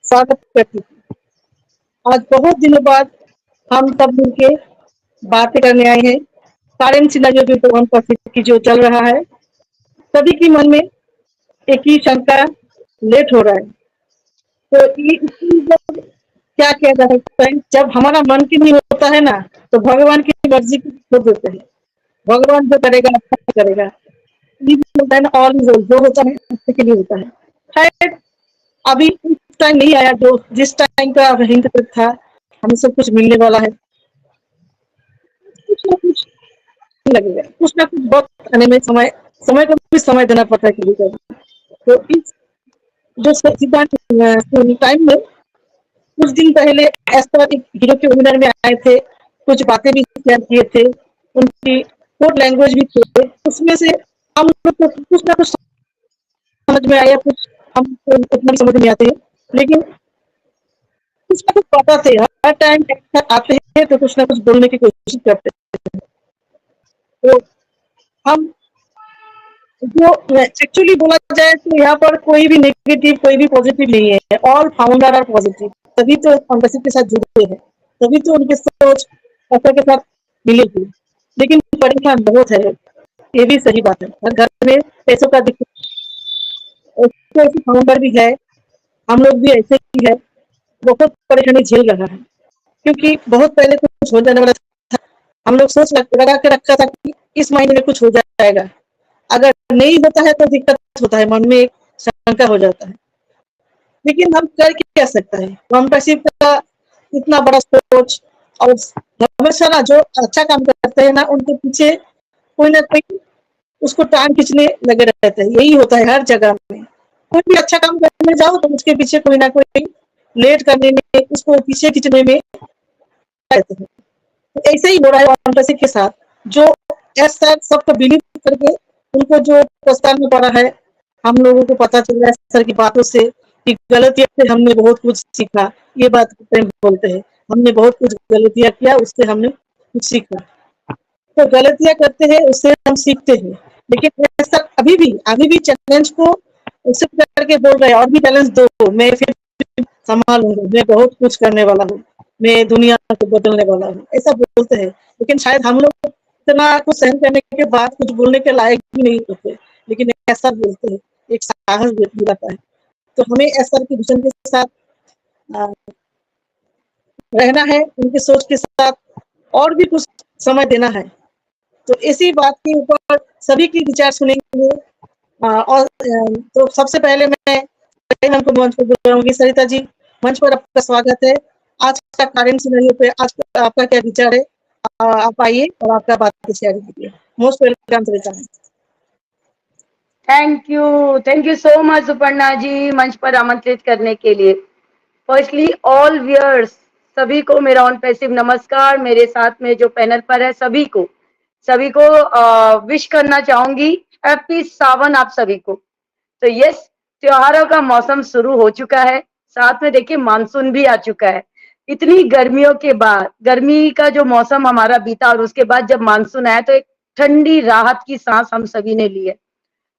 स्वागत करती थी। आज बहुत दिनों बाद हम सब मिलके बातें करने आए हैं। करेंट सिनेरियो के ऊपर वन परसेंट की जो चल रहा है, सभी की मन में एक ही शंका लेट हो रहा है। तो इसकी जब क्या किया जा सकता है, जब हमारा मन की नहीं होता है ना, तो भगवान की मर्जी को छोड़ देते हैं। भगवान जो करेगा अच्छा करेगा। ऑल जो होता है अच्छे के लिए होता है। खैर, अभी इस टाइम नहीं आया जो जिस टाइम का हिंट था, हमें सब कुछ मिलने वाला है। कुछ ना कुछ लगेगा, कुछ ना कुछ वक्त आने में समय समय को भी समय देना पड़ता है कभी कभी। तो इस जो सिद्धांत टाइम में कुछ दिन पहले ऐसा एक हीरो के विनर में आए थे, कुछ बातें भी शेयर किए थे, उनकी कोड लैंग्वेज भी थे, उसमें से हम लोग को कुछ ना कुछ समझ में आया, कुछ हम उतना समझ नहीं आते, लेकिन कुछ ना कुछ पता थे। हर टाइम आते हैं तो कुछ ना कुछ बोलने की कोशिश करते हैं। तो हम जो एक्चुअली बोला जाए तो यहाँ पर कोई भी नेगेटिव कोई भी पॉजिटिव नहीं है, ऑल फाउंडर आर पॉजिटिव। तभी तो फंगसी के साथ जुड़े हैं, तभी तो उनकी सोच ऐसा के साथ मिलेगी। लेकिन परेशान बहुत है, ये भी सही बात है। हर घर में पैसों का दिक्कत, ऐसे फाउंडर भी है, हम लोग भी ऐसे ही है, बहुत परेशानी झेल रहा है। क्योंकि बहुत पहले कुछ हो जाने वाला था, हम लोग सोच लगा के रखा था कि इस महीने में कुछ हो जाएगा। अगर नहीं होता है तो दिक्कत होता है, मन में एक शंका हो जाता है। लेकिन हम कर क्या सकता है, कॉम्प्रेसिव का इतना बड़ा सोच, और हमेशा ना जो अच्छा काम करते हैं ना उनके पीछे कोई ना कोई उसको टांग खींचने लगे रहते हैं। यही होता है हर जगह में, कोई भी अच्छा काम करने जाओ तो उसके पीछे कोई ना कोई लेट करने में, उसको पीछे खींचने में रहते हैं। तो ऐसे ही हो रहा है कॉम्प्रेसिव के साथ, जो ऐसा सबको बिलीव करके उनको जो प्रस्ताव में पड़ा है, हम लोगों को पता चल रहा है सर की बातों से कि गलतियों से हमने बहुत कुछ सीखा। ये बात प्रेम बोलते हैं, हमने बहुत कुछ गलतियां किया, उससे हमने कुछ सीखा। तो गलतियां करते हैं, उससे हम सीखते हैं। लेकिन ऐसा अभी भी चैलेंज को एक्सेप्ट करके बोल रहे हैं और भी चैलेंज दो, मैं फिर संभालूंगा, मैं बहुत कुछ करने वाला हूँ, मैं दुनिया को बदलने वाला हूँ, ऐसा बोलते हैं। लेकिन शायद हम लोग इतना कुछ सहन करने के बाद कुछ बोलने के लायक भी नहीं होते, लेकिन ऐसा बोलते हैं, एक साहस दिलाता है। तो हमें ऐसा की विजन के साथ रहना है, उनकी सोच के साथ और भी कुछ समय देना है। तो इसी बात के ऊपर सभी की विचार सुनेंगे। और तो सबसे पहले मैं हमको मंच पर बुलाऊंगी। सरिता जी, मंच पर आपका स्वागत है। आज का करेंट सिनेरियो पे आज आपका क्या विचार है? आप आइए और आपका बात शेयर कीजिए। Most welcome Sarita. Thank you so much Suparna ji, मंच पर आमंत्रित करने के लिए। फर्स्टली ऑल व्यूअर्स, सभी को मेरा ऑन पैसिव नमस्कार। मेरे साथ में जो पैनल पर है सभी को विश करना चाहूंगी हैप्पी सावन आप सभी को। तो यस, त्योहारों का मौसम शुरू हो चुका है, साथ में देखिए मानसून भी आ चुका है। इतनी गर्मियों के बाद गर्मी का जो मौसम हमारा बीता और उसके बाद जब मानसून आया तो एक ठंडी राहत की सांस हम सभी ने ली है।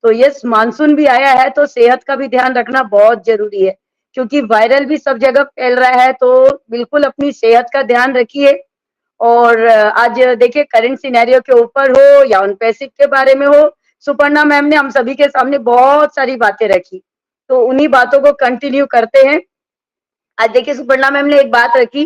तो यस, मानसून भी आया है तो सेहत का भी ध्यान रखना बहुत जरूरी है, क्योंकि वायरल भी सब जगह फैल रहा है। तो बिल्कुल अपनी सेहत का ध्यान रखिए। और आज देखिए करंट सिनेरियो के ऊपर हो या उन पैसिव के बारे में हो, सुपर्णा मैम ने हम सभी के सामने बहुत सारी बातें रखी, तो उन्हीं बातों को कंटिन्यू करते हैं। आज देखिए सुपर्णा मैम ने एक बात रखी,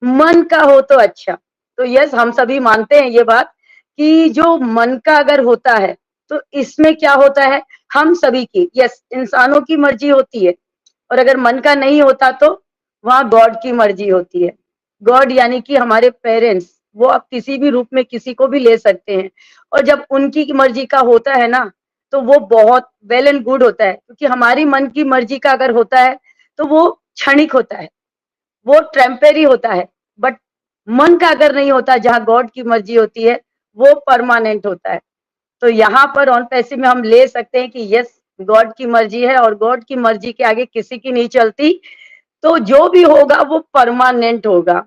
मन का हो तो अच्छा। तो यस, हम सभी मानते हैं ये बात कि जो मन का अगर होता है तो इसमें क्या होता है, हम सभी की, यस, इंसानों की मर्जी होती है। और अगर मन का नहीं होता तो वहां गॉड की मर्जी होती है। गॉड यानी कि हमारे पेरेंट्स, वो आप किसी भी रूप में किसी को भी ले सकते हैं। और जब उनकी मर्जी का होता है ना, तो वो बहुत वेल एंड गुड होता है, क्योंकि हमारी मन की मर्जी का अगर होता है तो वो क्षणिक होता है, वो टेम्परेरी होता है। बट मन का अगर नहीं होता, जहां गॉड की मर्जी होती है, वो परमानेंट होता है। तो यहाँ पर ऑन पैसिव में हम ले सकते हैं कि यस, गॉड की मर्जी है और गॉड की मर्जी के आगे किसी की नहीं चलती। तो जो भी होगा वो परमानेंट होगा।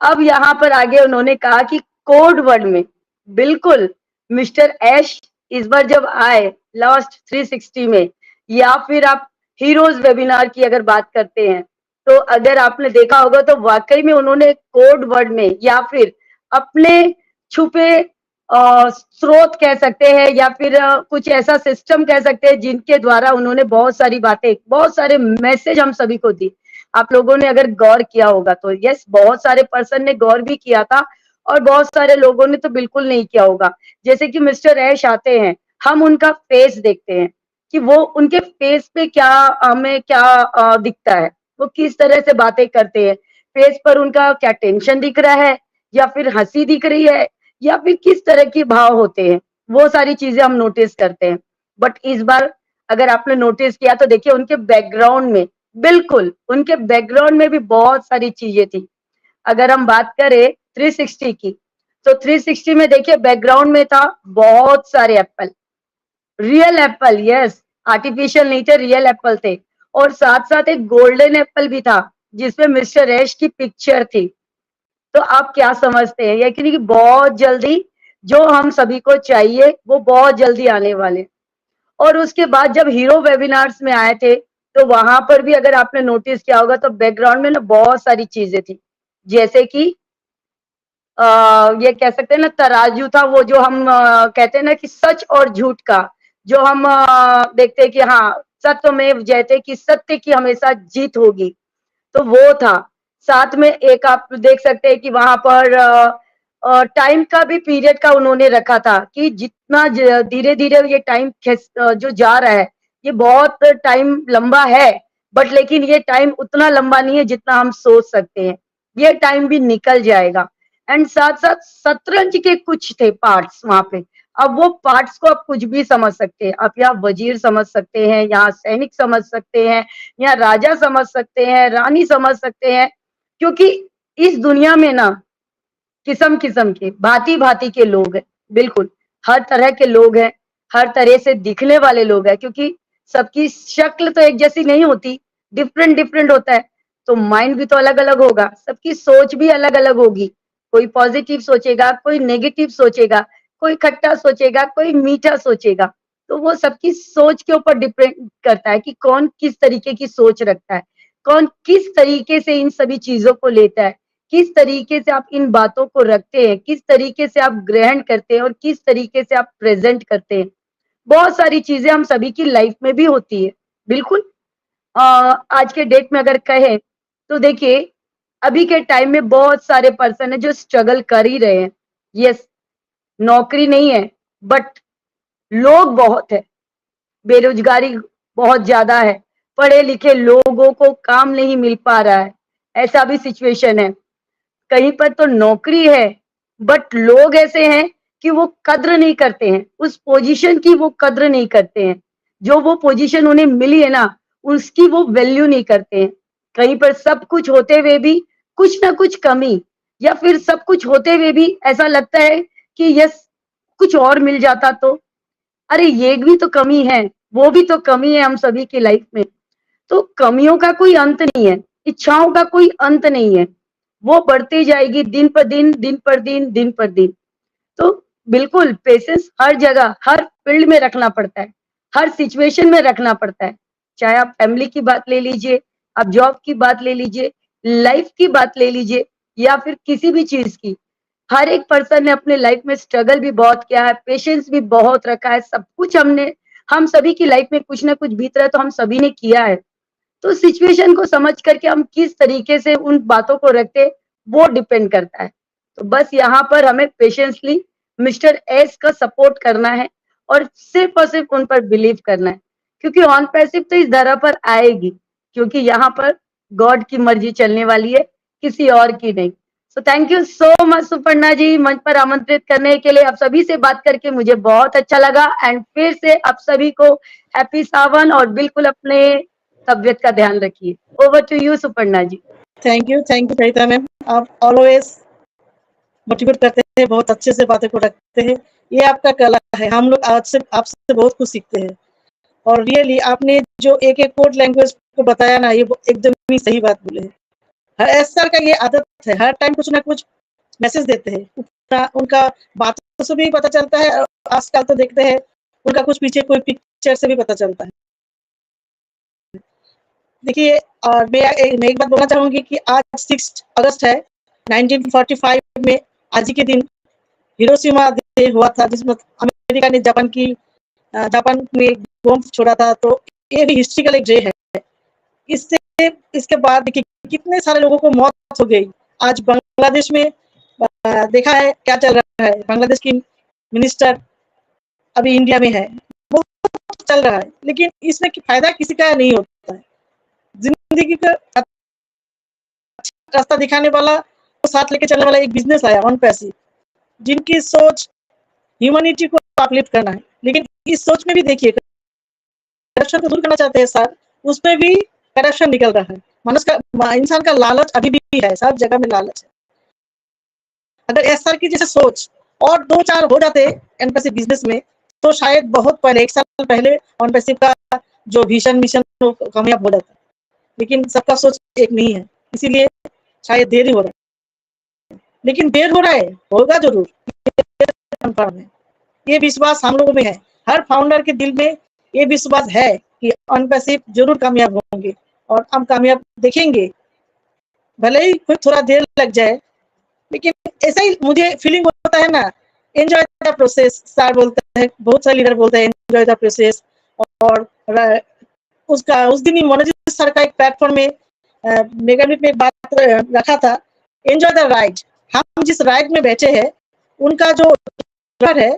अब यहाँ पर आगे उन्होंने कहा कि कोड वर्ड में बिल्कुल मिस्टर ऐश इस बार जब आए लास्ट 360 में, या फिर आप हीरोज वेबिनार की अगर बात करते हैं, तो अगर आपने देखा होगा तो वाकई में उन्होंने कोड वर्ड में या फिर अपने छुपे स्रोत कह सकते हैं या फिर कुछ ऐसा सिस्टम कह सकते हैं जिनके द्वारा उन्होंने बहुत सारी बातें, बहुत सारे मैसेज हम सभी को दी। आप लोगों ने अगर गौर किया होगा तो यस, बहुत सारे पर्सन ने गौर भी किया था और बहुत सारे लोगों ने तो बिल्कुल नहीं किया होगा। जैसे कि मिस्टर ऐश आते हैं, हम उनका फेस देखते हैं कि वो उनके फेस पे क्या हमें क्या दिखता है, वो किस तरह से बातें करते हैं, फेस पर उनका क्या टेंशन दिख रहा है या फिर हंसी दिख रही है या फिर किस तरह के भाव होते हैं, वो सारी चीजें हम नोटिस करते हैं। बट इस बार अगर आपने नोटिस किया तो देखिए उनके बैकग्राउंड में, बिल्कुल उनके बैकग्राउंड में भी बहुत सारी चीजें थी। अगर हम बात करें 360 की, तो 360 में देखिए बैकग्राउंड में था बहुत सारे Apple, real Apple, yes, artificial नहीं थे, रियल एप्पल थे। और साथ साथ एक गोल्डन एप्पल भी था जिसमें मिस्टर ऐश की पिक्चर थी। तो आप क्या समझते हैं, यानी कि बहुत जल्दी जो हम सभी को चाहिए वो बहुत जल्दी आने वाले। और उसके बाद जब हीरो वेबिनार्स में आए थे तो वहां पर भी अगर आपने नोटिस किया होगा तो बैकग्राउंड में ना बहुत सारी चीजें थी, जैसे कि ये कह सकते हैं ना तराजू था, वो जो हम कहते हैं ना कि सच और झूठ का, जो हम देखते हैं कि हाँ सत्यमेव जयते, कि सत्य की हमेशा जीत होगी, तो वो था। साथ में एक आप देख सकते हैं कि वहां पर टाइम का भी पीरियड का उन्होंने रखा था कि जितना धीरे धीरे ये टाइम जो जा रहा है, ये बहुत टाइम लंबा है, बट लेकिन ये टाइम उतना लंबा नहीं है जितना हम सोच सकते हैं, ये टाइम भी निकल जाएगा। एंड साथ साथ शतरंज के कुछ थे पार्ट्स वहां पे। अब वो पार्ट्स को आप कुछ भी समझ सकते हैं, आप यहाँ वजीर समझ सकते हैं, यहाँ सैनिक समझ सकते हैं, या राजा समझ सकते हैं, रानी समझ सकते हैं, क्योंकि इस दुनिया में ना किस्म किस्म के भांति भांति के लोग हैं, बिल्कुल हर तरह के लोग हैं, हर तरह से दिखने वाले लोग हैं, क्योंकि सबकी शक्ल तो एक जैसी नहीं होती, डिफरेंट डिफरेंट होता है, तो माइंड भी तो अलग अलग होगा, सबकी सोच भी अलग अलग होगी, कोई पॉजिटिव सोचेगा, कोई नेगेटिव सोचेगा, कोई खट्टा सोचेगा, कोई मीठा सोचेगा। तो वो सबकी सोच के ऊपर डिपेंड करता है कि कौन किस तरीके की सोच रखता है, कौन किस तरीके से इन सभी चीजों को लेता है, किस तरीके से आप इन बातों को रखते हैं, किस तरीके से आप ग्रहण करते हैं और किस तरीके से आप प्रेजेंट करते हैं। बहुत सारी चीजें हम सभी की लाइफ में भी होती है, बिल्कुल। आज के डेट में अगर कहें तो देखिए अभी के टाइम में बहुत सारे पर्सन है जो स्ट्रगल कर ही रहे हैं। यस, नौकरी नहीं है, बट लोग बहुत है, बेरोजगारी बहुत ज्यादा है, पढ़े लिखे लोगों को काम नहीं मिल पा रहा है, ऐसा भी सिचुएशन है। कहीं पर तो नौकरी है, बट लोग ऐसे हैं कि वो कद्र नहीं करते हैं, उस पोजीशन की वो कद्र नहीं करते हैं, जो वो पोजीशन उन्हें मिली है ना, उसकी वो वैल्यू नहीं करते हैं। कहीं पर सब कुछ होते हुए भी कुछ ना कुछ कमी, या फिर सब कुछ होते हुए भी ऐसा लगता है कि यस कुछ और मिल जाता तो, अरे ये भी तो कमी है, वो भी तो कमी है हम सभी की लाइफ में। तो कमियों का कोई अंत नहीं है, इच्छाओं का कोई अंत नहीं है, वो बढ़ती जाएगी दिन पर दिन, दिन पर दिन, दिन पर दिन। तो बिल्कुल पेशेंस हर जगह, हर फील्ड में रखना पड़ता है, हर सिचुएशन में रखना पड़ता है। चाहे आप फैमिली की बात ले लीजिए, आप जॉब की बात ले लीजिए, लाइफ की बात ले लीजिए, या फिर किसी भी चीज की। हर एक पर्सन ने अपने लाइफ में स्ट्रगल भी बहुत किया है, पेशेंस भी बहुत रखा है, सब कुछ हम सभी की लाइफ में कुछ ना कुछ बीत रहा है तो हम सभी ने किया है। तो सिचुएशन को समझ करके हम किस तरीके से उन बातों को रखते, वो डिपेंड करता है। तो बस यहाँ पर हमें पेशेंसली मिस्टर एस का सपोर्ट करना है और सिर्फ उन पर बिलीव करना है, क्योंकि ऑन पैसिव तो इस धरा पर आएगी, क्योंकि यहाँ पर गॉड की मर्जी चलने वाली है, किसी और की नहीं। So thank you so much Suparna ji, मंच पर आमंत्रित करने के लिए। आप सभी से बात करके मुझे बहुत अच्छा लगा, एंड फिर से आप सभी को हैप्पी सावन, और बिल्कुल अपने तबियत का ध्यान रखिए। Over to you Suparna ji. Thank you Sarita ma'am, आप ऑलवेज मोटिवेट करते हैं, बहुत अच्छे से बातें को रखते हैं, ये आपका कला है, हम लोग आज से आपसे बहुत कुछ सीखते हैं। और रियली आपने जो एक एक कोड लैंग्वेज को बताया ना, ये एकदम ही सही बात बोले हैं। हर एसआर का ये आदत है, हर टाइम कुछ ना कुछ मैसेज देते हैं, उनका बातों से भी पता चलता है, आजकल तो देखते हैं उनका कुछ पीछे कोई पिक्चर से भी पता चलता है। देखिए और मैं एक बात बोलना चाहूंगी कि आज 6 अगस्त है 1945 में। आज ही के दिन हिरोशिमा डे हुआ था, जिसमें अमेरिका ने जापान में बॉम्ब छोड़ा था। तो ये भी हिस्ट्रिकल एक डे है। इससे इसके बाद देखिए कितने सारे लोगों को मौत हो गई। आज बांग्लादेश में देखा है क्या चल रहा है। बांग्लादेश की मिनिस्टर अभी इंडिया में है, बहुत चल रहा है, लेकिन इसमें फायदा किसी का नहीं होता है। जिंदगी का रास्ता दिखाने वाला, तो साथ लेके चलने वाला एक बिजनेस आया वन पैसे, जिनकी सोच ह्यूमैनिटी को अपलिफ्ट करना है। लेकिन इस सोच में भी देखिए करप्शन को दूर करना चाहते हैं सर, उसमें भी करप्शन निकल रहा है। मनुष्य का, इंसान का लालच अभी भी है, सब जगह में लालच है। अगर एस सर की जैसे सोच और 2-4 हो जाते एनपीसी बिजनेस में, तो शायद बहुत पहले 1 साल पहले एनपीसी का जो विजन मिशन कामयाब हो जाता। लेकिन सबका सोच एक नहीं है, इसीलिए शायद देरी हो रहा है। लेकिन देर हो रहा है, होगा जरूर, कंफर्म है। ये विश्वास हम लोगों में है। हर फाउंडर के दिल में ये विश्वास है कि अनपैसिव जरूर कामयाब होंगे और हम कामयाब देखेंगे, भले ही कुछ थोड़ा देर लग जाए। लेकिन ऐसा ही मुझे फीलिंग होता है ना, एंजॉय द प्रोसेस सर बोलते हैं, बहुत सारे लीडर बोलते हैं एंजॉय द प्रोसेस। और उस दिन ही मनोज सर का एक प्लेटफॉर्म में मेगामिट में एक बात रखा था, एंजॉय द राइड। हम जिस राइड में बैठे हैं, उनका जो है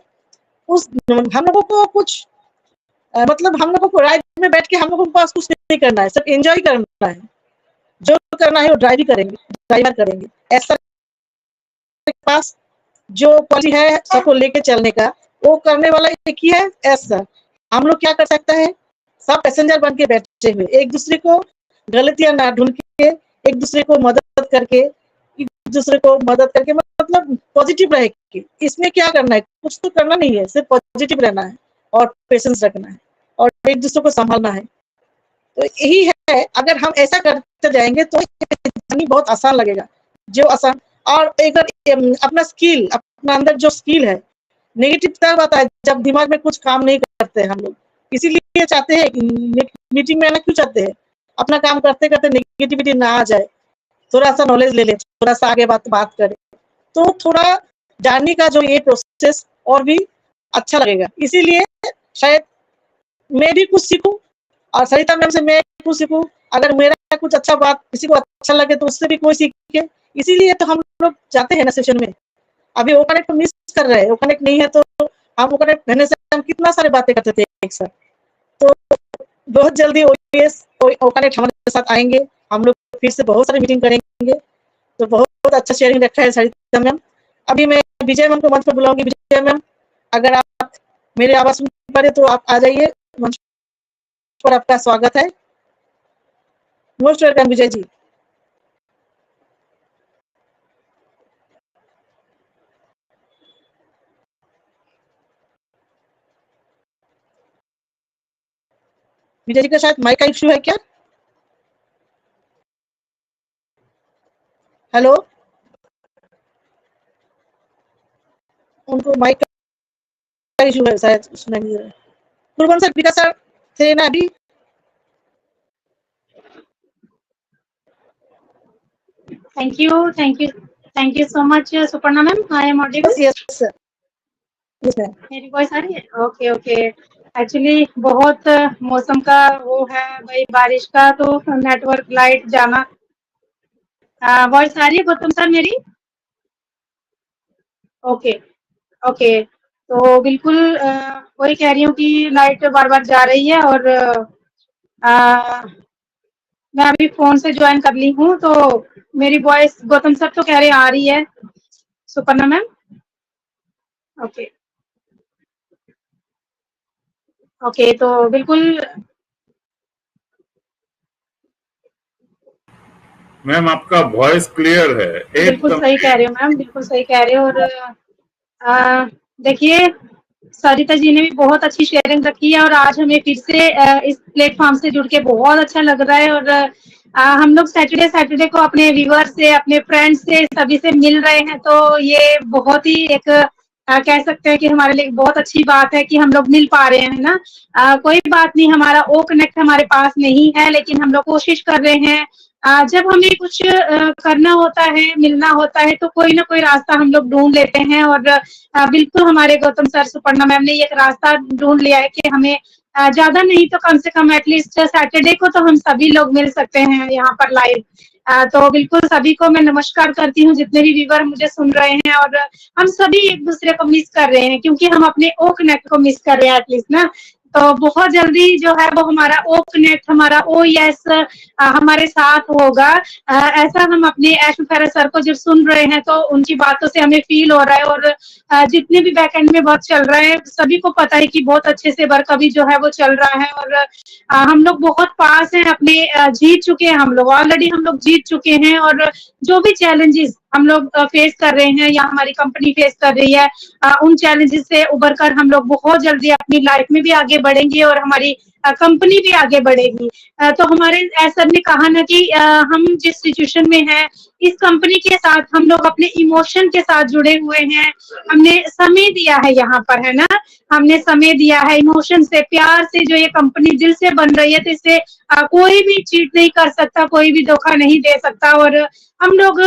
उस हम लोगों को कुछ मतलब हम लोगों को राइड में बैठ के हम लोगों के पास कुछ नहीं करना है, सिर्फ एंजॉय करना है। जो करना है वो ड्राइव करेंगे, ड्राइवर करेंगे। ऐसा के पास जो पॉलिसी है सबको लेके चलने का, वो करने वाला एक ही है ऐसा। हम लोग क्या कर सकते हैं, सब पैसेंजर बन के बैठे हुए एक दूसरे को गलतियां ना ढूंढ के, एक दूसरे को मदद करके, एक दूसरे को मदद करके मतलब पॉजिटिव रहे। इसमें क्या करना है, कुछ तो करना नहीं है, सिर्फ पॉजिटिव रहना है और पेशेंस रखना है और एक दूसरे को संभालना है। तो यही है, अगर हम ऐसा करते जाएंगे तो बहुत आसान लगेगा। जो आसान और एक अपना स्किल, अपना अंदर जो स्किल है, नेगेटिव तब आता है जब दिमाग में कुछ काम नहीं करते हैं हम लोग। इसीलिए चाहते हैं मीटिंग में आना, क्यों चाहते हैं, अपना काम करते करते नेगेटिविटी ना आ जाए, थोड़ा सा नॉलेज ले ले, थोड़ा सा आगे बात करें, तो थोड़ा जानने का जो ये प्रोसेस और भी अच्छा लगेगा। इसीलिए शायद मैं भी कुछ सीखूं और सरिता मैम से मैं कुछ सीखूं। अगर मेरा कुछ अच्छा बात किसी को अच्छा लगे तो उससे भी कोई सीखे। इसीलिए तो हम लोग जाते हैं ना सेशन में। अभी वो कनेक्ट मिस कर रहे हैं, वो कनेक्ट नहीं है तो हम वो कनेक्ट रहने से हम कितना सारे बातें करते थे एक साथ। तो बहुत जल्दी वो कनेक्ट हमारे साथ आएंगे, हम लोग फिर से बहुत सारी मीटिंग करेंगे। तो बहुत अच्छा शेयरिंग रखा है सरिता मैम। अभी मैं विजय मैम को मंच पर बुलाऊंगी। विजय मैम, अगर आप मेरी आवाज सुन पा रहे तो आप आ जाइए मंच पर, आपका स्वागत है। Most welcome Vijay ji. विजय जी का शायद माइक का इश्यू है क्या? हेलो, उनको माइक का इश्यू है शायद, सुना नहीं रहा। गुरुवंश सर, विकास सर थे ना अभी? Thank you so much, Suparna ma'am. I am audible. yes sir, yes ma'am. मेरी वॉइस आ रही है? Okay okay. एक्चुअली बहुत मौसम का वो है भाई, बारिश का, तो नेटवर्क लाइट जाना। वॉइस आ रही है गौतम सर मेरी? Okay okay. तो बिल्कुल वही कह रही हूँ कि लाइट बार बार जा रही है और मैं अभी फोन से ज्वाइन कर ली हूँ, तो मेरी वॉइस गौतम सर तो कह रहे आ रही है। Suparna ma'am okay okay. तो बिल्कुल मैम आपका वॉइस क्लियर है, बिल्कुल सही कह रहे हो मैम, बिल्कुल सही कह रहे हो। और देखिए सरिता जी ने भी बहुत अच्छी शेयरिंग रखी है और आज हमें फिर से इस प्लेटफॉर्म से जुड़ के बहुत अच्छा लग रहा है। और हम लोग सैटरडे को अपने व्यूअर से, अपने फ्रेंड्स से, सभी से मिल रहे हैं, तो ये बहुत ही एक कह सकते हैं कि हमारे लिए बहुत अच्छी बात है कि हम लोग मिल पा रहे हैं ना। कोई बात नहीं, हमारा ओ कनेक्ट हमारे पास नहीं है, लेकिन हम लोग कोशिश कर रहे हैं। जब हमें कुछ करना होता है, मिलना होता है, तो कोई ना कोई रास्ता हम लोग ढूंढ लेते हैं। और बिल्कुल हमारे गौतम सर, सुपर्णा मैम ने एक रास्ता ढूंढ लिया है कि हमें ज्यादा नहीं तो कम से कम एटलीस्ट सैटरडे को तो हम सभी लोग मिल सकते हैं यहाँ पर लाइव। तो बिल्कुल सभी को मैं नमस्कार करती हूँ, जितने भी व्यूवर मुझे सुन रहे हैं। और हम सभी एक दूसरे को मिस कर रहे हैं, क्योंकि हम अपने ओ कनेक्ट को मिस कर रहे हैं एटलीस्ट ना। तो बहुत जल्दी जो है वो हमारा ओ कनेक्ट, हमारा ओ यस हमारे साथ होगा। ऐसा हम अपने ऐश मुखर्रर सर को जब सुन रहे हैं तो उनकी बातों से हमें फील हो रहा है। और जितने भी बैकएंड में बहुत चल रहा है, सभी को पता है कि बहुत अच्छे से वर्क अभी जो है वो चल रहा है। और हम लोग बहुत पास हैं अपने, जीत चुके हैं हम लोग, ऑलरेडी हम लोग जीत चुके हैं। और जो भी चैलेंजेस हम लोग फेस कर रहे हैं या हमारी कंपनी फेस कर रही है, उन चैलेंजेस से उबर कर हम लोग बहुत जल्दी अपनी लाइफ में भी आगे बढ़ेंगे और हमारी कंपनी भी आगे बढ़ेगी। तो हमारे सर ने कहा ना कि हम जिस सिचुएशन में हैं, इस कंपनी के साथ हम लोग अपने इमोशन के साथ जुड़े हुए हैं। हमने समय दिया है यहाँ पर, है ना, हमने समय दिया है इमोशन से, प्यार से। जो ये कंपनी दिल से बन रही है, तो इससे कोई भी चीट नहीं कर सकता, कोई भी धोखा नहीं दे सकता। और हम लोग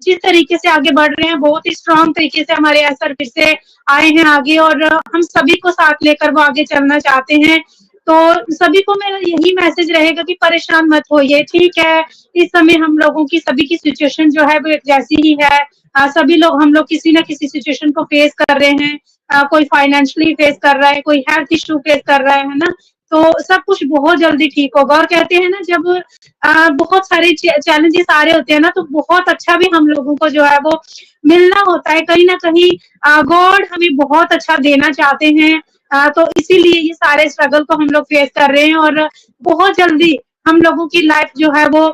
जिस तरीके से आगे बढ़ रहे हैं, बहुत ही स्ट्रॉन्ग तरीके से हमारे असर फिर से आए हैं आगे, और हम सभी को साथ लेकर वो आगे चलना चाहते हैं। तो सभी को मेरा यही मैसेज रहेगा कि परेशान मत होइए, ठीक है। इस समय हम लोगों की सभी की सिचुएशन जो है वो एक जैसी ही है। सभी लोग, हम लोग किसी ना किसी सिचुएशन को फेस कर रहे हैं। कोई फाइनेंशियली फेस कर रहा है, कोई हेल्थ इश्यू फेस कर रहा है ना। तो सब कुछ बहुत जल्दी ठीक होगा। और कहते हैं ना, जब बहुत सारे चैलेंजेस आ रहे होते हैं ना, तो बहुत अच्छा भी हम लोगों को जो है वो मिलना होता है। कहीं ना कहीं गॉड हमें बहुत अच्छा देना चाहते हैं। तो इसीलिए ये सारे स्ट्रगल को हम लोग फेस कर रहे हैं। और बहुत जल्दी हम लोगों की लाइफ जो है वो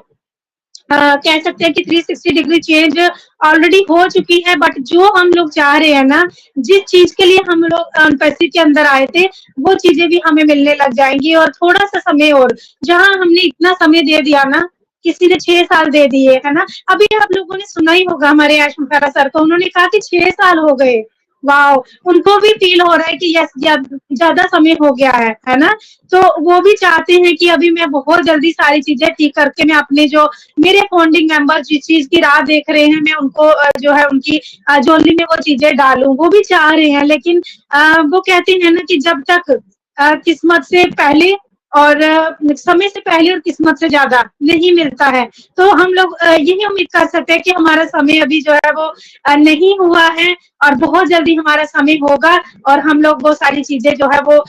कह सकते हैं कि 360 डिग्री चेंज ऑलरेडी हो चुकी है। बट जो हम लोग चाह रहे हैं ना, जिस चीज के लिए हम लोग पैसे के अंदर आए थे, वो चीजें भी हमें मिलने लग जाएंगी। और थोड़ा सा समय, और जहां हमने इतना समय दे दिया ना, किसी ने 6 साल दे दिए, है ना। अभी आप लोगों ने सुना ही होगा हमारे ऐश मुखर्रर सर को, उन्होंने कहा कि 6 साल हो गए। वाओ, उनको भी फील हो रहा है कि यस, ज्यादा समय हो गया है ना। तो वो भी चाहते हैं कि अभी मैं बहुत जल्दी सारी चीजें ठीक करके मैं अपने जो मेरे फाउंडिंग मेंबर जिस चीज की राह देख रहे हैं, मैं उनको जो है उनकी झोली में वो चीजें डालूं, वो भी चाह रहे हैं। लेकिन वो कहते हैं ना कि जब तक किस्मत से पहले और समय से पहले और किस्मत से ज्यादा नहीं मिलता है, तो हम लोग यही उम्मीद कर सकते हैं कि हमारा समय अभी जो है वो नहीं हुआ है, और बहुत जल्दी हमारा समय होगा। और हम लोग वो सारी चीजें जो है वो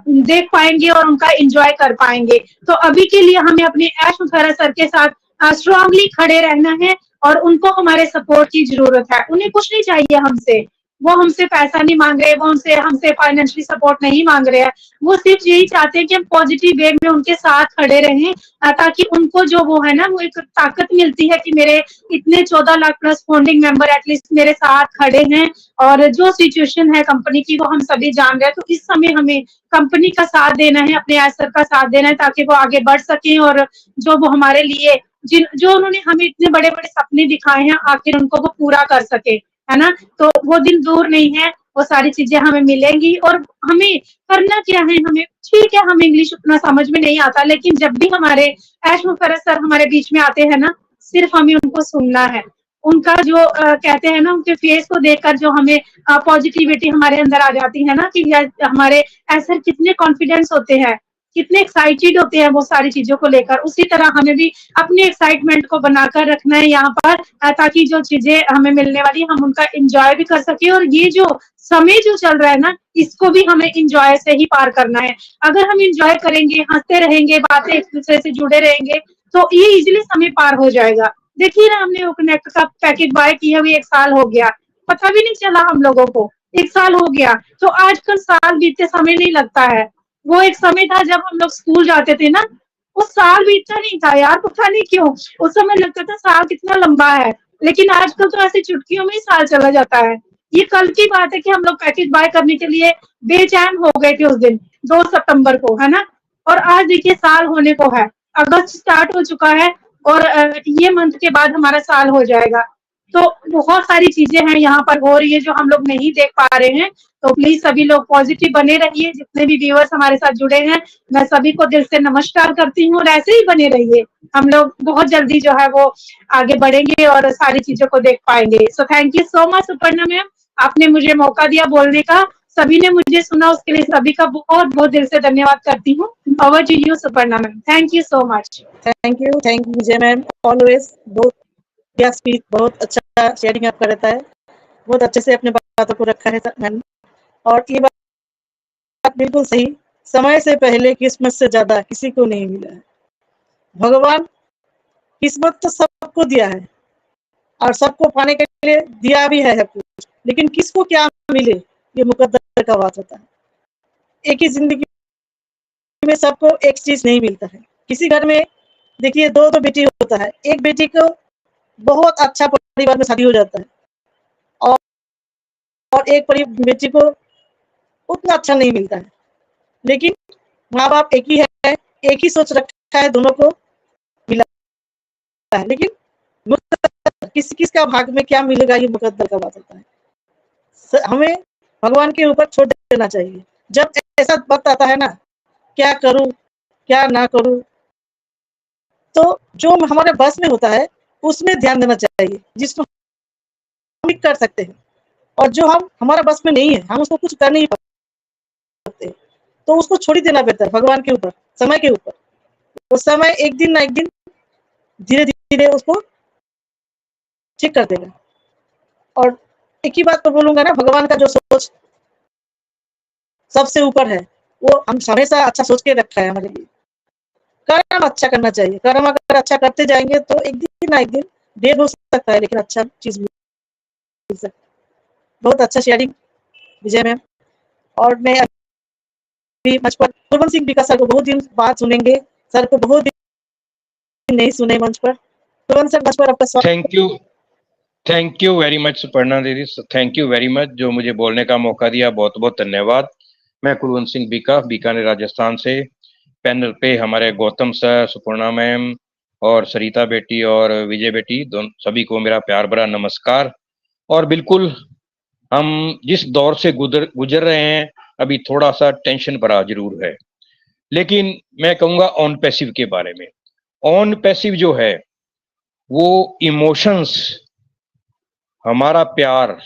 देख पाएंगे और उनका एंजॉय कर पाएंगे। तो अभी के लिए हमें अपने ऐश मुखर्रर सर के साथ स्ट्रांगली खड़े रहना है, और उनको हमारे सपोर्ट की जरूरत है। उन्हें कुछ नहीं चाहिए हमसे, वो हमसे पैसा नहीं मांग रहे, वो हमसे फाइनेंशियली सपोर्ट नहीं मांग रहे हैं। वो सिर्फ यही चाहते हैं कि हम पॉजिटिव वे में उनके साथ खड़े रहें, ताकि उनको जो वो है ना, वो एक ताकत मिलती है कि मेरे इतने 14 lakh plus founding member at least मेरे साथ खड़े हैं। और जो सिचुएशन है कंपनी की, वो हम सभी जान रहे हैं। तो इस समय हमें कंपनी का साथ देना है, अपने असर का साथ देना है, ताकि वो आगे बढ़ सके। और जो वो हमारे लिए जो उन्होंने हमें इतने बड़े बड़े सपने दिखाए हैं, आखिर उनको वो पूरा कर सके, है ना। तो वो दिन दूर नहीं है, वो सारी चीजें हमें मिलेंगी। और हमें करना क्या है, हमें, ठीक है, हमें इंग्लिश उतना समझ में नहीं आता, लेकिन जब भी हमारे ऐश मुखर्रर सर हमारे बीच में आते हैं ना, सिर्फ हमें उनको सुनना है। उनका जो कहते हैं ना, उनके फेस को देखकर जो हमें पॉजिटिविटी हमारे अंदर आ जाती है ना, कि हमारे ऐसे कितने कॉन्फिडेंस होते हैं, कितने एक्साइटेड होते हैं वो सारी चीजों को लेकर। उसी तरह हमें भी अपने एक्साइटमेंट को बनाकर रखना है यहाँ पर, ताकि जो चीजें हमें मिलने वाली, हम उनका एंजॉय भी कर सके। और ये जो समय जो चल रहा है ना, इसको भी हमें एंजॉय से ही पार करना है। अगर हम एंजॉय करेंगे, हंसते रहेंगे, बातें एक दूसरे से जुड़े रहेंगे, तो ये इजिली समय पार हो जाएगा। देखिए ना, हमने वो कनेक्ट का पैकेट बाय किया हुए 1 साल हो गया, पता भी नहीं चला हम लोगों को, 1 साल हो गया। तो आजकल साल बीतते समय नहीं लगता है। वो एक समय था जब हम लोग स्कूल जाते थे ना, वो साल बीतता नहीं था यार, पता नहीं क्यों। उस समय लगता था साल कितना लंबा है, लेकिन आजकल तो ऐसे चुटकियों में ही साल चला जाता है। ये कल की बात है कि हम लोग पैकेज बाय करने के लिए बेचैन हो गए थे उस दिन, 2 सितंबर को, है ना। और आज देखिए साल होने को है, अगस्त स्टार्ट हो चुका है, और ये मंथ के बाद हमारा साल हो जाएगा। तो बहुत सारी चीजें हैं यहाँ पर हो रही है जो हम लोग नहीं देख पा रहे हैं। तो प्लीज सभी लोग पॉजिटिव बने रहिए। जितने भी व्यूअर्स हमारे साथ जुड़े हैं, मैं सभी को दिल से नमस्कार करती हूँ और ऐसे ही बने रहिए। हम लोग बहुत जल्दी जो है वो आगे बढ़ेंगे और सारी चीजों को देख पाएंगे। सो thank you so much Suparna ma'am, आपने मुझे मौका दिया बोलने का, सभी ने मुझे सुना, उसके लिए सभी का बहुत बहुत दिल से धन्यवाद करती हूँ। Over to you Suparna ma'am, thank you so much. Thank you Vijay ma'am, always बहुत बढ़िया स्पीच, बहुत अच्छा शेयरिंग आपका रहता है, बहुत अच्छे से अपने बातों को रखा है मैम। और ये बात बिल्कुल सही, समय से पहले किस्मत से ज्यादा किसी को नहीं मिला है। भगवान किस्मत तो सबको दिया है और सबको पाने के लिए दिया भी है कुछ, लेकिन किसको क्या मिले ये मुकद्दर का बात होता है। एक ही जिंदगी में सबको एक चीज नहीं मिलता है। किसी घर में देखिए दो बेटी होता है, एक बेटी को बहुत अच्छा परिवार में शादी हो जाता है और एक बेटी को उतना अच्छा नहीं मिलता है, लेकिन माँ बाप एक ही है, एक ही सोच रखा है, दोनों को मिला है, लेकिन किसका भाग में क्या मिलेगा ये मुकद्दर का बात होता है। हमें भगवान के ऊपर छोड़ देना चाहिए। जब ऐसा वक्त आता है ना, क्या करूं क्या ना करूं, तो जो हमारे बस में होता है उसमें ध्यान देना चाहिए, जिसको हम कर सकते हैं। और जो हमारा बस में नहीं है, हम उसको कुछ कर नहीं सकते, तो उसको छोड़ ही देना बेहतर भगवान के ऊपर, समय के ऊपर। वो समय एक दिन ना एक दिन धीरे धीरे उसको ठीक कर देगा। और एक ही बात तो बोलूंगा ना, भगवान का जो सोच सबसे ऊपर है, वो हम हमेशा अच्छा सोच के रखा है हमारे लिए। कर्म अच्छा करना चाहिए, कर्म अगर अच्छा करते जाएंगे तो एक दिन ना एक दिन, देर हो सकता है लेकिन अच्छा चीज मिल सकता है। बहुत अच्छा शेयरिंग विजय मैम। और मैं अभी मंच पर कुलवंत सिंह बिका सर को बहुत दिन बाद सुनेंगे, सर को बहुत दिन नहीं सुने मंच पर। कुलवंत सर मंच पर आपका स्वागत। Thank you very much Suparna दीदी, थैंक यू वेरी मच जो मुझे बोलने का मौका दिया, बहुत बहुत धन्यवाद। मैं कुलवंत सिंह बीकानेर राजस्थान से। पैनल पे हमारे गौतम सर, सुपर्णा मैम और सरिता बेटी और विजय बेटी, सभी को मेरा प्यार भरा नमस्कार। और बिल्कुल हम जिस दौर से गुजर रहे हैं, अभी थोड़ा सा टेंशन भरा जरूर है, लेकिन मैं कहूँगा ऑन पैसिव के बारे में। ऑन पैसिव जो है वो इमोशंस, हमारा प्यार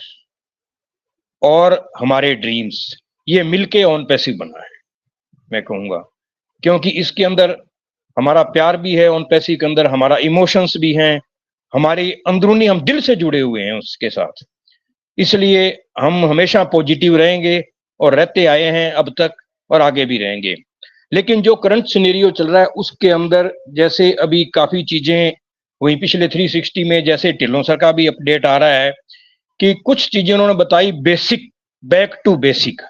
और हमारे ड्रीम्स, ये मिलके ऑन पैसिव बना है मैं कहूँगा, क्योंकि इसके अंदर हमारा प्यार भी है, ऑन पैसिव के अंदर हमारा इमोशंस भी हैं, हमारी अंदरूनी, हम दिल से जुड़े हुए हैं उसके साथ। इसलिए हम हमेशा पॉजिटिव रहेंगे और रहते आए हैं अब तक और आगे भी रहेंगे। लेकिन जो करंट सिनेरियो चल रहा है उसके अंदर, जैसे अभी काफी चीजें हुई पिछले 360 में, जैसे ढिल्लों सर का भी अपडेट आ रहा है कि कुछ चीजें उन्होंने बताई बेसिक, बैक टू बेसिक,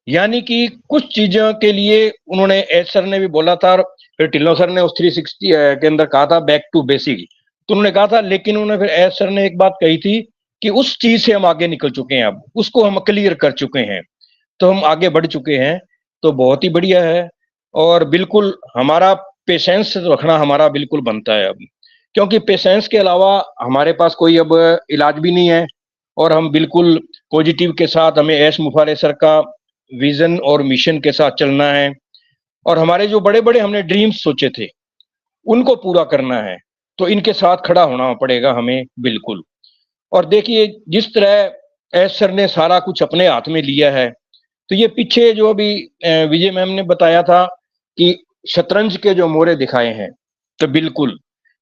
यानी कि कुछ चीजों के लिए उन्होंने, एच सर ने भी बोला था, फिर ढिल्लों सर ने उस 360 के अंदर कहा था बैक टू बेसिक, तो उन्होंने कहा था, लेकिन उन्होंने फिर एच सर ने एक बात कही थी कि उस चीज से हम आगे निकल चुके हैं, अब उसको हम क्लियर कर चुके हैं, तो हम आगे बढ़ चुके हैं, तो बहुत ही बढ़िया है। और बिल्कुल हमारा पेशेंस रखना हमारा बिल्कुल बनता है अब, क्योंकि पेशेंस के अलावा हमारे पास कोई अब इलाज भी नहीं है। और हम बिल्कुल पॉजिटिव के साथ, हमें एस मुफारे सर का विजन और मिशन के साथ चलना है, और हमारे जो बड़े बड़े हमने ड्रीम्स सोचे थे उनको पूरा करना है, तो इनके साथ खड़ा होना पड़ेगा हमें बिल्कुल। और देखिए जिस तरह एस सर ने सारा कुछ अपने हाथ में लिया है, तो ये पीछे जो अभी विजय मैम ने बताया था कि शतरंज के जो मोरे दिखाए हैं, तो बिल्कुल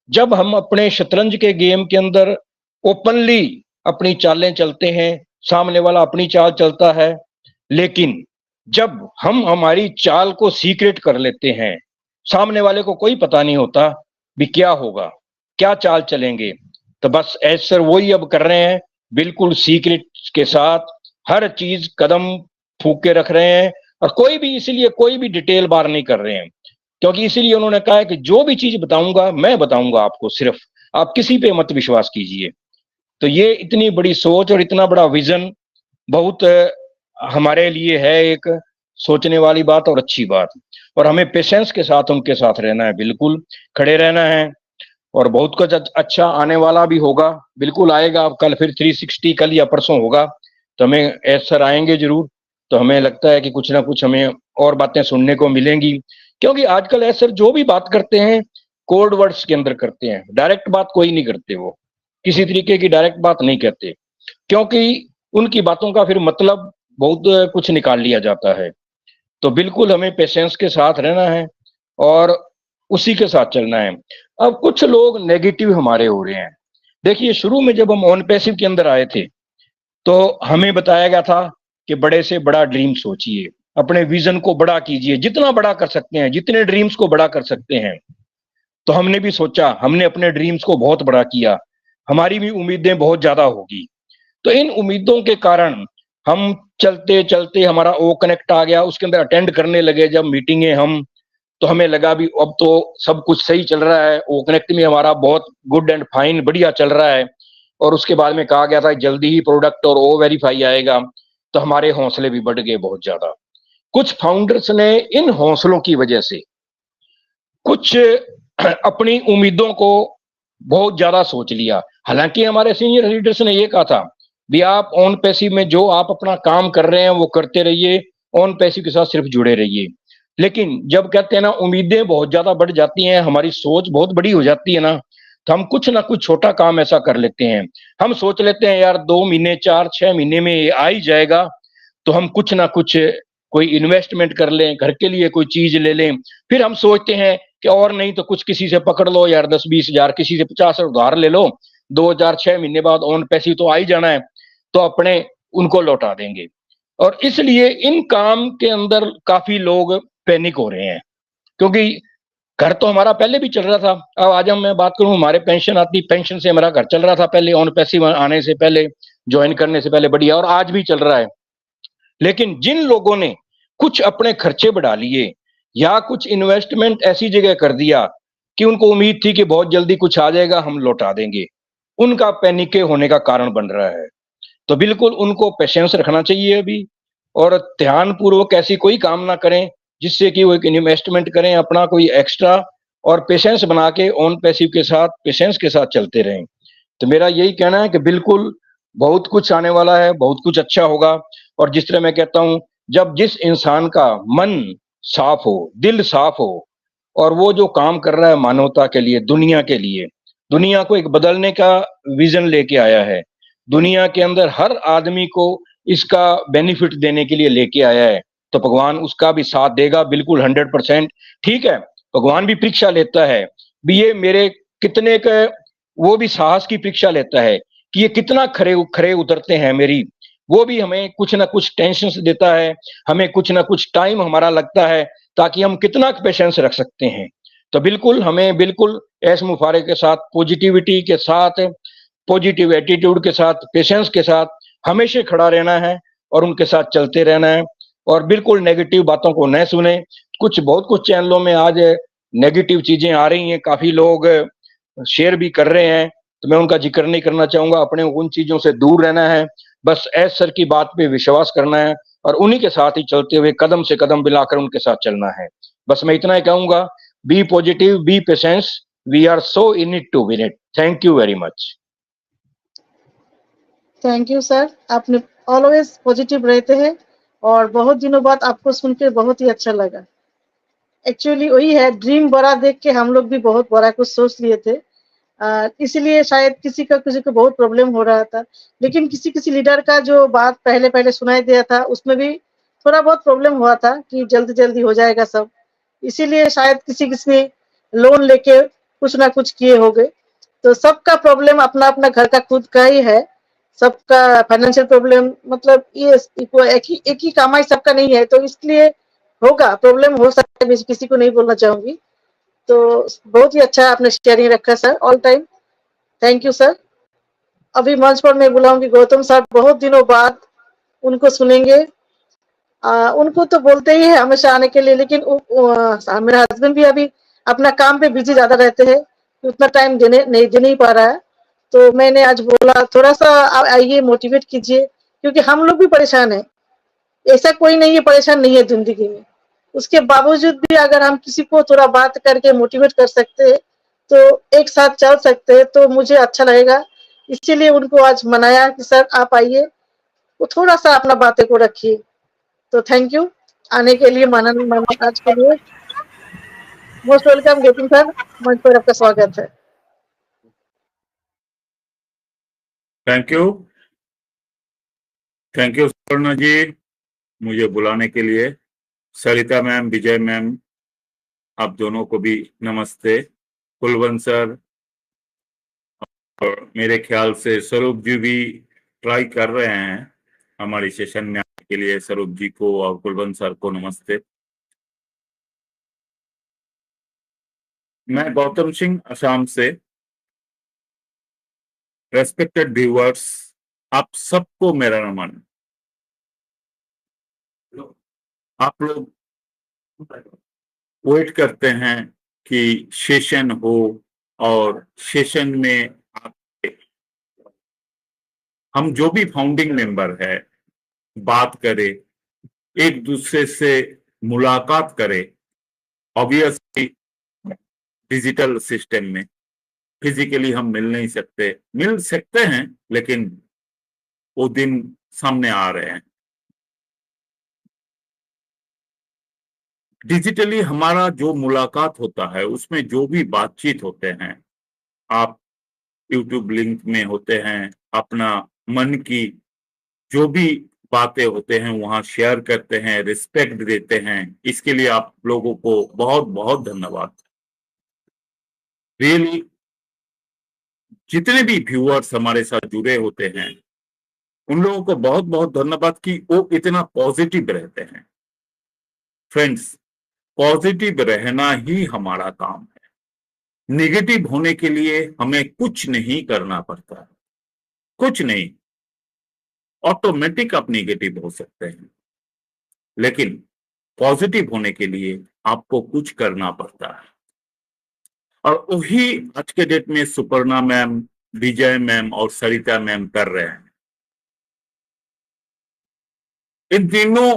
जब हम अपने शतरंज के गेम के अंदर ओपनली अपनी चालें चलते हैं, सामने वाला अपनी चाल चलता है, लेकिन जब हम हमारी चाल को सीक्रेट कर लेते हैं, सामने वाले को कोई पता नहीं होता भी क्या होगा, क्या चाल चलेंगे, तो बस एज सर वही अब कर रहे हैं, बिल्कुल सीक्रेट के साथ हर चीज कदम फूक के रख रहे हैं, और कोई भी, इसीलिए कोई भी डिटेल बार नहीं कर रहे हैं, क्योंकि इसीलिए उन्होंने कहा है कि जो भी चीज बताऊंगा मैं बताऊंगा आपको, सिर्फ आप किसी पे मत विश्वास कीजिए। तो ये इतनी बड़ी सोच और इतना बड़ा विजन बहुत हमारे लिए है एक सोचने वाली बात और अच्छी बात, और हमें पेशेंस के साथ उनके साथ रहना है, बिल्कुल खड़े रहना है। और बहुत कुछ अच्छा आने वाला भी होगा, बिल्कुल आएगा। अब कल फिर 360 कल या परसों होगा, तो हमें एस सर आएंगे जरूर। तो हमें लगता है कि कुछ ना कुछ हमें और बातें सुनने को मिलेंगी, क्योंकि आजकल एस सर जो भी बात करते हैं कोड वर्ड्स के अंदर करते हैं, डायरेक्ट बात कोई नहीं करते, वो किसी तरीके की डायरेक्ट बात नहीं कहते, क्योंकि उनकी बातों का फिर मतलब बहुत कुछ निकाल लिया जाता है। तो बिल्कुल हमें पेशेंस के साथ रहना है और उसी के साथ चलना है। अब कुछ लोग नेगेटिव हमारे हो रहे हैं। देखिए, शुरू में जब हम ऑन पैसिव के अंदर आए थे तो हमें बताया गया था कि बड़े से बड़ा ड्रीम सोचिए, अपने विजन को बड़ा कीजिए, जितना बड़ा कर सकते हैं, जितने ड्रीम्स को बड़ा कर सकते हैं। तो हमने भी सोचा, हमने अपने ड्रीम्स को बहुत बड़ा किया, हमारी भी उम्मीदें बहुत ज्यादा होगी। तो इन उम्मीदों के कारण हम चलते चलते हमारा ओ कनेक्ट आ गया, उसके अंदर अटेंड करने लगे जब मीटिंगें हम, तो हमें लगा भी अब तो सब कुछ सही चल रहा है, ओ कनेक्ट में हमारा बहुत गुड एंड फाइन बढ़िया चल रहा है। और उसके बाद में कहा गया था जल्दी ही प्रोडक्ट और ओ वेरीफाई आएगा, तो हमारे हौसले भी बढ़ गए बहुत ज्यादा। कुछ फाउंडर्स ने इन हौसलों की वजह से कुछ अपनी उम्मीदों को बहुत ज्यादा सोच लिया। हालांकि हमारे सीनियर लीडर्स ने ये कहा था भी आप ऑन पैसिव में जो आप अपना काम कर रहे हैं वो करते रहिए, ऑन पैसिव के साथ सिर्फ जुड़े रहिए। लेकिन जब कहते हैं ना उम्मीदें बहुत ज्यादा बढ़ जाती हैं, हमारी सोच बहुत बड़ी हो जाती है ना, तो हम कुछ ना कुछ छोटा काम ऐसा कर लेते हैं। हम सोच लेते हैं यार 2 महीने 4-6 महीने में ये आ ही जाएगा, तो हम कुछ ना कुछ कोई इन्वेस्टमेंट कर लें, घर के लिए कोई चीज ले लें। फिर हम सोचते हैं कि और नहीं तो कुछ किसी से पकड़ लो यार 10-20 हजार, किसी से 50 उधार ले लो, 2-4-6 महीने बाद ऑन पैसिव तो आ ही जाना है, तो अपने उनको लौटा देंगे। और इसलिए इन काम के अंदर काफी लोग पैनिक हो रहे हैं, क्योंकि घर तो हमारा पहले भी चल रहा था। अब आज मैं बात करूं, हमारे पेंशन आती, पेंशन से हमारा घर चल रहा था पहले, ऑन पैसिव आने से पहले, ज्वाइन करने से पहले बढ़िया, और आज भी चल रहा है। लेकिन जिन लोगों ने कुछ अपने खर्चे बढ़ा लिए या कुछ इन्वेस्टमेंट ऐसी जगह कर दिया कि उनको उम्मीद थी कि बहुत जल्दी कुछ आ जाएगा, हम लौटा देंगे, उनका पैनिक होने का कारण बन रहा है। तो बिल्कुल उनको पेशेंस रखना चाहिए अभी, और ध्यानपूर्वक ऐसी कोई काम ना करें जिससे कि वो एक इन्वेस्टमेंट करें अपना कोई एक्स्ट्रा, और पेशेंस बना के ऑन पैसिव के साथ पेशेंस के साथ चलते रहें। तो मेरा यही कहना है कि बिल्कुल बहुत कुछ आने वाला है, बहुत कुछ अच्छा होगा। और जिस तरह मैं कहता हूं, जब जिस इंसान का मन साफ हो, दिल साफ हो, और वो जो काम कर रहा है मानवता के लिए, दुनिया के लिए, दुनिया को एक बदलने का विजन लेके आया है, दुनिया के अंदर हर आदमी को इसका बेनिफिट देने के लिए लेके आया है, तो भगवान उसका भी साथ देगा बिल्कुल 100%। ठीक है, भगवान भी परीक्षा लेता है भी, ये मेरे कितने का, वो भी साहस की परीक्षा लेता है कि ये कितना खरे खरे उतरते हैं मेरी, वो भी हमें कुछ ना कुछ टेंशन देता है, हमें कुछ ना कुछ टाइम हमारा लगता है ताकि हम कितना पेशेंस रख सकते हैं। तो बिल्कुल हमें बिल्कुल ऐश मुफारे के साथ, पॉजिटिविटी के साथ, पॉजिटिव एटीट्यूड के साथ, पेशेंस के साथ हमेशा खड़ा रहना है और उनके साथ चलते रहना है, और बिल्कुल नेगेटिव बातों को न सुने। बहुत कुछ चैनलों में आज नेगेटिव चीजें आ रही हैं, काफी लोग शेयर भी कर रहे हैं, तो मैं उनका जिक्र नहीं करना चाहूंगा। अपने उन चीजों से दूर रहना है, बस एस सर की बात पे विश्वास करना है और उन्हीं के साथ ही चलते हुए कदम से कदम मिलाकर उनके साथ चलना है। बस मैं इतना ही कहूंगा, be positive, be patience, we are so in it to win it. Thank you very much. Thank you sir, आपने ऑलवेज पॉजिटिव रहते हैं और बहुत दिनों बाद आपको सुनकर बहुत ही अच्छा लगा। एक्चुअली वही है, ड्रीम बड़ा देख के हम लोग भी बहुत बड़ा कुछ सोच लिए थे, इसलिए शायद किसी को बहुत प्रॉब्लम हो रहा था। लेकिन किसी लीडर का जो बात पहले सुनाई दिया था उसमें भी थोड़ा बहुत प्रॉब्लम हुआ था कि जल्दी हो जाएगा सब, इसीलिए शायद किसी ने लोन लेके कुछ ना कुछ किए हो गए। तो सबका प्रॉब्लम अपना अपना घर का खुद का ही है, सबका फाइनेंशियल प्रॉब्लम, मतलब ये एक ही कमाई सबका नहीं है, तो इसलिए होगा, प्रॉब्लम हो सकता है, किसी को नहीं बोलना चाहूंगी। तो बहुत ही अच्छा आपने शेयरिंग रखा sir, all time thank you sir. अभी मंच पर मैं बुलाऊंगी गौतम सर, बहुत दिनों बाद उनको सुनेंगे। उनको तो बोलते ही है हमेशा आने के लिए, लेकिन मेरा हस्बैंड भी अभी अपना काम पे बिजी ज्यादा रहते हैं, उतना टाइम नहीं दे नहीं पा रहा है। तो मैंने आज बोला थोड़ा सा आइए, मोटिवेट कीजिए, क्योंकि हम लोग भी परेशान है, ऐसा कोई नहीं है परेशान नहीं है जिंदगी में। उसके बावजूद भी अगर हम किसी को थोड़ा बात करके मोटिवेट कर सकते हैं तो एक साथ चल सकते हैं, तो मुझे अच्छा लगेगा। इसीलिए उनको आज मनाया कि सर आप आइए, वो थोड़ा सा अपना बातें को रखिए। तो थैंक यू आने के लिए, मानन आज के लिए। मोस्ट वेलकम गौतम सर, मंच पर आपका स्वागत है। Thank you, thank you Suparna ji मुझे बुलाने के लिए। सरिता मैम, विजय मैम, आप दोनों को भी नमस्ते। कुलवंत सर, और मेरे ख्याल से स्वरूप जी भी ट्राई कर रहे हैं हमारी सेशन में आने के लिए। स्वरूप जी को और कुलवंत सर को नमस्ते। मैं गौतम सिंह, असम से। रेस्पेक्टेड व्यूअर्स, आप सबको मेरा नमन। आप लोग वेट करते हैं कि सेशन हो और सेशन में हम जो भी फाउंडिंग मेंबर है बात करें, एक दूसरे से मुलाकात करें। ऑब्वियसली डिजिटल सिस्टम में फिजिकली हम मिल नहीं सकते, मिल सकते हैं लेकिन वो दिन सामने आ रहे हैं। डिजिटली हमारा जो मुलाकात होता है उसमें जो भी बातचीत होते हैं, आप यूट्यूब लिंक में होते हैं, अपना मन की जो भी बातें होते हैं वहां शेयर करते हैं, रिस्पेक्ट देते हैं। इसके लिए आप लोगों को बहुत बहुत धन्यवाद। रियली जितने भी व्यूअर्स हमारे साथ जुड़े होते हैं उन लोगों को बहुत बहुत धन्यवाद कि वो इतना पॉजिटिव रहते हैं। फ्रेंड्स, पॉजिटिव रहना ही हमारा काम है। नेगेटिव होने के लिए हमें कुछ नहीं करना पड़ता, कुछ नहीं। ऑटोमेटिक आप नेगेटिव हो सकते हैं, लेकिन पॉजिटिव होने के लिए आपको कुछ करना पड़ता है। और वही आज के डेट में सुपर्णा मैम, विजय मैम और सरिता मैम कर रहे हैं। इन तीनों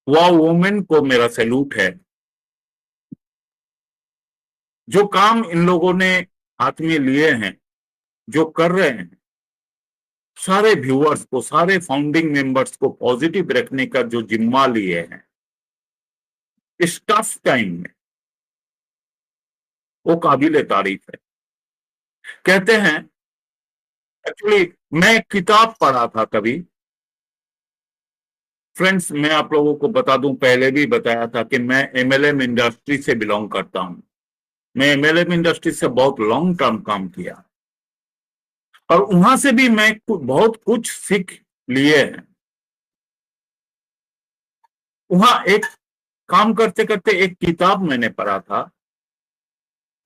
वुमेन को मेरा सैल्यूट है। जो काम इन लोगों ने हाथ में लिए हैं, जो कर रहे हैं, सारे व्यूअर्स को, सारे फाउंडिंग मेंबर्स को पॉजिटिव रखने का जो जिम्मा लिए हैं इस टफ टाइम में, वो काबिले तारीफ है। कहते हैं, एक्चुअली मैं किताब पढ़ा था कभी। फ्रेंड्स, मैं आप लोगों को बता दूं, पहले भी बताया था कि मैं एमएलएम इंडस्ट्री से बिलोंग करता हूं। मैं एमएलएम इंडस्ट्री से बहुत लॉन्ग टर्म काम किया और वहां से भी मैं बहुत कुछ सीख लिए हैं। वहां एक काम करते करते एक किताब मैंने पढ़ा था।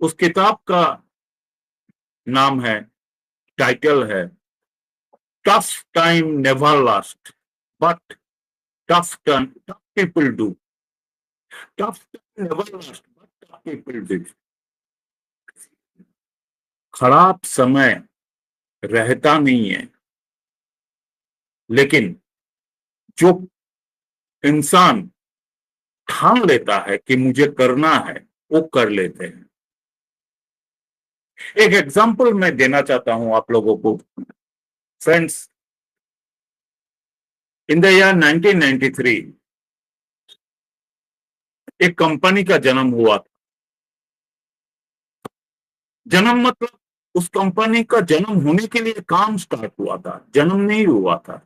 उस किताब का नाम है, टाइटल है, tough time never last but tough people do. Tough time never last but tough people do. खराब समय रहता नहीं है, लेकिन जो इंसान ठान लेता है कि मुझे करना है, वो कर लेते हैं। एक एग्जांपल मैं देना चाहता हूं आप लोगों को। फ्रेंड्स, इन द ईयर 1993 एक कंपनी का जन्म हुआ था। जन्म मतलब उस कंपनी का जन्म होने के लिए काम स्टार्ट हुआ था, जन्म नहीं हुआ था।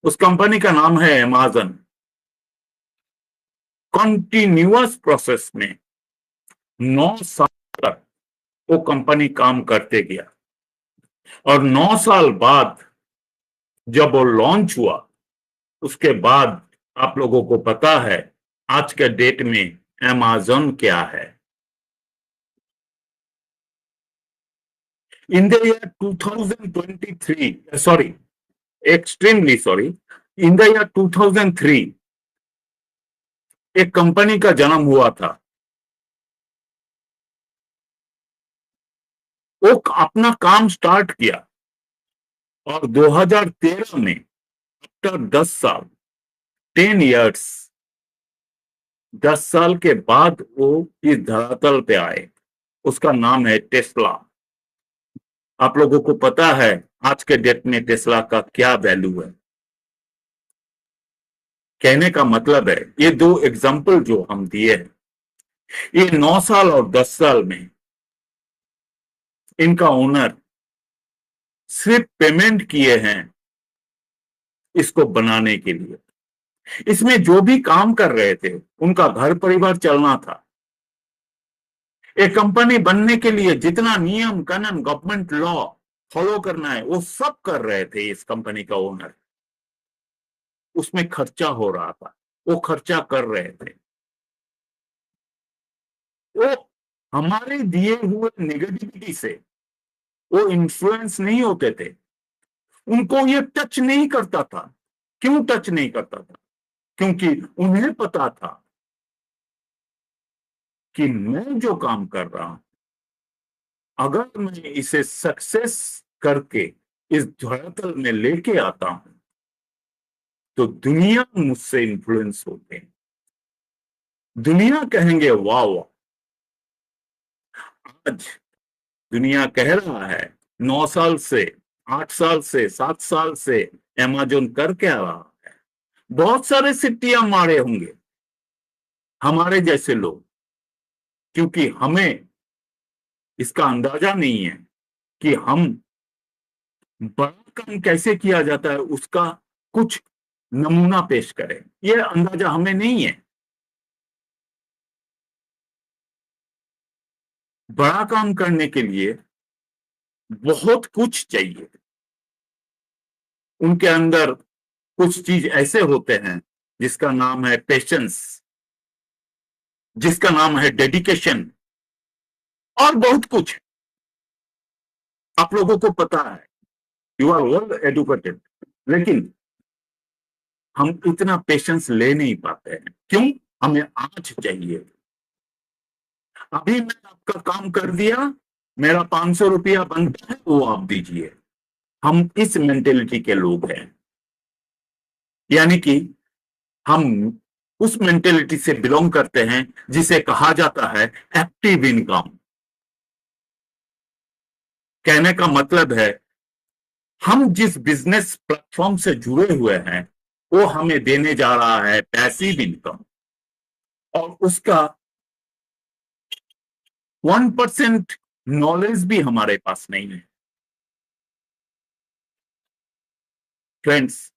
उस कंपनी का नाम है अमेज़न। कंटिन्यूअस प्रोसेस में 9 साल तक वो कंपनी काम करते गया और 9 साल बाद जब वो लॉन्च हुआ, उसके बाद आप लोगों को पता है आज के डेट में अमेज़न क्या है। In the year 2023, sorry, extremely sorry, in the year 2003 एक कंपनी का जन्म हुआ था। वो अपना काम स्टार्ट किया और 2013 में आफ्टर 10 साल, 10 इयर्स, 10 साल के बाद वो इस धरातल पे आए, उसका नाम है टेस्ला। आप लोगों को पता है आज के डेट में टेस्ला का क्या वैल्यू है? कहने का मतलब है ये दो एग्जाम्पल जो हम दिए हैं, ये 9 साल और 10 साल में इनका ओनर सिर्फ पेमेंट किए हैं इसको बनाने के लिए। इसमें जो भी काम कर रहे थे उनका घर परिवार चलना था। एक कंपनी बनने के लिए जितना नियम कानून गवर्नमेंट लॉ फॉलो करना है वो सब कर रहे थे इस कंपनी का ओनर। उसमें खर्चा हो रहा था, वो खर्चा कर रहे थे। वो हमारे दिए हुए नेगेटिविटी से वो इन्फ्लुएंस नहीं होते थे, उनको ये टच नहीं करता था। क्यों टच नहीं करता था? क्योंकि उन्हें पता था कि मैं जो काम कर रहा हूं, अगर मैं इसे सक्सेस करके इस धरातल में लेके आता हूं तो दुनिया मुझसे इन्फ्लुएंस होते हैं। दुनिया कहेंगे वाह वाह। आज दुनिया कह रहा है 9 साल से 8 साल से 7 साल से अमेज़न कर क्या रहा है। बहुत सारे सिट्टियां मारे होंगे हमारे जैसे लोग, क्योंकि हमें इसका अंदाजा नहीं है कि हम बड़ा काम कैसे किया जाता है उसका कुछ नमूना पेश करें। यह अंदाजा हमें नहीं है। बड़ा काम करने के लिए बहुत कुछ चाहिए। उनके अंदर कुछ चीज ऐसे होते हैं जिसका नाम है पेशेंस, जिसका नाम है डेडिकेशन और बहुत कुछ। आप लोगों को पता है, यू आर वेल एजुकेटेड, लेकिन हम इतना पेशेंस ले नहीं पाते हैं। क्यों? हमें आज चाहिए। अभी मैं आपका काम कर दिया, मेरा 500 रुपया बनता है, वो आप दीजिए। हम इस मेंटेलिटी के लोग हैं, यानी कि हम उस मेंटेलिटी से बिलोंग करते हैं जिसे कहा जाता है एक्टिव इनकम। कहने का मतलब है हम जिस बिजनेस प्लेटफॉर्म से जुड़े हुए हैं वो हमें देने जा रहा है पैसिव इनकम, और उसका 1% नॉलेज भी हमारे पास नहीं है। फ्रेंड्स,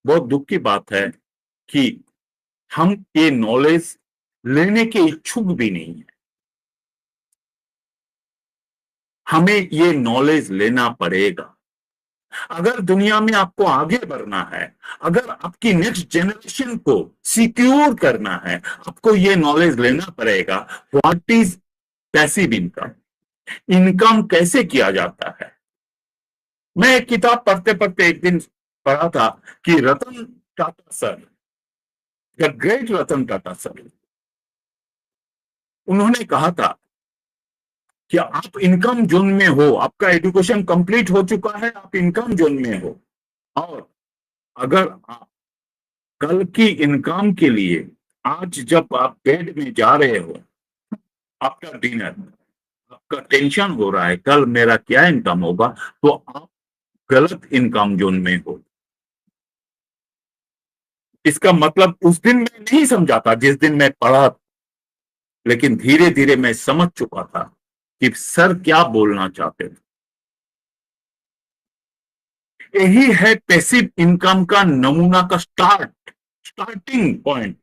बहुत दुख की बात है कि हम ये नॉलेज लेने के इच्छुक भी नहीं है। हमें ये नॉलेज लेना पड़ेगा। अगर दुनिया में आपको आगे बढ़ना है, अगर आपकी नेक्स्ट जनरेशन को सिक्योर करना है, आपको ये नॉलेज लेना पड़ेगा। What is passive income? Income कैसे किया जाता है? मैं एक किताब पढ़ते पढ़ते एक दिन पढ़ा था कि Ratan Tata sir, the great Ratan Tata sir, उन्होंने कहा था कि आप इनकम जोन में हो, आपका एजुकेशन कंप्लीट हो चुका है, आप इनकम जोन में हो, और अगर आप कल की इनकम के लिए आज जब आप बेड में जा रहे हो, आपका डिनर, आपका टेंशन हो रहा है कल मेरा क्या इनकम होगा, तो आप गलत इनकम जोन में हो। इसका मतलब उस दिन मैं नहीं समझा था जिस दिन मैं पढ़ा, लेकिन धीरे धीरे मैं समझ चुका था कि सर क्या बोलना चाहते थे। यही है पैसिव इनकम का नमूना का स्टार्टिंग पॉइंट।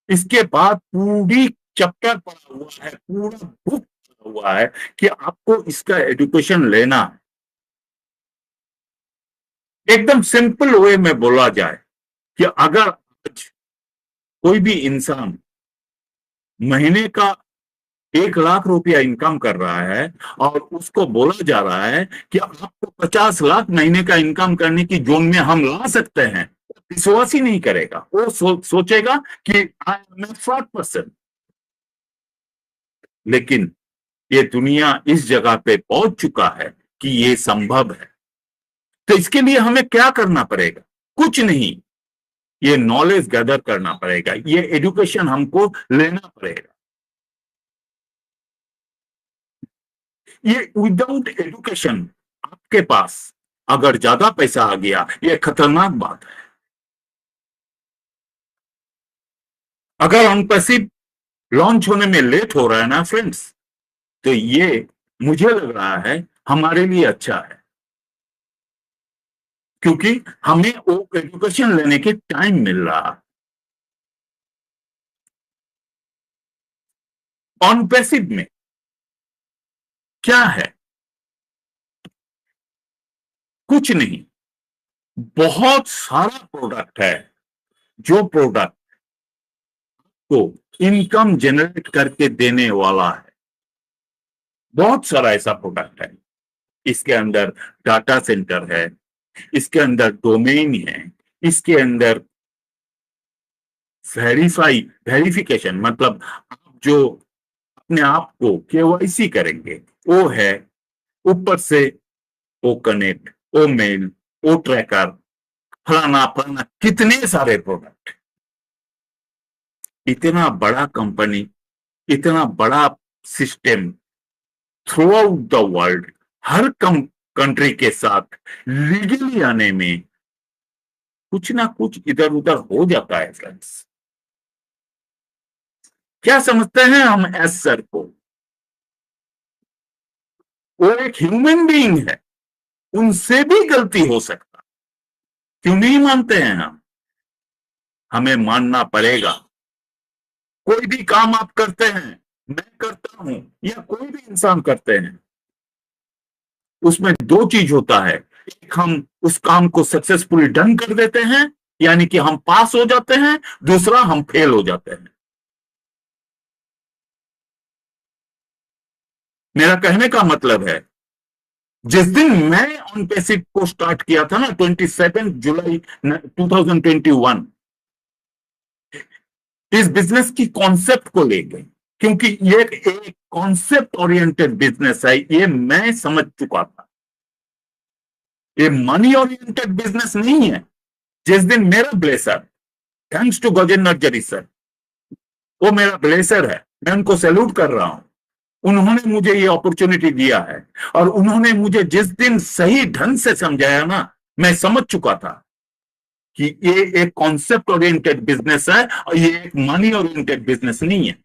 इसके बाद पूरी चैप्टर पढ़ा हुआ है, पूरा बुक पढ़ा हुआ है कि आपको इसका एजुकेशन लेना है। एकदम सिंपल वे में बोला जाए कि अगर आज कोई भी इंसान महीने का 1 लाख रुपया इनकम कर रहा है और उसको बोला जा रहा है कि आपको 50 लाख महीने का इनकम करने की जोन में हम ला सकते हैं, विश्वास ही नहीं करेगा। वो सोचेगा कि I am a fraud person. लेकिन ये दुनिया इस जगह पे पहुंच चुका है कि ये संभव है। तो इसके लिए हमें क्या करना पड़ेगा? कुछ नहीं, ये नॉलेज गैदर करना पड़ेगा, ये एजुकेशन हमको लेना पड़ेगा। ये विदाउट एजुकेशन आपके पास अगर ज्यादा पैसा आ गया, ये खतरनाक बात है। अगर अनपैसिव लॉन्च होने में लेट हो रहा है ना फ्रेंड्स, तो ये मुझे लग रहा है हमारे लिए अच्छा है, क्योंकि हमें वो एजुकेशन लेने की टाइम मिल रहा है। अनपैसिव में क्या है? कुछ नहीं, बहुत सारा प्रोडक्ट है जो प्रोडक्ट को इनकम जनरेट करके देने वाला है। बहुत सारा ऐसा प्रोडक्ट है। इसके अंदर डाटा सेंटर है, इसके अंदर डोमेन है, इसके अंदर वेरिफिकेशन, मतलब आप जो अपने आप को केवाईसी करेंगे वो है, ऊपर से वो कनेक्ट, वो मेल, वो ट्रैकर, फलाना फलाना, कितने सारे प्रोडक्ट। इतना बड़ा कंपनी, इतना बड़ा system through out the world, her country के साथ लीगली आने में कुछ ना कुछ इधर उधर हो जाता है फ्रेंड्स। क्या समझते हैं हम एस सर को? वो एक ह्यूमन बीइंग है, उनसे भी गलती हो सकता। क्यों नहीं मानते हैं हम? हमें मानना पड़ेगा। कोई भी काम आप करते हैं, मैं करता हूं या कोई भी इंसान करते हैं, उसमें दो चीज होता है। एक, हम उस काम को सक्सेसफुली डन कर देते हैं, यानी कि हम पास हो जाते हैं। दूसरा, हम फेल हो जाते हैं। मेरा कहने का मतलब है, जिस दिन मैं ऑनपैसिव को स्टार्ट किया था ना, 27 जुलाई 2021, इस बिजनेस की कॉन्सेप्ट को लेकर, क्योंकि ये एक कॉन्सेप्ट ओरिएंटेड बिजनेस है, ये मैं समझ चुका था। ये मनी ओरिएंटेड बिजनेस नहीं है। जिस दिन मेरा blazer, thanks to Gajendra Jari sir, वो मेरा ब्लेसर है, मैं उनको सैल्यूट कर रहा हूं। उन्होंने मुझे ये अपॉर्चुनिटी दिया है, और उन्होंने मुझे जिस दिन सही ढंग से समझाया ना, मैं समझ चुका था कि ये एक कॉन्सेप्ट ओरिएंटेड बिजनेस है और ये एक मनी ओरिएंटेड बिजनेस नहीं है।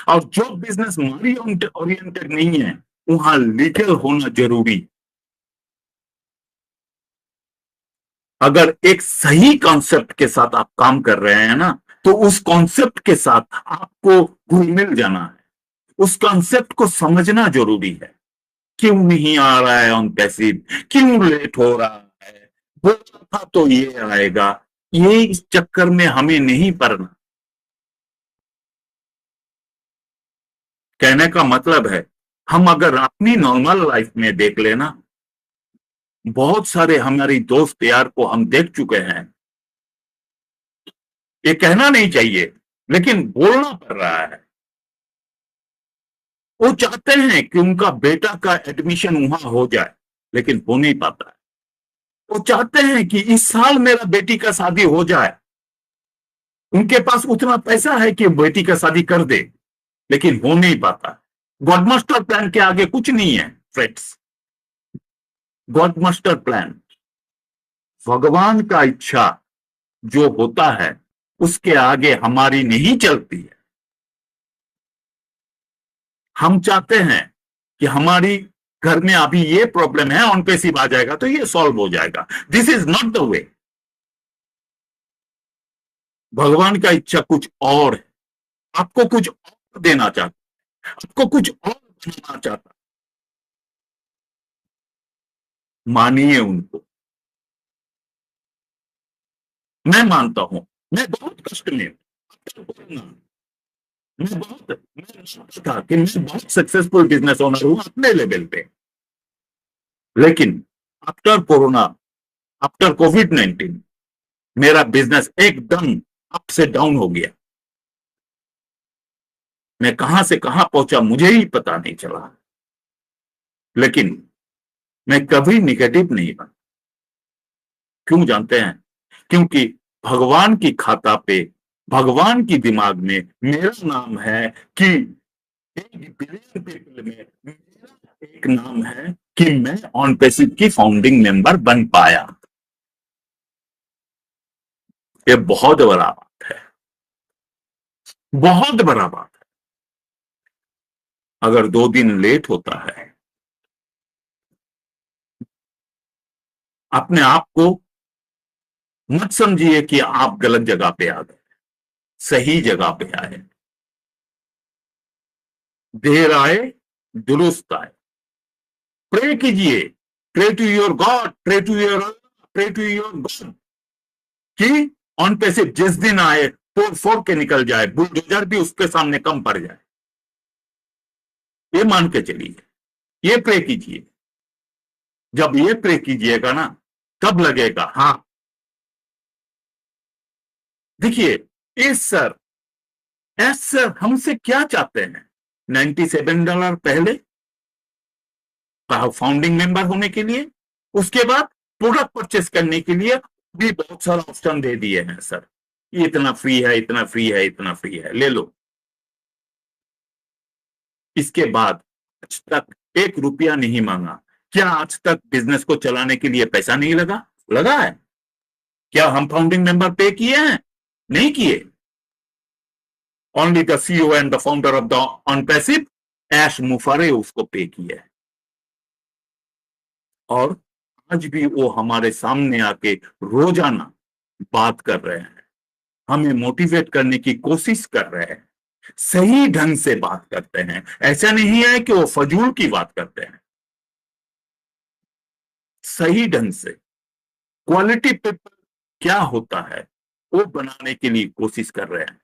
और जो बिजनेस मनी ओरिएंटेड नहीं है, वहां लीगल होना जरूरी। अगर एक सही कॉन्सेप्ट के साथ आप काम कर रहे हैं ना, तो उस कॉन्सेप्ट के साथ आपको घुल मिल जाना है, उस कॉन्सेप्ट को समझना जरूरी है। क्यों नहीं आ रहा है ऑन पैसिव, क्यों लेट हो रहा है, बोला था तो ये आएगा, ये इस चक्कर में हमें नहीं पड़ना। कहने का मतलब है, हम अगर अपनी नॉर्मल लाइफ में देख लेना, बहुत सारे हमारी दोस्त यार को हम देख चुके हैं। ये कहना नहीं चाहिए, लेकिन बोलना पड़ रहा है। वो चाहते हैं कि उनका बेटा का एडमिशन वहां हो जाए, लेकिन हो नहीं पाता है। वो चाहते हैं कि इस साल मेरा बेटी का शादी हो जाए। उनके पास उतना पैसा है कि बेटी का शादी कर दे, लेकिन हो नहीं पाता। गॉड मास्टर प्लान के आगे कुछ नहीं है फ्रेंड्स। गॉड मास्टर प्लान, भगवान का इच्छा जो होता है, उसके आगे हमारी नहीं चलती है। हम चाहते हैं कि हमारी घर में अभी ये प्रॉब्लम है, ऑन पैसिव आ जाएगा तो ये सॉल्व हो जाएगा। This is not the way. भगवान का इच्छा कुछ और है, आपको कुछ और देना चाहता है, आपको कुछ और बनाना चाहता है। मानिए उनको। मैं मानता हूं, मैं बहुत कष्ट में मैं था कि मैं बहुत सक्सेसफुल बिजनेस ओनर हूं अपने लेवल पे, लेकिन आफ्टर कोरोना, आफ्टर कोविड-19, मेरा बिजनेस एकदम अप से डाउन हो गया। मैं कहां से कहां पहुंचा मुझे ही पता नहीं चला, लेकिन मैं कभी निगेटिव नहीं बना। क्यों जानते हैं? क्योंकि भगवान की खाता पे, भगवान की दिमाग में मेरा नाम है कि 1 बिलियन पीपल में मेरा एक नाम है कि मैं ऑन पैसिव की फाउंडिंग मेंबर बन पाया। ये बहुत बड़ा बात है, बहुत बड़ा बात है। अगर 2 दिन लेट होता है, अपने आप को मत समझिए कि आप गलत जगह पे आ गए, सही जगह पे आए। देर आए दुरुस्त आए। प्रे कीजिए, pray to your god, pray to your god कि ऑन पैसिव जिस दिन आए फोर फोर के निकल जाए, बुलडोजर भी उसके सामने कम पड़ जाए, ये मान के चलिए, ये प्रे कीजिए। जब ये प्रे कीजिएगा ना, तब लगेगा हाँ। देखिए एस सर हमसे क्या चाहते हैं? $97 पहले फाउंडिंग मेंबर होने के लिए, उसके बाद प्रोडक्ट परचेस करने के लिए भी बहुत सारा ऑप्शन दे दिए हैं सर, ये इतना फ्री है, इतना फ्री है, इतना फ्री है, ले लो। इसके बाद आज तक 1 रुपया नहीं मांगा। क्या आज तक बिजनेस को चलाने के लिए पैसा नहीं लगा है? क्या हम फाउंडिंग मेंबर पे किए हैं? नहीं किए। Only the CEO and the founder of the on passive ऐश मुफारे उसको पे किया है। और आज भी वो हमारे सामने आके रोजाना बात कर रहे हैं, हमें मोटिवेट करने की कोशिश कर रहे हैं, सही ढंग से बात करते हैं। ऐसा नहीं है कि वो फजूल की बात करते हैं, सही ढंग से क्वालिटी पेपर क्या होता है वो बनाने के लिए कोशिश कर रहे हैं।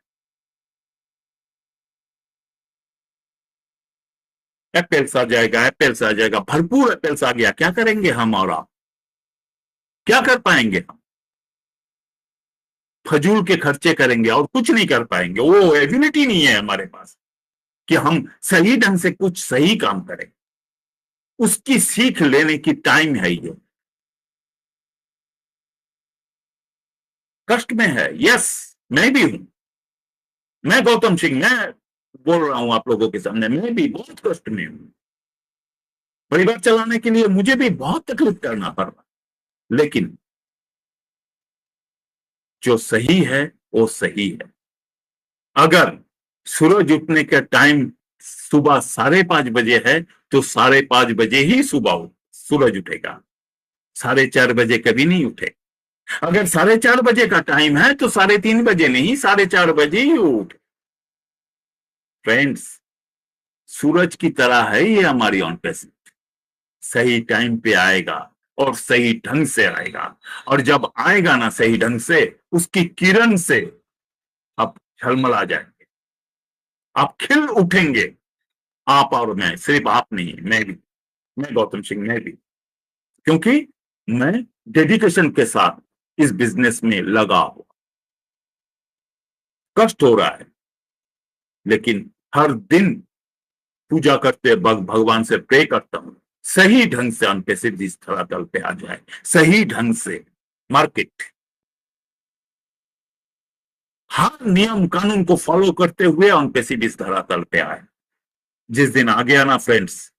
एप्पल्स आ जाएगा, एप्पल्स आ जाएगा, भरपूर एप्पल्स आ गया, क्या करेंगे हम और आप? क्या कर पाएंगे हम? फजूल के खर्चे करेंगे और कुछ नहीं कर पाएंगे। वो एबिलिटी नहीं है हमारे पास कि हम सही ढंग से कुछ सही काम करें। उसकी सीख लेने की टाइम है ये। कष्ट में है, यस, मैं भी हूं। मैं गौतम सिंह, मैं बोल रहा हूं आप लोगों के सामने, मैं भी बहुत कष्ट में हूं। परिवार चलाने के लिए मुझे भी बहुत तकलीफ करना पड़ रहा, लेकिन जो सही है वो सही है। अगर सूरज उठने का टाइम सुबह 5:30 बजे है तो 5:30 बजे ही सुबह सूरज उठेगा, 4:30 बजे कभी नहीं उठे। अगर 4:30 बजे का टाइम है तो 3:30 बजे नहीं, 4:30 बजे ही उठ। फ्रेंड्स, सूरज की तरह है ये हमारी ऑन पैसिव, सही टाइम पे आएगा और सही ढंग से आएगा। और जब आएगा ना सही ढंग से, उसकी किरण से आप झलमला जाएंगे, आप खिल उठेंगे। आप और मैं, सिर्फ आप नहीं, मैं भी, मैं गौतम सिंह, मैं भी, क्योंकि मैं डेडिकेशन के साथ इस बिजनेस में लगा हुआ। कष्ट हो रहा है, लेकिन हर दिन पूजा करते वक्त भगवान से प्रे करता हूं सही ढंग से ऑन पैसिव इस धरातल पे आ जाए, सही ढंग से मार्केट हर नियम कानून को फॉलो करते हुए ऑन पैसिव इस धरातल पे आए। जिस दिन आ गया ना फ्रेंड्स,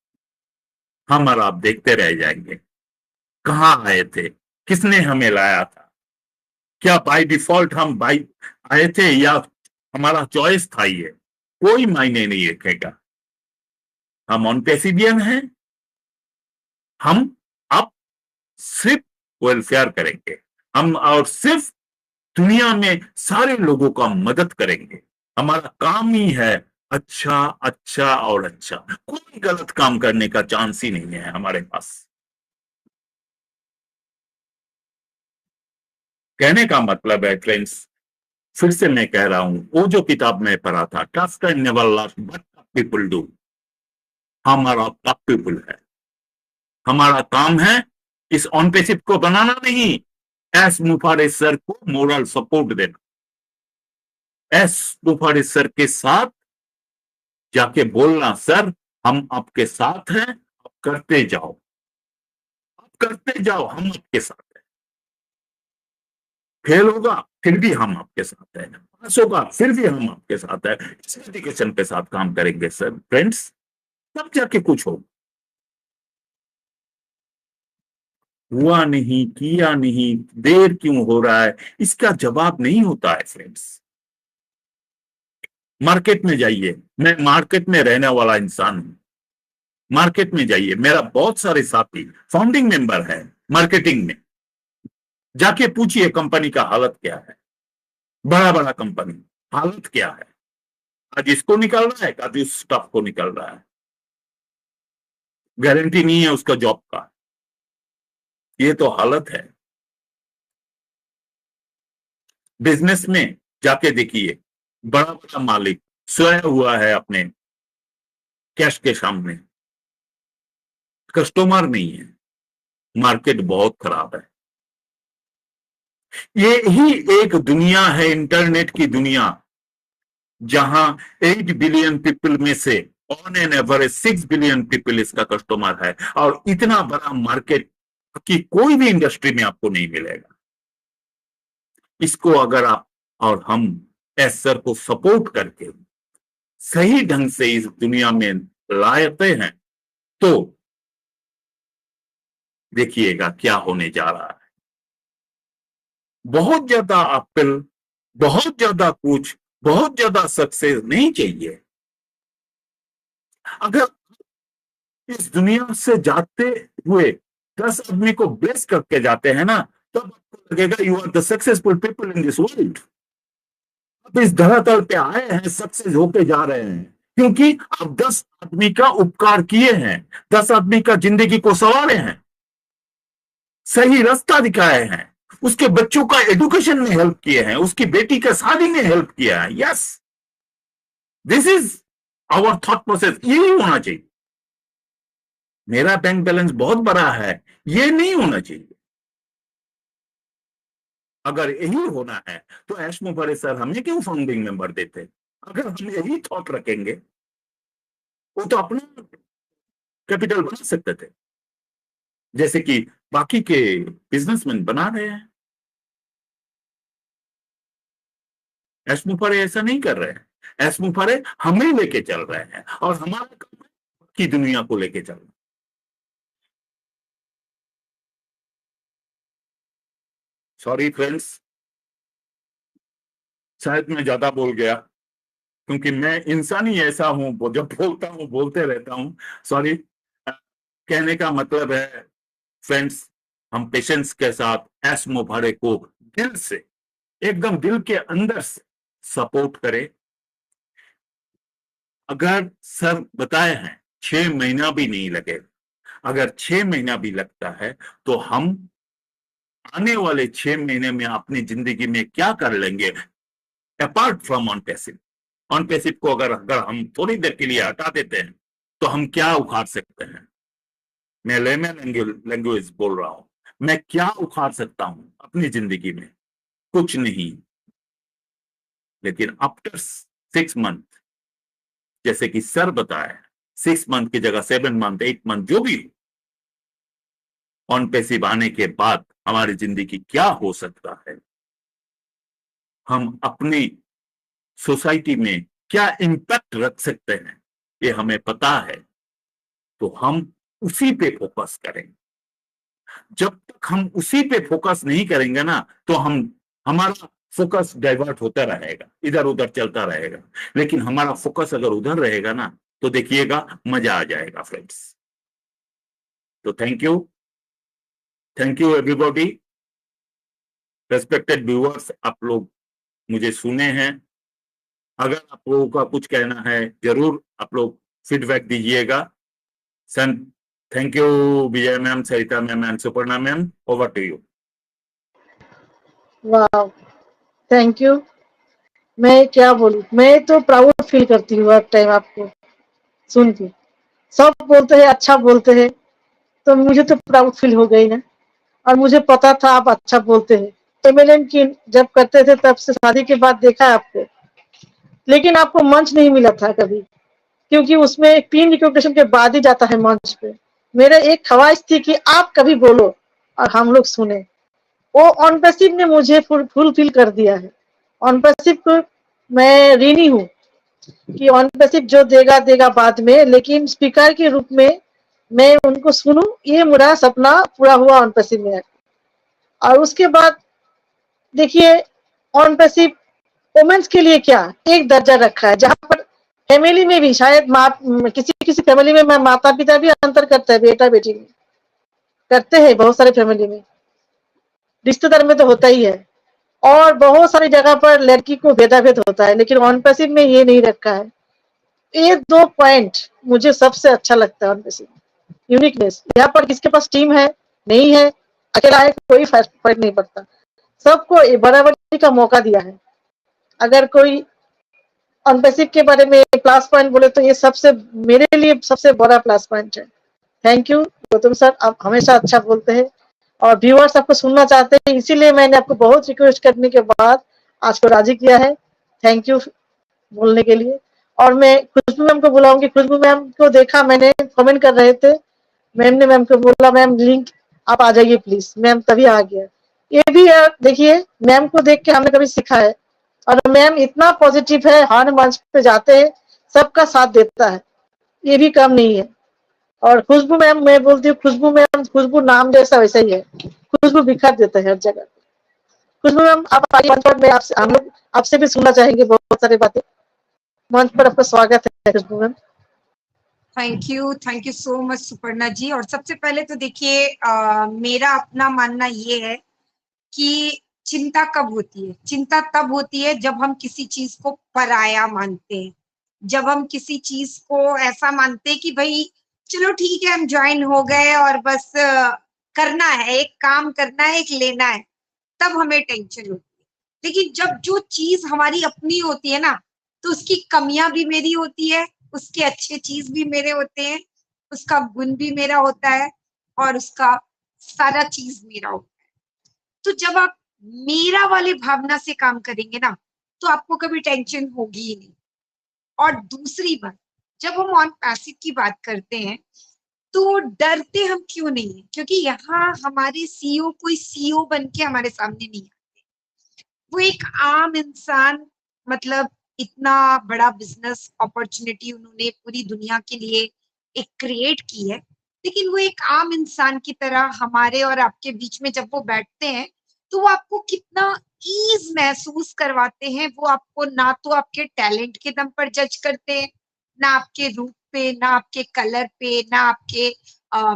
हम और आप देखते रह जाएंगे कहां आए थे, किसने हमें लाया था, क्या बाय डिफॉल्ट हम बाय आए थे या हमारा चॉइस था, ये कोई मायने नहीं रखेगा। हम ऑन पैसिवियन हैं, हम अब सिर्फ वेलफेयर करेंगे, हम और सिर्फ दुनिया में सारे लोगों का मदद करेंगे। हमारा काम ही है अच्छा अच्छा और अच्छा, कोई गलत काम करने का चांस ही नहीं है हमारे पास। कहने का मतलब है फ्रेंड्स, फिर से मैं कह रहा हूं, वो जो किताब मैं पढ़ा था, trust and never lost what people do, हमारा टॉप पीपल है। हमारा काम है इस ऑन पैसिव को बनाना नहीं, एस मुफारे सर को मोरल सपोर्ट देना, एस मुफारे सर के साथ जाके बोलना, सर हम आपके साथ हैं, आप करते जाओ, आप करते जाओ, हम आपके साथ हैं। फेल होगा फिर भी हम आपके साथ हैं, पास होगा फिर भी हम आपके साथ हैं। इस डेडिकेशन के साथ काम करेंगे सर फ्रेंड्स, तब जाके कुछ हो। हुआ नहीं, किया नहीं, देर क्यों हो रहा है, इसका जवाब नहीं होता है फ्रेंड्स। मार्केट में जाइए, मैं मार्केट में रहने वाला इंसान हूं। मार्केट में जाइए, मेरा बहुत सारे साथी फाउंडिंग मेंबर है मार्केटिंग में, जाके पूछिए कंपनी का हालत क्या है, बड़ा बड़ा कंपनी हालत क्या है, आज इसको निकल रहा है, आज इस स्टाफ को निकल रहा है, गारंटी नहीं है उसका जॉब का। ये तो हालत है। बिजनेस में जाके देखिए, बड़ा बड़ा मालिक सोया हुआ है अपने कैश के सामने, कस्टमर नहीं है, मार्केट बहुत खराब है। ये ही एक दुनिया है, इंटरनेट की दुनिया, जहां 8 बिलियन पीपल में से on an average 6 billion people इसका कस्टमर है, और इतना बड़ा मार्केट की कोई भी इंडस्ट्री में आपको नहीं मिलेगा। इसको अगर आप और हम एस सर को सपोर्ट करके सही ढंग से इस दुनिया में लाते हैं, तो देखिएगा क्या होने जा रहा है। बहुत ज्यादा एप्पल, बहुत ज्यादा कुछ, बहुत ज्यादा सक्सेस नहीं चाहिए। अगर इस दुनिया से जाते हुए 10 आदमी को ब्लेस करके जाते हैं ना, तब आपको लगेगा you are the successful people in this world. आप इस धरातल पे आए हैं, सक्सेस होके जा रहे हैं, क्योंकि आप 10 आदमी का उपकार किए हैं, 10 आदमी का जिंदगी को संवारे हैं, सही रास्ता दिखाए हैं, उसके बच्चों का एजुकेशन में हेल्प किए हैं, उसकी बेटी का शादी में हेल्प किया है। Yes, this is our thought process. यही होना चाहिए। मेरा बैंक बैलेंस बहुत बड़ा है, ये नहीं होना चाहिए। अगर यही होना है तो ऐश मुफरे सर हमें क्यों फाउंडिंग मेंबर देते? अगर हम यही थॉट रखेंगे, वो तो अपना कैपिटल बना सकते थे, जैसे कि बाकी के बिजनेसमैन बना रहे हैं। ऐश मुफरे ऐसा नहीं कर रहे हैं। ऐश मुफरे हमें लेके चल रहे हैं, और हमारे की दुनिया को लेके चल रहे हैं। सॉरी फ्रेंड्स, शायद मैं ज्यादा बोल गया, क्योंकि मैं इंसान ही ऐसा हूं, जब बोलता हूं बोलते रहता हूं। सॉरी। कहने का मतलब है फ्रेंड्स, हम पेशेंस के साथ एस मुफरे को दिल से, एकदम दिल के अंदर से सपोर्ट करें। अगर सर बताए हैं 6 महीना भी नहीं लगेगा, अगर 6 महीना भी लगता है तो हम आने वाले 6 महीने में अपनी जिंदगी में क्या कर लेंगे, apart from on passive. On passive को अगर हम थोड़ी देर के लिए हटा देते हैं तो हम क्या उखाड़ सकते हैं? मैं लेमन लैंग्वेज बोल रहा हूं। मैं क्या उखाड़ सकता हूं अपनी जिंदगी में? कुछ नहीं। लेकिन आफ्टर 6 मंथ, जैसे कि सर बताया, 6 मंथ की जगह 7 मंथ, 8 मंथ, जो भी ऑन पैसिव आने के बाद हमारी जिंदगी क्या हो सकता है, हम अपनी सोसाइटी में क्या इंपैक्ट रख सकते हैं, ये हमें पता है। तो हम उसी पे फोकस करेंगे। जब तक हम उसी पे फोकस नहीं करेंगे ना, तो हमारा फोकस डाइवर्ट होता रहेगा, इधर उधर चलता रहेगा। लेकिन हमारा फोकस अगर उधर रहेगा ना, तो देखिएगा मजा आ जाएगा फ्रेंड्स। तो thank you everybody. Respected viewers, आप लोग मुझे सुने हैं। अगर आप लोगों का कुछ कहना है, जरूर आप लोग फीडबैक दीजिएगा। सन, thank you Vijay ma'am, Sarita ma'am and Suparna ma'am, over to you. वाह, थैंक यू। मैं क्या बोलूं, मैं तो प्राउड फील करती हूँ हर टाइम आपको सुन के। सब बोलते हैं, अच्छा बोलते हैं, तो मुझे तो प्राउड फील हो गई ना। और मुझे पता था आप अच्छा बोलते हैं। एमएलएम की जब करते थे तब से शादी के बाद देखा है आपको, लेकिन आपको मंच नहीं मिला था कभी, क्योंकि उसमें एक टीम रिकॉग्निशन के बाद ही जाता है मंच पे। मेरा एक ख्वाहिश थी कि आप कभी बोलो और हम लोग सुने, वो ऑन पैसिव ने मुझे फुलफिल कर दिया है। ऑन पैसिव को मैं ऋणी हूँ कि ऑन पैसिव जो देगा देगा बाद में, लेकिन स्पीकर के रूप में मैं उनको सुनूं, ये मेरा सपना पूरा हुआ ऑन पैसिव में। और उसके बाद देखिए ऑन पैसिव वुमेन्स के लिए क्या एक दर्जा रखा है, जहां पर फैमिली में भी शायद किसी किसी फैमिली में माता पिता भी अंतर करते हैं, बेटा बेटी में करते हैं, बहुत सारे फैमिली में, रिश्तेदार में तो होता ही है, और बहुत सारी जगह पर लड़की को भेदाभेद होता है, लेकिन ऑन पैसिव में ये नहीं रखा है। ये 2 पॉइंट मुझे सबसे अच्छा लगता है ऑन पैसिव। यूनिकनेस, यहाँ पर किसके पास टीम है नहीं है, अकेला है, कोई फर्क नहीं पड़ता, सबको बराबरी का मौका दिया है। अगर कोई ऑन पैसिव के बारे में प्लस पॉइंट बोले तो ये सबसे मेरे लिए सबसे बड़ा प्लस पॉइंट है। थैंक यू गौतम सर, आप हमेशा अच्छा बोलते हैं और व्यूअर्स आपको सुनना चाहते हैं, इसीलिए मैंने आपको बहुत रिक्वेस्ट करने के बाद आज को राजी किया है। थैंक यू बोलने के लिए। और मैं खुशबू मैम को बुलाऊंगी। खुशबू मैम को देखा मैंने, कमेंट कर रहे थे, मैम ने मैम को बोला मैम लिंक आप आ जाइए प्लीज, मैम तभी आ गया। ये भी देखिए मैम को देख के हमने कभी सीखा है, और मैम इतना पॉजिटिव है, हर मंच पे जाते हैं सबका साथ देता है, ये भी कम नहीं है। और खुशबू मैम, मैं बोलती हूँ खुशबू मैम, खुशबू नाम जैसा वैसा ही है, खुशबू बिखर देता है हर जगह। खुशबू मैम आप आइए मंच पर, मैं आपसे, हम लोग आपसे भी सुनना चाहेंगे बहुत सारी बातें। मंच पर आपका स्वागत है Khushboo ma'am. Thank you so much Suparna ji. और सबसे पहले तो देखिए मेरा अपना मानना ये है कि चिंता कब होती है? चिंता तब होती है जब हम किसी चीज को पराया मानते हैं, जब हम किसी चीज को ऐसा मानते हैं कि भाई चलो ठीक है हम ज्वाइन हो गए और बस करना है, एक काम करना है, एक लेना है, तब हमें टेंशन होती है। लेकिन जब जो चीज हमारी अपनी होती है ना, तो उसकी कमियां भी मेरी होती है, उसके अच्छे चीज भी मेरे होते हैं, उसका गुण भी मेरा होता है और उसका सारा चीज मेरा होता है। तो जब आप मेरा वाले भावना से काम करेंगे ना, तो आपको कभी टेंशन होगी ही नहीं। और दूसरी बात, जब हम ऑन पैसिव की बात करते हैं तो डरते हम क्यों नहीं है? क्योंकि यहाँ हमारे सीईओ कोई सीईओ बन के हमारे सामने नहीं आते, वो एक आम इंसान, मतलब इतना बड़ा बिजनेस अपॉर्चुनिटी उन्होंने पूरी दुनिया के लिए एक क्रिएट की है, लेकिन वो एक आम इंसान की तरह हमारे और आपके बीच में जब वो बैठते हैं तो वो आपको कितना ईज महसूस करवाते हैं। वो आपको ना तो आपके टैलेंट के दम पर जज करते हैं, ना आपके रूप पे, ना आपके कलर पे, ना आपके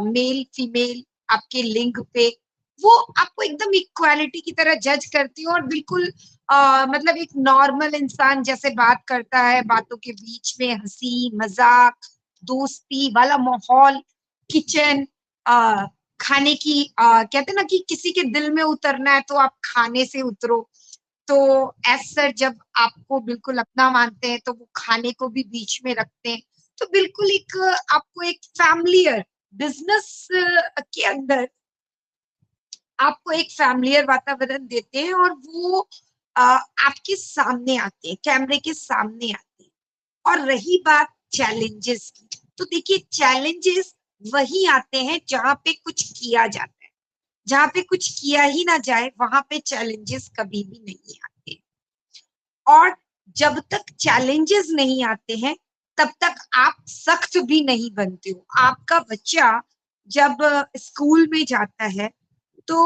मेल फीमेल, आपके लिंग पे, वो आपको एकदम इक्वालिटी की तरह जज करती है और बिल्कुल मतलब एक नॉर्मल इंसान जैसे बात करता है, बातों के बीच में हंसी मजाक दोस्ती वाला माहौल, किचन, खाने की, कहते ना कि किसी के दिल में उतरना है तो आप खाने से उतरो, तो ऐसा जब आपको बिल्कुल अपना मानते हैं तो वो खाने को भी बीच में रखते हैं। तो बिल्कुल एक आपको एक फैमिलियर बिजनेस के अंदर आपको एक फैमिलियर वातावरण देते हैं और वो आपके सामने आते हैं, कैमरे के सामने आते हैं। और रही बात चैलेंजेस की, तो देखिए चैलेंजेस वही आते हैं जहां पे कुछ किया जाता है, जहां पे कुछ किया ही ना जाए वहां पे चैलेंजेस कभी भी नहीं आते। और जब तक चैलेंजेस नहीं आते हैं तब तक आप सख्त भी नहीं बनते हो। आपका बच्चा जब स्कूल में जाता है तो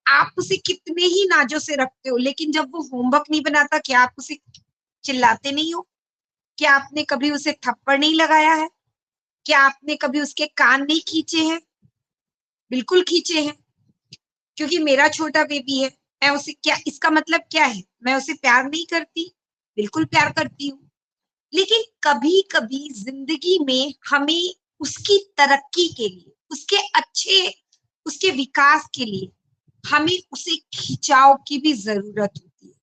आप उसे कितने ही नाजों से रखते हो, लेकिन जब वो होमवर्क नहीं बनाता क्या आप उसे चिल्लाते नहीं हो? क्या आपने कभी उसे थप्पड़ नहीं लगाया है? क्या आपने कभी उसके कान नहीं खींचे हैं? बिल्कुल खींचे हैं, क्योंकि मेरा छोटा बेबी है, मैं उसे क्या, इसका मतलब क्या है मैं उसे प्यार नहीं करती? बिल्कुल प्यार करती हूँ। लेकिन कभी कभी जिंदगी में हमें उसकी तरक्की के लिए, उसके अच्छे, उसके विकास के लिए हमें उसे खिंचाव की भी जरूरत होती है।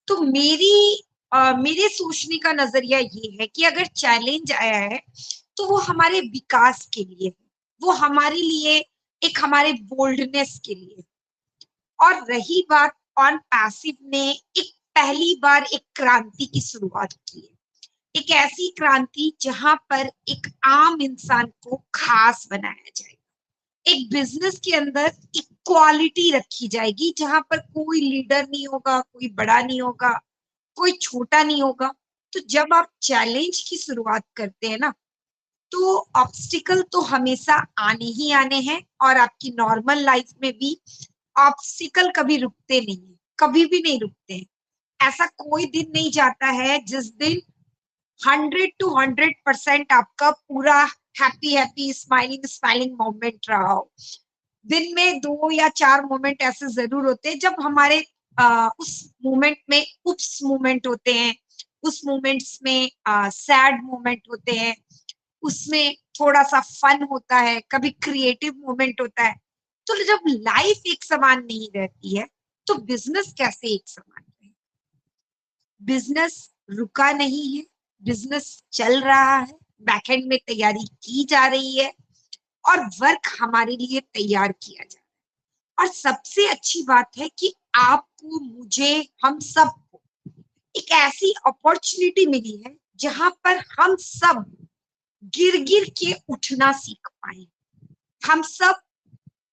तो मेरे सोचने का नजरिया ये है कि अगर चैलेंज आया है तो वो हमारे विकास के लिए है, वो हमारे लिए एक हमारे बोल्डनेस के लिए। और रही बात, ऑन पैसिव ने एक पहली बार एक क्रांति की शुरुआत की है, एक ऐसी क्रांति जहां पर एक आम इंसान को खास बनाया जाए, एक बिजनेस के अंदर इक्वालिटी रखी जाएगी, जहां पर कोई लीडर नहीं होगा, कोई बड़ा नहीं होगा, कोई छोटा नहीं होगा। तो जब आप चैलेंज की शुरुआत करते हैं ना, तो ऑब्स्टिकल तो हमेशा आने ही आने हैं, और आपकी नॉर्मल लाइफ में भी ऑब्स्टिकल कभी रुकते नहीं है, कभी भी नहीं रुकते हैं। ऐसा कोई दिन नहीं जाता है जिस दिन 100 to 100% आपका पूरा happy happy smiling smiling moment रहा हो। दिन में 2 या 4 मोमेंट ऐसे जरूर होते हैं जब हमारे उस मोमेंट में उप्स मोमेंट होते हैं, उस मोमेंट्स में सैड मोमेंट होते हैं, उसमें थोड़ा सा फन होता है, कभी क्रिएटिव मोमेंट होता है। तो जब लाइफ एक समान नहीं रहती है, तो बिजनेस कैसे एक समान है? बिजनेस रुका नहीं है, बिजनेस चल रहा है, बैकएंड में तैयारी की जा रही है, और वर्क हमारे लिए तैयार किया जा रहा है। और सबसे अच्छी बात है कि आपको, मुझे, हम सबको एक ऐसी अपॉर्चुनिटी मिली है जहां पर हम सब गिर गिर के उठना सीख पाए, हम सब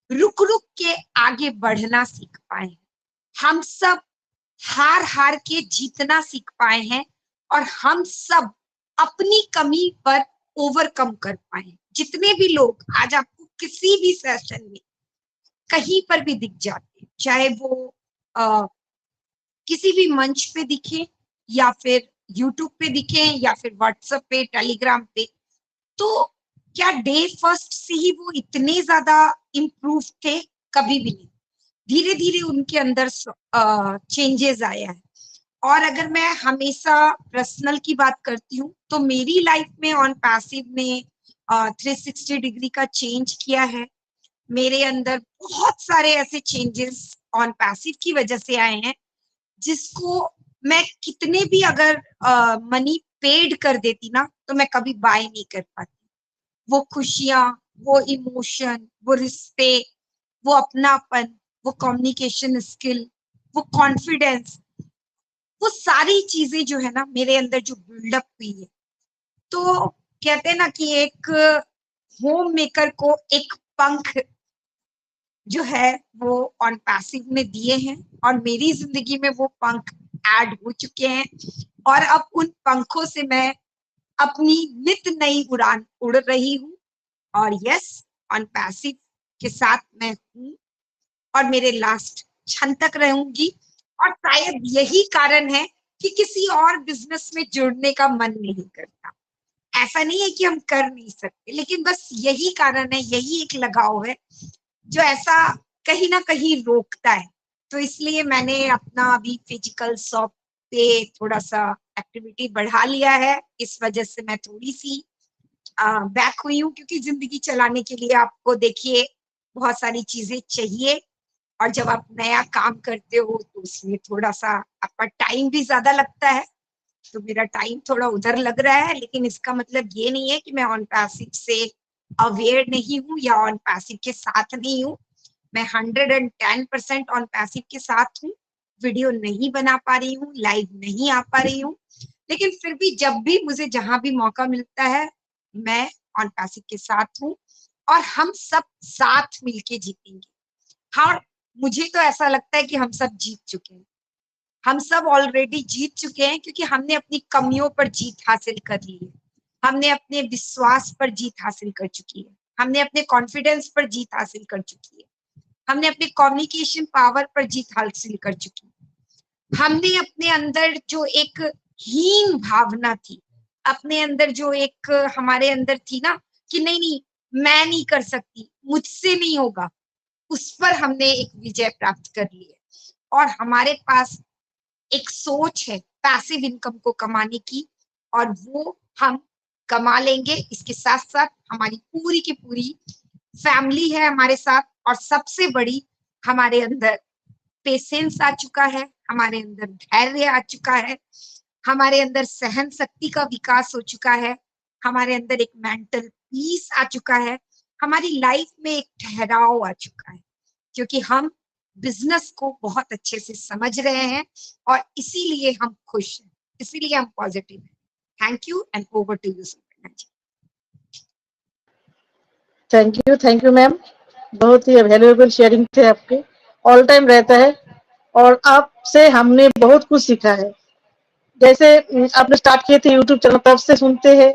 रुक रुक के आगे बढ़ना सीख पाए, हम सब हार हार के जीतना सीख पाए हैं, और हम सब अपनी कमी पर ओवरकम कर पाए। जितने भी लोग आज आपको किसी भी सेशन में कहीं पर भी दिख जाते हैं, चाहे वो किसी भी मंच पे दिखे, या फिर यूट्यूब पे दिखे, या फिर व्हाट्सएप पे, टेलीग्राम पे, तो क्या डे फर्स्ट से ही वो इतने ज्यादा इम्प्रूव थे? कभी भी नहीं। धीरे धीरे उनके अंदर चेंजेस आया है। और अगर मैं हमेशा पर्सनल की बात करती हूँ, तो मेरी लाइफ में ऑन पैसिव ने 360 डिग्री का चेंज किया है। मेरे अंदर बहुत सारे ऐसे चेंजेस ऑन पैसिव की वजह से आए हैं, जिसको मैं कितने भी अगर मनी पेड कर देती ना, तो मैं कभी बाय नहीं कर पाती। वो खुशियां, वो इमोशन, वो रिश्ते, वो अपनापन, वो कम्युनिकेशन स्किल, वो कॉन्फिडेंस, वो सारी चीजें जो है ना मेरे अंदर जो बिल्डअप हुई है। तो कहते हैं ना कि एक होम मेकर को एक पंख जो है वो ऑन पैसिव में दिए हैं, और मेरी जिंदगी में वो पंख ऐड हो चुके हैं, और अब उन पंखों से मैं अपनी नित नई उड़ान उड़ रही हूँ। और यस, ऑन पैसिव के साथ मैं हूँ, और मेरे लास्ट क्षण तक रहूंगी। और शायद यही कारण है कि किसी और बिजनेस में जुड़ने का मन नहीं करता। ऐसा नहीं है कि हम कर नहीं सकते, लेकिन बस यही कारण है, यही एक लगाव है जो ऐसा कहीं ना कहीं रोकता है। तो इसलिए मैंने अपना अभी फिजिकल शॉप पे थोड़ा सा एक्टिविटी बढ़ा लिया है। इस वजह से मैं थोड़ी सी बैक हुई हूँ, क्योंकि जिंदगी चलाने के लिए आपको देखिए बहुत सारी चीजें चाहिए, और जब आप नया काम करते हो तो उसमें थोड़ा सा आपका टाइम भी ज्यादा लगता है। तो मेरा टाइम थोड़ा उधर लग रहा है, लेकिन इसका मतलब ये नहीं है कि मैं ऑन पैसिव से अवेयर नहीं हूँ या ऑन पैसिव के साथ नहीं हूँ। मैं 110% ऑन पैसिव के साथ हूँ। वीडियो नहीं बना पा रही हूँ, लाइव नहीं आ पा रही हूँ, लेकिन फिर भी जब भी मुझे जहां भी मौका मिलता है, मैं ऑन पैसिव के साथ हूँ, और हम सब साथ मिलके जीतेंगे। हाँ, मुझे तो ऐसा लगता है कि हम सब जीत चुके हैं, हम सब ऑलरेडी जीत चुके हैं, क्योंकि हमने अपनी कमियों पर जीत हासिल कर ली है, हमने अपने विश्वास पर जीत हासिल कर चुकी है, हमने अपने कॉन्फिडेंस पर जीत हासिल कर चुकी है, हमने अपने कम्युनिकेशन पावर पर जीत हासिल कर चुकी है, हमने अपने अंदर जो एक हीन भावना थी, अपने अंदर जो एक हमारे अंदर थी ना कि नहीं नहीं मैं नहीं कर सकती, मुझसे नहीं होगा, उस पर हमने एक विजय प्राप्त कर ली है। और हमारे पास एक सोच है पैसिव इनकम को कमाने की, और वो हम कमा लेंगे। इसके साथ साथ हमारी पूरी की पूरी फैमिली है हमारे साथ, और सबसे बड़ी हमारे अंदर पेशेंस आ चुका है, हमारे अंदर धैर्य आ चुका है, हमारे अंदर सहन शक्ति का विकास हो चुका है, हमारे अंदर एक मेंटल पीस आ चुका है, हमारी लाइफ में एक ठहराव आ चुका है, क्योंकि हम बिजनेस को बहुत अच्छे से समझ रहे हैं, और इसीलिए हम खुश हैं, इसीलिए हम पॉजिटिव हैं। Thank you, and over to you Suparna ji. Thank you ma'am. बहुत ही वैल्यूएबल शेयरिंग थे आपके, ऑल टाइम रहता है और आपसे हमने बहुत कुछ सीखा है। जैसे आपने स्टार्ट किए थे यूट्यूब चैनल, तब से सुनते हैं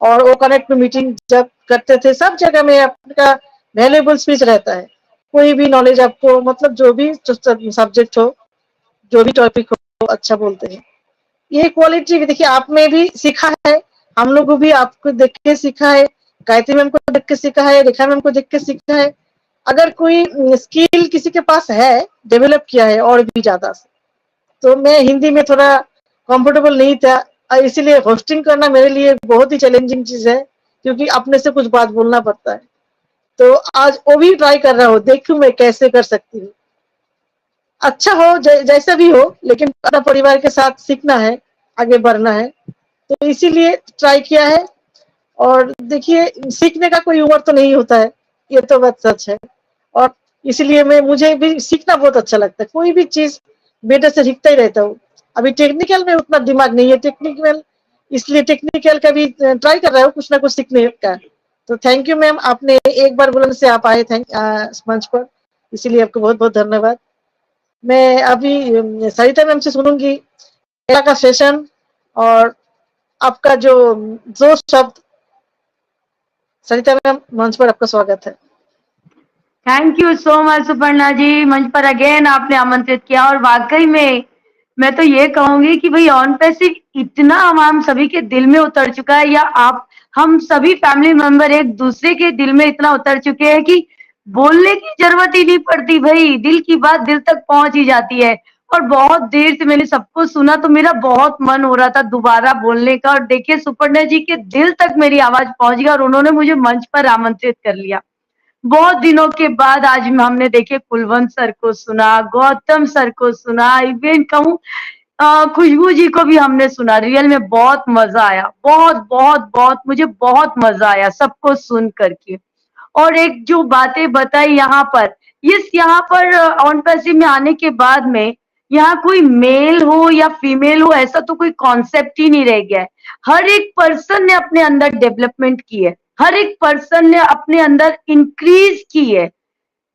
और वो कनेक्ट में मीटिंग जब करते थे, सब जगह में आपका वैल्यूएबल स्पीच रहता है। कोई भी नॉलेज आपको, मतलब जो भी सब्जेक्ट हो, जो भी टॉपिक हो, अच्छा बोलते हैं। ये क्वालिटी देखिए आप में भी सीखा है, हम लोग को भी आपको देख के सीखा है, गायत्री मैम को देख के सीखा है, रेखा मैम को देख के सीखा है। अगर कोई स्किल किसी के पास है, डेवलप किया है और भी ज्यादा से, तो मैं हिंदी में थोड़ा कंफर्टेबल नहीं था, इसीलिए होस्टिंग करना मेरे लिए बहुत ही चैलेंजिंग चीज है, क्योंकि अपने से कुछ बात बोलना पड़ता है। तो आज वो भी ट्राई कर रहा हूँ, देखूं मैं कैसे कर सकती हूँ। अच्छा हो जैसा भी हो, लेकिन अपना परिवार के साथ सीखना है, आगे बढ़ना है, तो इसीलिए ट्राई किया है। और देखिए सीखने का कोई उम्र तो नहीं होता है, ये तो बात सच है। और इसलिए मुझे भी सीखना बहुत अच्छा लगता है, कोई भी चीज बेटे से सीखता ही रहता हूँ। अभी टेक्निकल में उतना दिमाग नहीं है, टेक्निकल इसलिए टेक्निकल का भी ट्राई कर रहा हूँ कुछ ना कुछ सीखने का। तो थैंक यू मैम, आपने एक बार बुलंद से आप आए मंच पर, इसीलिए आपको बहुत बहुत धन्यवाद। मैं अभी सरिता मैम से सुनूंगी मेरा का सेशन और आपका जो शब्द। सरिता मैम, मंच पर आपका स्वागत है। Thank you so much Suparna ji, मंच पर अगेन आपने आमंत्रित किया और वाकई में मैं तो ये कहूंगी कि भाई ऑन पैसिव इतना हम सभी के दिल में उतर चुका है, या आप हम सभी फैमिली मेंबर एक दूसरे के दिल में इतना उतर चुके हैं कि बोलने की जरूरत ही नहीं पड़ती भाई, दिल की बात दिल तक पहुंच ही जाती है। और बहुत देर से मैंने सबको सुना तो मेरा बहुत मन हो रहा था दोबारा बोलने का, और देखिए सुपर्णा जी के दिल तक मेरी आवाज पहुंच गई और उन्होंने मुझे मंच पर आमंत्रित कर लिया। बहुत दिनों के बाद आज हमने देखे कुलवंत सर को सुना, गौतम सर को सुना, इवन कहूँ खुशबू जी को भी हमने सुना। रियल में बहुत मजा आया, बहुत बहुत बहुत मुझे बहुत मजा आया सबको सुन करके। और एक जो बातें बताई यहाँ पर, यहाँ पर ऑन पैसिव में आने के बाद में यहाँ कोई मेल हो या फीमेल हो ऐसा तो कोई कॉन्सेप्ट ही नहीं रह गया है। हर एक पर्सन ने अपने अंदर डेवलपमेंट की है, हर एक पर्सन ने अपने अंदर इंक्रीज की है,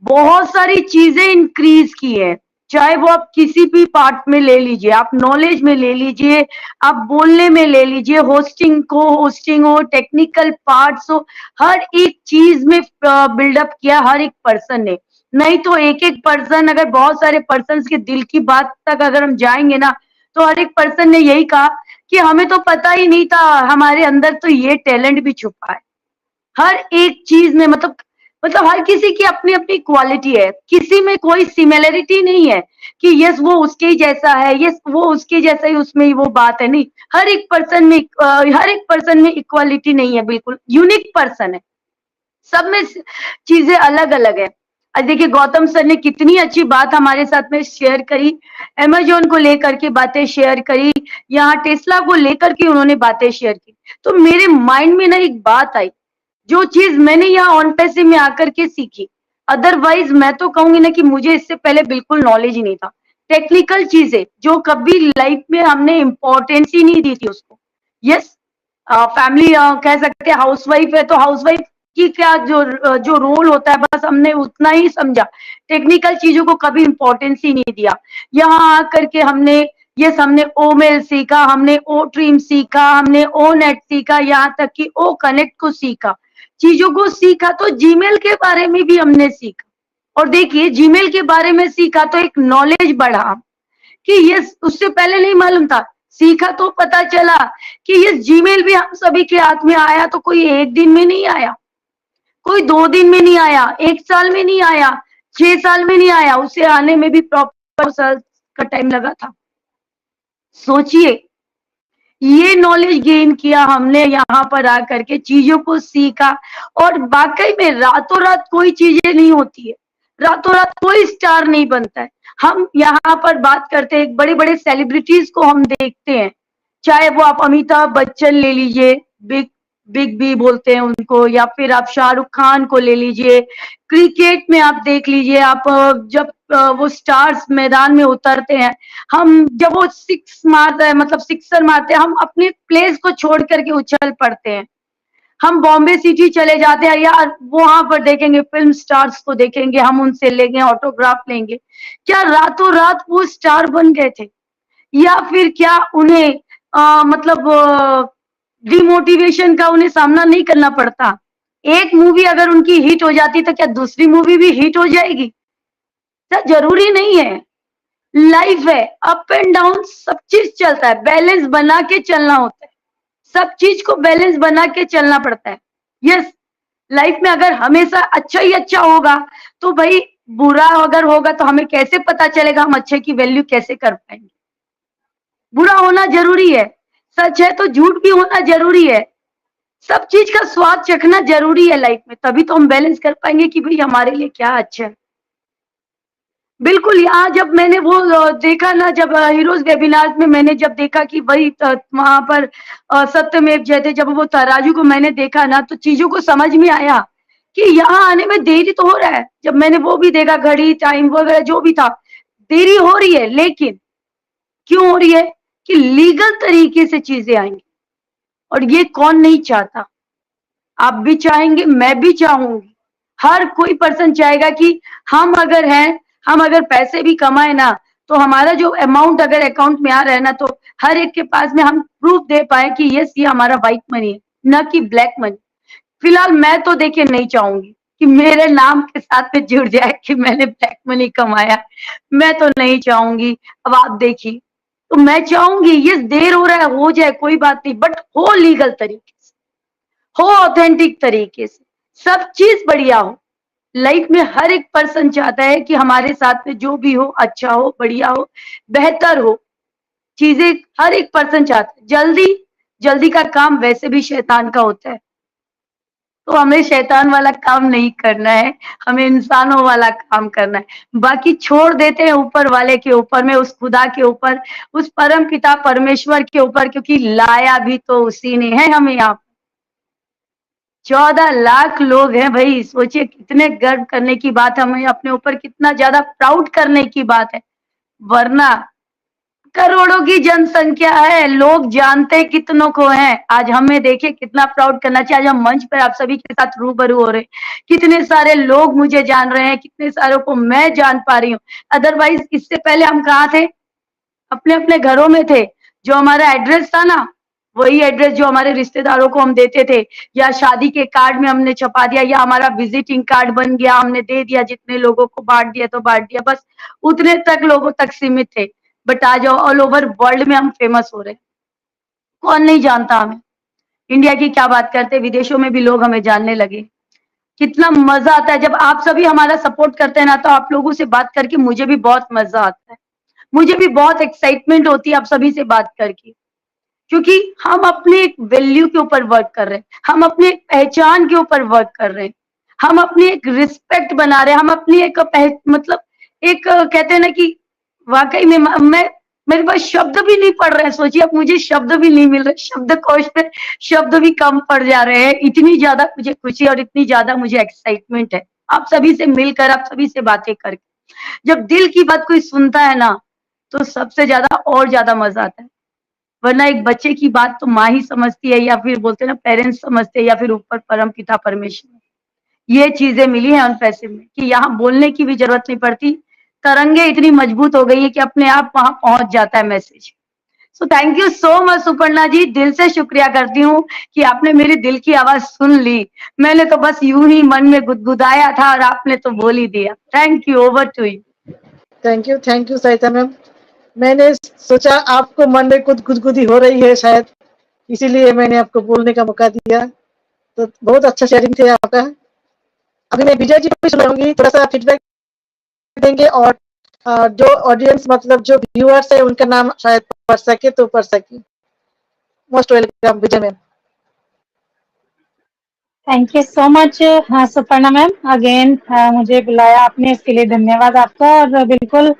बहुत सारी चीजें इंक्रीज की है। चाहे वो आप किसी भी पार्ट में ले लीजिए, आप नॉलेज में ले लीजिए, आप बोलने में ले लीजिए, होस्टिंग हो, टेक्निकल पार्ट्स हो, हर एक चीज में बिल्डअप किया हर एक पर्सन ने। नहीं तो एक एक पर्सन, अगर बहुत सारे पर्सन के दिल की बात तक अगर हम जाएंगे ना, तो हर एक पर्सन ने यही कहा कि हमें तो पता ही नहीं था, हमारे अंदर तो ये टैलेंट भी छुपा है। हर एक चीज में मतलब हर किसी की अपनी अपनी क्वालिटी है, किसी में कोई सिमिलरिटी नहीं है कि यस वो उसके ही जैसा है, यस वो उसके जैसा ही उसमें ही वो बात है। नहीं, हर एक पर्सन में इक्वालिटी नहीं है, बिल्कुल यूनिक पर्सन है, सब में चीजें अलग अलग है। और देखिए गौतम सर ने कितनी अच्छी बात हमारे साथ में शेयर करी, अमेजोन को लेकर के बातें शेयर करी, यहाँ टेस्ला को लेकर के उन्होंने बातें शेयर की। तो मेरे माइंड में ना एक बात आई, जो चीज मैंने यहाँ ऑन पैसिव में आकर के सीखी, अदरवाइज मैं तो कहूंगी ना कि मुझे इससे पहले बिल्कुल नॉलेज ही नहीं था। टेक्निकल चीजें जो कभी लाइफ में हमने इम्पोर्टेंस ही नहीं दी थी उसको। यस, फैमिली कह सकते हैं, हाउसवाइफ है तो हाउसवाइफ की क्या जो रोल होता है बस हमने उतना ही समझा, टेक्निकल चीजों को कभी इम्पोर्टेंस ही नहीं दिया। यहाँ आकर के हमने ओ मेल सीखा, हमने ओ ट्रीम सीखा, हमने ओ नेट सीखा, यहाँ तक कि ओ कनेक्ट को सीखा, चीजों को सीखा। तो जीमेल के बारे में भी हमने सीखा, और देखिए जीमेल के बारे में सीखा तो एक नॉलेज बढ़ा कि ये उससे पहले नहीं मालूम था, सीखा तो पता चला कि ये जीमेल भी हम सभी के हाथ में आया तो कोई एक दिन में नहीं आया, कोई 2 दिन में नहीं आया, 1 साल में नहीं आया, 6 साल में नहीं आया, उसे आने में भी प्रॉपर साल का टाइम लगा था। सोचिए, ये नॉलेज गेन किया हमने यहाँ पर आकर के, चीजों को सीखा। और वाकई में रातों रात कोई चीजें नहीं होती है, रातों रात कोई स्टार नहीं बनता है। हम यहाँ पर बात करते हैं, बड़े बड़े सेलिब्रिटीज को हम देखते हैं, चाहे वो आप अमिताभ बच्चन ले लीजिए, बिग बी बोलते हैं उनको, या फिर आप शाहरुख खान को ले लीजिए, क्रिकेट में आप देख लीजिए, आप जब वो स्टार्स मैदान में उतरते हैं, हम जब वो सिक्स मारता है, मतलब सिक्सर मारते हैं, हम अपने प्लेस को छोड़ करके उछल पड़ते हैं। हम बॉम्बे सिटी चले जाते हैं यार, वहां पर देखेंगे फिल्म स्टार्स को, देखेंगे, हम उनसे लेंगे ऑटोग्राफ लेंगे। क्या रातों रात वो स्टार बन गए थे, या फिर क्या उन्हें मतलब डिमोटिवेशन का उन्हें सामना नहीं करना पड़ता? एक मूवी अगर उनकी हिट हो जाती तो क्या दूसरी मूवी भी हिट हो जाएगी? सर जरूरी नहीं है, लाइफ है, अप एंड डाउन सब चीज चलता है, बैलेंस बना के चलना होता है, सब चीज को बैलेंस बना के चलना पड़ता है। यस, लाइफ में अगर हमेशा अच्छा ही अच्छा होगा तो भाई बुरा अगर होगा तो हमें कैसे पता चलेगा, हम अच्छे की वैल्यू कैसे कर पाएंगे? बुरा होना जरूरी है, सच है तो झूठ भी होना जरूरी है, सब चीज का स्वाद चखना जरूरी है लाइफ में, तभी तो हम बैलेंस कर पाएंगे कि भाई हमारे लिए क्या अच्छा है। बिल्कुल, यहाँ जब मैंने वो देखा ना, जब हीरोज वेबिनार में मैंने जब देखा कि भाई वहां पर सत्यमेव जयते, जब वो तराजू को मैंने देखा ना, तो चीजों को समझ में आया कि यहाँ आने में देरी तो हो रहा है। जब मैंने वो भी देखा, घड़ी टाइम वगैरह जो भी था, देरी हो रही है, लेकिन क्यों हो रही है कि लीगल तरीके से चीजें आएंगी, और ये कौन नहीं चाहता? आप भी चाहेंगे, मैं भी चाहूंगी, हर कोई पर्सन चाहेगा कि हम अगर हैं, हम अगर पैसे भी कमाए ना, तो हमारा जो अमाउंट अगर अकाउंट में आ रहा है ना, तो हर एक के पास में हम प्रूफ दे पाए कि यस ये हमारा व्हाइट मनी है, न कि ब्लैक मनी। फिलहाल मैं तो देखिए नहीं चाहूंगी कि मेरे नाम के साथ में जुड़ जाए कि मैंने ब्लैक मनी कमाया, मैं तो नहीं चाहूंगी। अब आप देखिए, तो मैं चाहूंगी ये देर हो रहा है, हो जाए कोई बात नहीं, बट हो लीगल तरीके से, हो ऑथेंटिक तरीके से, सब चीज बढ़िया हो। लाइफ में हर एक पर्सन चाहता है कि हमारे साथ में जो भी हो अच्छा हो, बढ़िया हो, बेहतर हो, चीजें हर एक पर्सन चाहता है। जल्दी जल्दी का काम वैसे भी शैतान का होता है, तो हमें शैतान वाला काम नहीं करना है, हमें इंसानों वाला काम करना है। बाकी छोड़ देते हैं ऊपर वाले के ऊपर में, उस खुदा के ऊपर, उस परम पिता परमेश्वर के ऊपर, क्योंकि लाया भी तो उसी ने है हमें यहाँ। 14 लाख लोग हैं भाई, सोचिए कितने गर्व करने की बात है, हमें अपने ऊपर कितना ज्यादा प्राउड करने की बात है। वरना करोड़ों की जनसंख्या है, लोग जानते कितनों को हैं। आज हमें देखिए कितना प्राउड करना चाहिए, आज हम मंच पर आप सभी के साथ रूबरू हो रहे हैं, कितने सारे लोग मुझे जान रहे हैं, कितने सारों को मैं जान पा रही हूँ। अदरवाइज इससे पहले हम कहाँ थे? अपने अपने घरों में थे, जो हमारा एड्रेस था ना, वही एड्रेस जो हमारे रिश्तेदारों को हम देते थे, या शादी के कार्ड में हमने छपा दिया, या हमारा विजिटिंग कार्ड बन गया, हमने दे दिया, जितने लोगों को बांट दिया तो बांट दिया, बस उतने तक लोगों तक सीमित थे। बट आज ऑल ओवर वर्ल्ड में हम फेमस हो रहे हैं, कौन नहीं जानता हमें। इंडिया की क्या बात करते, विदेशों में भी लोग हमें जानने लगे। कितना मजा आता है जब आप सभी हमारा सपोर्ट करते हैं ना, तो आप लोगों से बात करके मुझे भी बहुत मजा आता है, मुझे भी बहुत एक्साइटमेंट होती है आप सभी से बात करके, क्योंकि हम अपने एक वैल्यू के ऊपर वर्क कर रहे हैं, हम अपनी एक पहचान के ऊपर वर्क कर रहे हैं, हम अपनी एक रिस्पेक्ट बना रहे हैं, हम अपनी एक मतलब एक कहते हैं ना कि वाकई में मैं मेरे पास शब्द भी नहीं पड़ रहे हैं। सोचिए, अब मुझे शब्द भी नहीं मिल रहे, शब्दकोश पे शब्द भी कम पड़ जा रहे हैं, इतनी ज्यादा मुझे खुशी और इतनी ज्यादा मुझे एक्साइटमेंट है आप सभी से मिलकर, आप सभी से बातें करके। जब दिल की बात कोई सुनता है ना, तो सबसे ज्यादा और ज्यादा मजा आता है। वरना एक बच्चे की बात तो माँ ही समझती है, या फिर बोलते हैं ना पेरेंट्स समझते हैं, या फिर ऊपर परम पिता परमेश्वर। ये चीजें मिली है अनपैसिव में कि यहाँ बोलने की भी जरूरत नहीं पड़ती, तरंगे इतनी मजबूत हो गई है कि अपने आप वहां पहुंच जाता है message. So thank you so much Suparna ji, दिल से शुक्रिया करती हूँ कि आपने मेरे दिल की आवाज सुन ली। मैंने तो बस यूं ही मन में गुदगुदाया था और आपने तो बोल ही दिया। Thank you, over to you. Thank you Sarita ma'am. मैंने सोचा आपको मन में कुछ गुदगुदी हो रही है शायद, इसीलिए मैंने आपको बोलने का मौका दिया। तो बहुत अच्छा शेयरिंग थे आपका। अभी मैं विजय जी को भी सुनाऊंगी, थोड़ा सा फीडबैक देंगे, और जो ऑडियंस मतलब जो व्यूअर्स है उनका नाम शायद पढ़ सके तो पढ़ सके। Most welcome Vijay ma'am. Thank you so much Suparna ma'am, again मुझे बुलाया आपने, इसके लिए धन्यवाद आपका। और बिल्कुल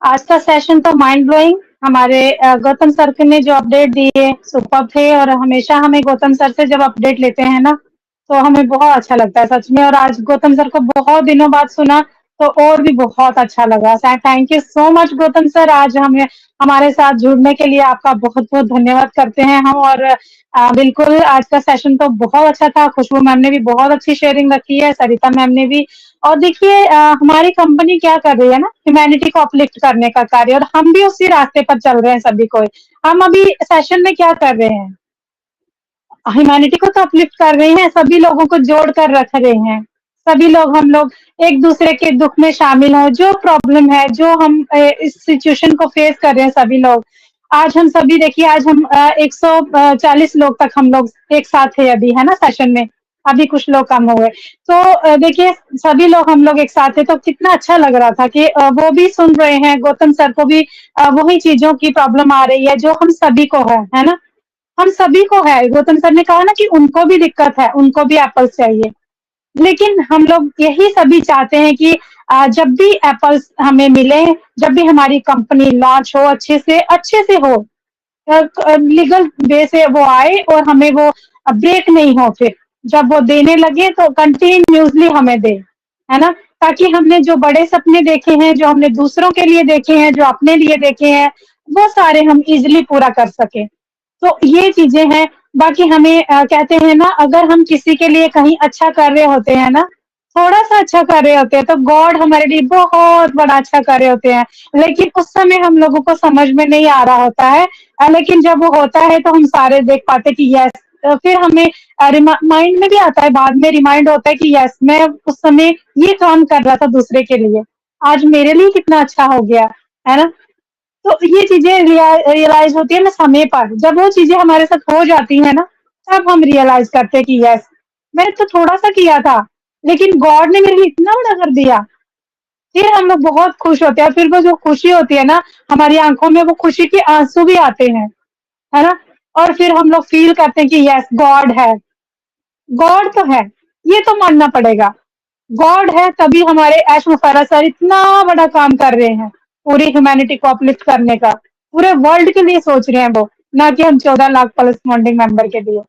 आज का सेशन तो माइंड ब्लोइंग, हमारे गौतम सर ने जो अपडेट दिए सुपर थे, और हमेशा हमें गौतम सर से जब अपडेट लेते हैं ना, तो हमें बहुत अच्छा लगता है सच में। और आज गौतम सर को बहुत दिनों बाद सुना, तो और भी बहुत अच्छा लगा। Thank you so much Gautam sir, आज हमें हमारे साथ जुड़ने के लिए आपका बहुत-बहुत धन्यवाद करते हैं हम। और बिल्कुल आज का सेशन तो बहुत अच्छा था। खुशबू मैम ने भी बहुत अच्छी शेयरिंग रखी है, सरिता मैम ने भी। और देखिए हमारी कंपनी क्या कर रही है ना, ह्यूमैनिटी को अपलिफ्ट करने का कार्य, और हम भी उसी रास्ते पर चल रहे हैं सभी को। हम अभी सेशन में क्या कर रहे हैं, ह्यूमैनिटी को तो अपलिफ्ट कर रहे हैं, सभी लोगों को जोड़ कर रख रहे हैं। सभी लोग, हम लोग एक दूसरे के दुख में शामिल हो, जो प्रॉब्लम है, जो हम इस सिचुएशन को फेस कर रहे हैं सभी लोग। आज हम सभी देखिए, आज हम 140 लोग तक हम लोग एक साथ है अभी, है ना सेशन में। अभी कुछ लोग कम हुए। तो देखिए सभी लोग हम लोग एक साथ है, तो कितना अच्छा लग रहा था कि वो भी सुन रहे हैं, गौतम सर को भी वही चीजों की प्रॉब्लम आ रही है जो हम सभी को है ना? हम सभी को है। गौतम सर ने कहा ना कि उनको भी दिक्कत है, उनको भी एप्पल्स चाहिए। लेकिन हम लोग यही सभी चाहते हैं कि जब भी एप्पल्स हमें मिले, जब भी हमारी कंपनी लॉन्च हो, अच्छे से हो, लीगल वे से वो आए और हमें वो ब्रेक नहीं हो फिर। जब वो देने लगे तो कंटिन्यूअसली हमें दे, है ना? ताकि हमने जो बड़े सपने देखे हैं, जो हमने दूसरों के लिए देखे हैं, जो अपने लिए देखे हैं, वो सारे हम इज़िली पूरा कर सकें। तो ये चीजें हैं। बाकी हमें कहते हैं ना, अगर हम किसी के लिए कहीं अच्छा कर रहे होते हैं ना, थोड़ा सा अच्छा कर रहे होते हैं, तो गॉड हमारे लिए बहुत बड़ा अच्छा कर रहे होते हैं। लेकिन उस समय हम लोगों को समझ में नहीं आ रहा होता है। लेकिन जब वो होता है तो हम सारे देख पाते कि यस, फिर हमें माइंड में भी आता है, बाद में रिमाइंड होता है कि यस, मैं उस समय ये काम कर रहा था दूसरे के लिए, आज मेरे लिए कितना अच्छा हो गया, है ना? तो ये चीजें रियलाइज होती है ना समय पर। जब वो चीजें हमारे साथ हो जाती है ना, तब हम रियलाइज करते हैं कि यस, मैंने तो थोड़ा सा किया था, लेकिन गॉड ने मेरे लिए इतना बड़ा कर दिया। फिर हम लोग बहुत खुश होते हैं। फिर वो जो खुशी होती है ना, हमारी आंखों में वो खुशी के आंसू भी आते हैं, है ना? और फिर हम लोग फील करते हैं कि यस, गॉड है। गॉड तो है, ये तो मानना पड़ेगा। गॉड है, तभी हमारे ऐश मुफर्रह सर इतना बड़ा काम कर रहे हैं, पूरी ह्यूमैनिटी को अपलिफ्ट करने का। पूरे वर्ल्ड के लिए सोच रहे हैं वो, ना कि हम 14 लाख प्लस फंडिंग मेंबर के लिए।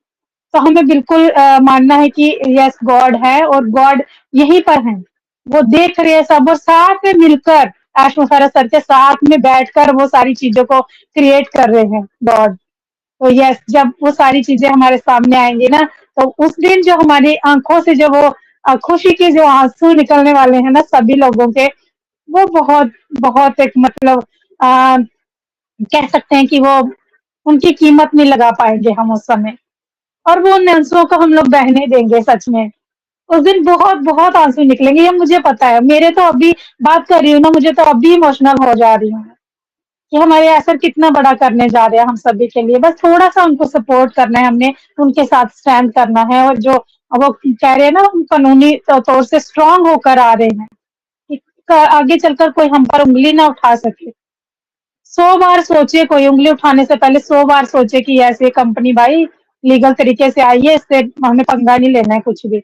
तो हमें बिल्कुल मानना है कि यस, गॉड है और गॉड यहीं पर है। वो देख रहे हैं सब, और साथ में मिलकर ऐश मुफर्रह सर के साथ में बैठकर वो सारी चीजों को क्रिएट कर रहे हैं गॉड। तो यस, जब वो सारी चीजें हमारे सामने आएंगी ना, तो उस दिन जो हमारी आंखों से जो वो खुशी के जो आंसू निकलने वाले हैं ना सभी लोगों के, वो बहुत बहुत एक मतलब कह सकते हैं कि वो उनकी कीमत नहीं लगा पाएंगे हम उस समय। और वो उन आंसुओं को हम लोग बहने देंगे सच में। उस दिन बहुत बहुत आंसू निकलेंगे, ये मुझे पता है। मेरे तो अभी बात कर रही हूँ ना, मुझे तो अभी इमोशनल हो जा रही हूँ कि हमारे असर कितना बड़ा करने जा रहे हैं हम सभी के लिए। बस थोड़ा-सा उनको सपोर्ट करना है हमने, उनके साथ स्टैंड करना है। और जो वो कह रहे हैं ना, हम कानूनी तौर से स्ट्रॉन्ग होकर आ रहे हैं कि आगे चलकर कोई हम पर उँगली ना उठा सके। 100 बार सोचिए, कोई उँगली उठाने से पहले 100 बार सोचिए कि ऐसे कंपनी भाई लीगल तरीके से आई है, इससे हमें पंगा नहीं लेना है कुछ भी।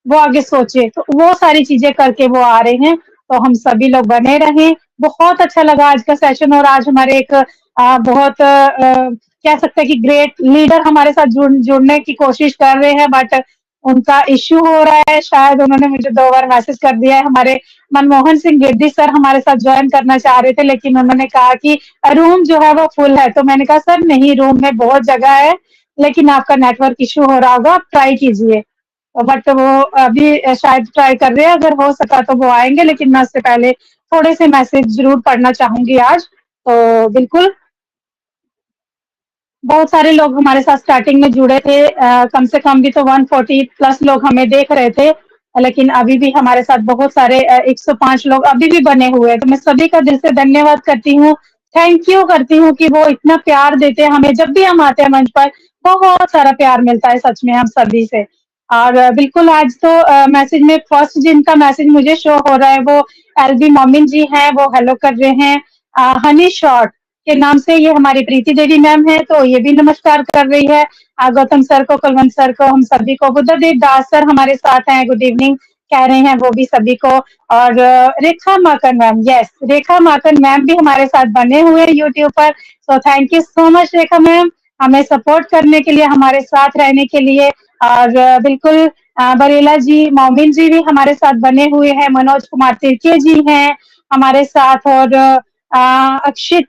वो आगे सोचे। तो वो सारी चीजें करके वो आ रहे हैं, तो हम सभी लोग बने रहें। बहुत अच्छा लगा आज का सेशन। और आज हमारे एक बहुत कह सकते हैं कि ग्रेट लीडर हमारे साथ जुड़ने की कोशिश कर रहे हैं, बट उनका इश्यू हो रहा है। शायद उन्होंने मुझे 2 बार मैसेज कर दिया है। हमारे मनमोहन सिंह गिरदी सर हमारे साथ ज्वाइन करना चाह रहे थे, लेकिन उन्होंने कहा कि रूम जो है वो फुल है। तो मैंने कहा सर नहीं, रूम में बहुत जगह है, लेकिन आपका नेटवर्क इश्यू हो रहा होगा, आप ट्राई कीजिए। बट वो अभी शायद ट्राई कर रहे हैं, अगर हो सका तो वो आएँगे। लेकिन मैं उससे पहले थोड़े से मैसेज ज़रूर पढ़ना चाहूँगी आज। तो बिल्कुल, बहुत सारे लोग हमारे साथ स्टार्टिंग में जुड़े थे। कम से कम भी तो 140 प्लस लोग हमें देख रहे थे। लेकिन अभी भी हमारे साथ बहुत सारे 105 लोग अभी भी बने हुए हैं। तो मैं सभी का दिल से धन्यवाद करती हूँ। थैंक यू करती हूँ कि वो इतना प्यार देते हैं हमें। जब भी हम आते हैं मंच पर, बहुत सारा प्यार मिलता है सच में हम सभी से। और बिल्कुल आज तो मैसेज में फर्स्ट जिनका मैसेज मुझे शो हो रहा है, वो एलबी मोमिन जी हैं, वो हेलो कर रहे हैं। हनी शॉर्ट के नाम से ये हमारी प्रीति देवी मैम है, तो ये भी नमस्कार कर रही है। गौतम सर को, कुलवंत सर को, हम सभी को। बुद्धदेव दास सर हमारे साथ हैं, गुड इवनिंग कह रहे हैं वो भी सभी को। और रेखा माकन मैम, यस, रेखा माकन मैम भी हमारे साथ बने हुए हैं यूट्यूब पर। सो thank you so much Rekha ma'am, हमें सपोर्ट करने के लिए, हमारे साथ रहने के लिए। और बिल्कुल बरेला जी, मोमिन जी भी हमारे साथ बने हुए हैं, मनोज कुमार तिर्के जी हैं हमारे साथ, और अक्षित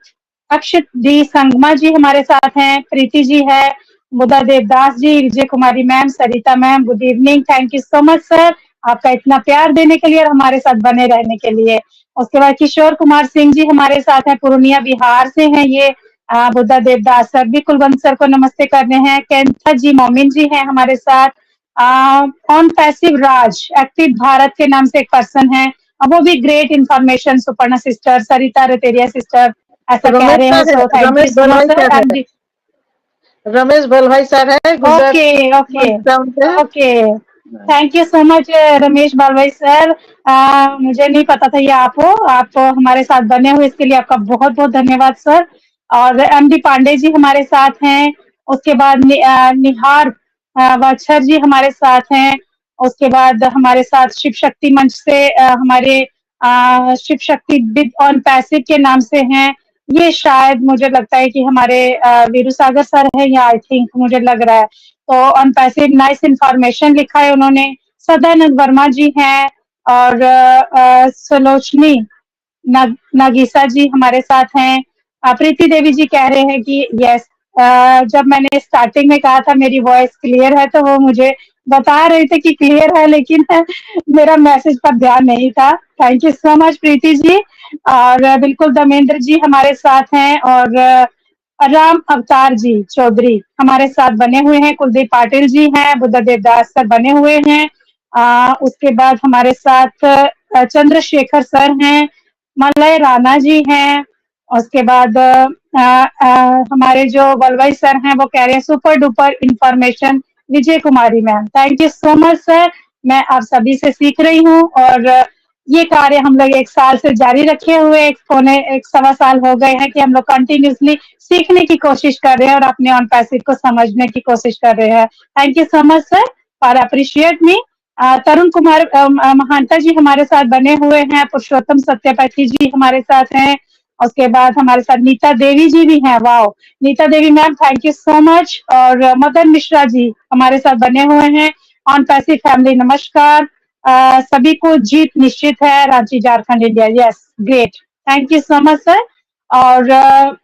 अक्षित डी संगमा जी हमारे साथ हैं, प्रीति जी है, Buddha Devdas ji, Vijay Kumari ma'am, Sarita ma'am, good evening, thank you so much sir, आपका इतना प्यार देने के लिए और हमारे साथ बने रहने के लिए। उसके बाद किशोर कुमार सिंह जी हमारे साथ हैं, पूर्णिया बिहार से हैं ये, बुद्धा देवदास सर भी कुलवंत सर को नमस्ते कर रहे हैं, कैंथा जी, मोमिन जी हैं हमारे साथ, on passive Raj, active Bharat के नाम से एक पर्सन है, अब वो भी great information, Suparna sister, Sarita Rateria sister ऐसा कह रहे हैं, so thank you Ramesh so much Bhalwai sir. Sir है, रमेश भलवाई सर है गुजरात ओके ओके टाउन से। Okay, thank you so much Ramesh Balwai sir, मुझे नहीं पता था ये आप हो, आप हमारे साथ बने हुए इसके लिए आपका बहुत बहुत धन्यवाद सर। और एमडी पांडे जी हमारे साथ हैं, उसके बाद निहार वाछर जी हमारे साथ हैं, उसके बाद हमारे साथ शिव शक्ति मंच से हमारे Shiv Shakti big on passive के नाम से हैं, ये शायद मुझे लगता है कि हमारे वीरू सागर सर है, या आई थिंक मुझे लग रहा है, तो ऑन पैसिव नाइस इन्फॉर्मेशन लिखा है उन्होंने। सदानंद वर्मा जी हैं, और सुलोचनी नागीसा जी हमारे साथ हैं। प्रीति देवी जी कह रहे हैं कि यस, जब मैंने स्टार्टिंग में कहा था मेरी वॉइस क्लियर है, तो वो मुझे बता रहे थे कि क्लियर है, लेकिन मेरा मैसेज पर ध्यान नहीं था। Thank you so much Preeti ji. और बिल्कुल दमेंद्र जी हमारे साथ हैं, और राम अवतार जी चौधरी हमारे साथ बने हुए हैं, कुलदीप पाटिल जी हैं, बुद्धा देवदास सर बने हुए हैं, उसके बाद हमारे साथ चंद्रशेखर सर हैं, मलय राणा जी हैं, उसके बाद हमारे जो वलवाई सर हैं वो कह रहे हैं super duper information, Vijay Kumari ma'am, thank you so much sir, मैं आप सभी से सीख रही हूँ, और ये कार्य हम लोग 1 साल से जारी रखे हुए, 1 सवा साल हो गए हैं कि हम लोग कंटिन्यूसली सीखने की कोशिश कर रहे हैं और अपने ऑन पैसिव को समझने की कोशिश कर रहे हैं। Thank you so much sir for appreciate me. Tarun Kumar Mahanta ji हमारे साथ बने हुए हैं, पुरुषोत्तम सत्यापति जी हमारे साथ हैं, उसके बाद हमारे साथ नीता देवी जी भी हैं, wow Nita Devi ma'am thank you so much, और मदन मिश्रा जी हमारे साथ बने हुए हैं, ऑन पैसिव फैमिली नमस्कार, सभी को जीत निश्चित है, Ranchi Jharkhand India, yes great, thank you so much sir. और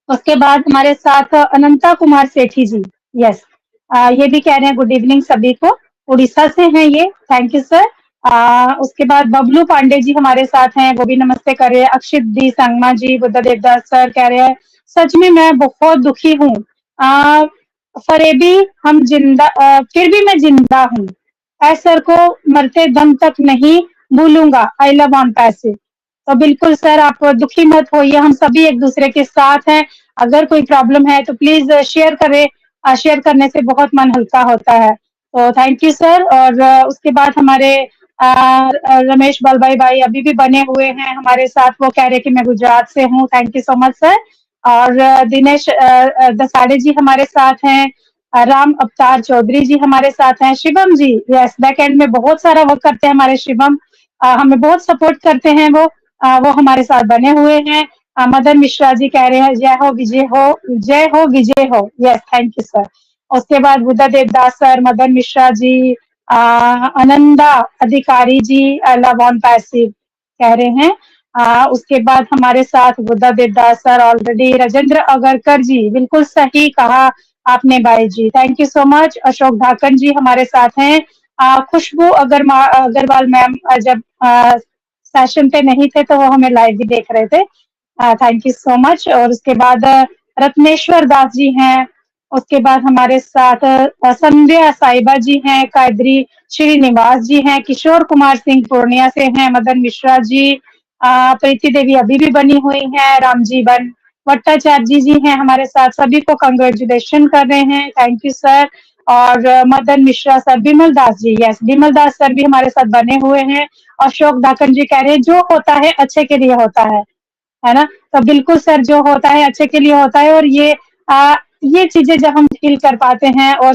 उसके बाद हमारे साथ अनंता कुमार सेठी जी, यस ये भी कह रहे हैं गुड इवनिंग सभी को, उड़ीसा से हैं ये, थैंक यू सर। उसके बाद बबलू पांडे जी हमारे साथ हैं, वो भी नमस्ते कर रहे हैं, अक्षित दी संगमा जी, बुद्धा देवदास सर कह रहे हैं सच में मैं बहुत दुखी हूँ, फरेबी हम जिंदा, फिर भी मैं जिंदा हूँ, सर को मरते दम तक नहीं भूलूंगा, आई लव ऑन पैसिव। तो बिल्कुल सर आप दुखी मत होइए, हम सभी एक दूसरे के साथ हैं, अगर कोई प्रॉब्लम है तो प्लीज शेयर करें, शेयर करने से बहुत मन हल्का होता है, तो थैंक यू सर। और उसके बाद हमारे रमेश बलभाई भाई अभी भी बने हुए हैं हमारे साथ, वो कह रहे हैं कि मैं गुजरात से हूँ, thank you so much sir. और दिनेश दसाड़े जी हमारे साथ हैं, राम अवतार चौधरी जी हमारे साथ हैं, शिवम जी यस बैक एंड में बहुत सारा वर्क करते हैं हमारे शिवम, हमें बहुत सपोर्ट करते हैं वो हमारे साथ बने हुए हैं। मदन मिश्रा जी कह रहे हैं जय हो विजय हो, जय हो विजय हो, यस थैंक यू सर। उसके बाद बुद्धा देवदास सर, मदन मिश्रा जी, आनंदा अधिकारी जी, लव ऑन पैसिव कह रहे हैं, उसके बाद हमारे साथ बुद्धा देवदास सर ऑलरेडी, राजेंद्र अगरकर जी बिल्कुल सही कहा आपने भाई जी, thank you so much. Ashok Dhakan ji हमारे साथ हैं, खुशबू अग्रवाल मैम जब सेशन पे नहीं थे तो वो हमें लाइव भी देख रहे थे, थैंक यू सो मच। और उसके बाद रत्नेश्वर दास जी हैं, उसके बाद हमारे साथ संध्या साहिबा जी हैं, कायदरी श्रीनिवास जी हैं, किशोर कुमार सिंह पूर्णिया से हैं, मदन मिश्रा जी, प्रीति देवी अभी भी बनी हुई हैं, रामजीवन भट्टाचार्य जी हैं हमारे साथ, सभी को कंग्रेचुलेशन कर रहे हैं, थैंक यू सर। और मदन मिश्रा सर, बिमल दास जी, यस बिमल दास सर भी हमारे साथ बने हुए हैं। अशोक धाकन जी कह रहे हैं जो होता है अच्छे के लिए होता है ना, तो बिल्कुल सर जो होता है अच्छे के लिए होता है, और ये चीजें जब हम फील कर पाते हैं और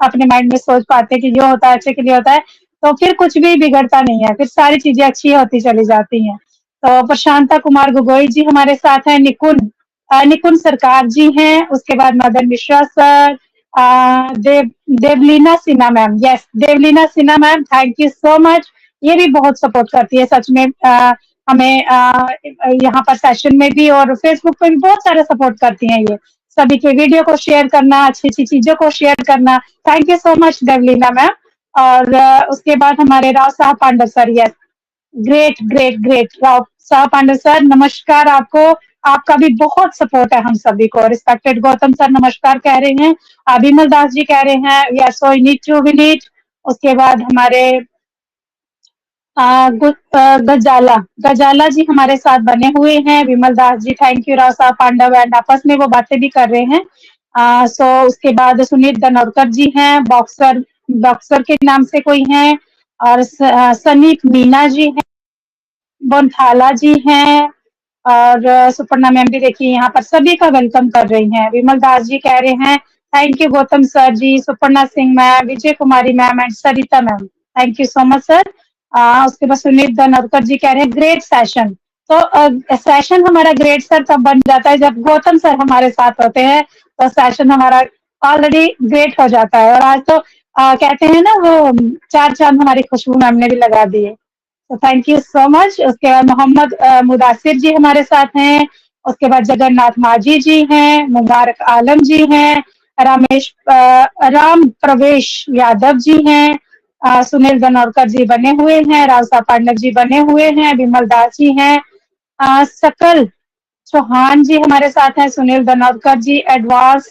अपने माइंड में सोच पाते हैं कि जो होता है अच्छे के लिए होता है, तो फिर कुछ भी बिगड़ता नहीं है, फिर सारी चीजें अच्छी होती चली जाती हैं। तो प्रशांता कुमार गोगोई जी हमारे साथ हैं, निकुंज सरकार जी हैं, उसके बाद Madan Mishra sir, Devlina Sinha ma'am, yes Devlina Sinha ma'am, thank you so much. ये भी बहुत सपोर्ट करती है सच में, हमें यहाँ पर सेशन में भी और फेसबुक पे भी बहुत सारे सपोर्ट करती हैं ये। सभी के वीडियो को शेयर करना, अच्छी-अच्छी चीज़ों को शेयर करना, thank you so much Devlina ma'am. और उसके बाद हमारे Rao Sahab Pandav sir, yes great great great Rao Sahab Pandav sir, नमस्कार आपको। आपका भी बहुत सपोर्ट है हम सभी को। रिस्पेक्टेड गौतम सर नमस्कार कह रहे हैं। विमल दास जी कह रहे हैं yes so need to we need. उसके बाद हमारे गजाला गजाला जी हमारे साथ बने हुए हैं। विमल Das ji thank you Rao Sahab Pandav, and आपस में वो बातें भी कर रहे हैं। सो उसके बाद सुनील दनोरकर जी हैं, बॉक्सर बॉक्सर के नाम से कोई हैं। और सनीप मीना जी हैं, बोनथाला जी हैं। और सुपर्णा मैम भी देखिए यहाँ पर सभी का वेलकम कर रही हैं। विमल दास जी कह रहे हैं thank you Gautam sir ji, Suparna Singh ma'am, Vijay Kumari ma'am and Sarita ma'am, thank you so much sir. उसके बाद सुनील दनोरकर जी कह रहे हैं ग्रेट सेशन। तो सेशन हमारा ग्रेट सर तब बन जाता है जब गौतम सर हमारे साथ होते हैं, तो सेशन हमारा ऑलरेडी ग्रेट हो जाता है। और आज तो कहते हैं ना वो 4 चांद हमारी खुशबू मैम ने भी लगा दिए, तो थैंक यू सो मच। उसके बाद मोहम्मद मुदासिर जी हमारे साथ हैं। उसके बाद जगन्नाथ माझी जी हैं, मुबारक आलम जी हैं, राम प्रवेश यादव जी हैं, सुनील दनोरकर जी बने हुए हैं, राव साहब पांडव जी बने हुए हैं, विमल दास जी हैं, सकल चौहान जी हमारे साथ हैं, सुनील दनोरकर जी एडवांस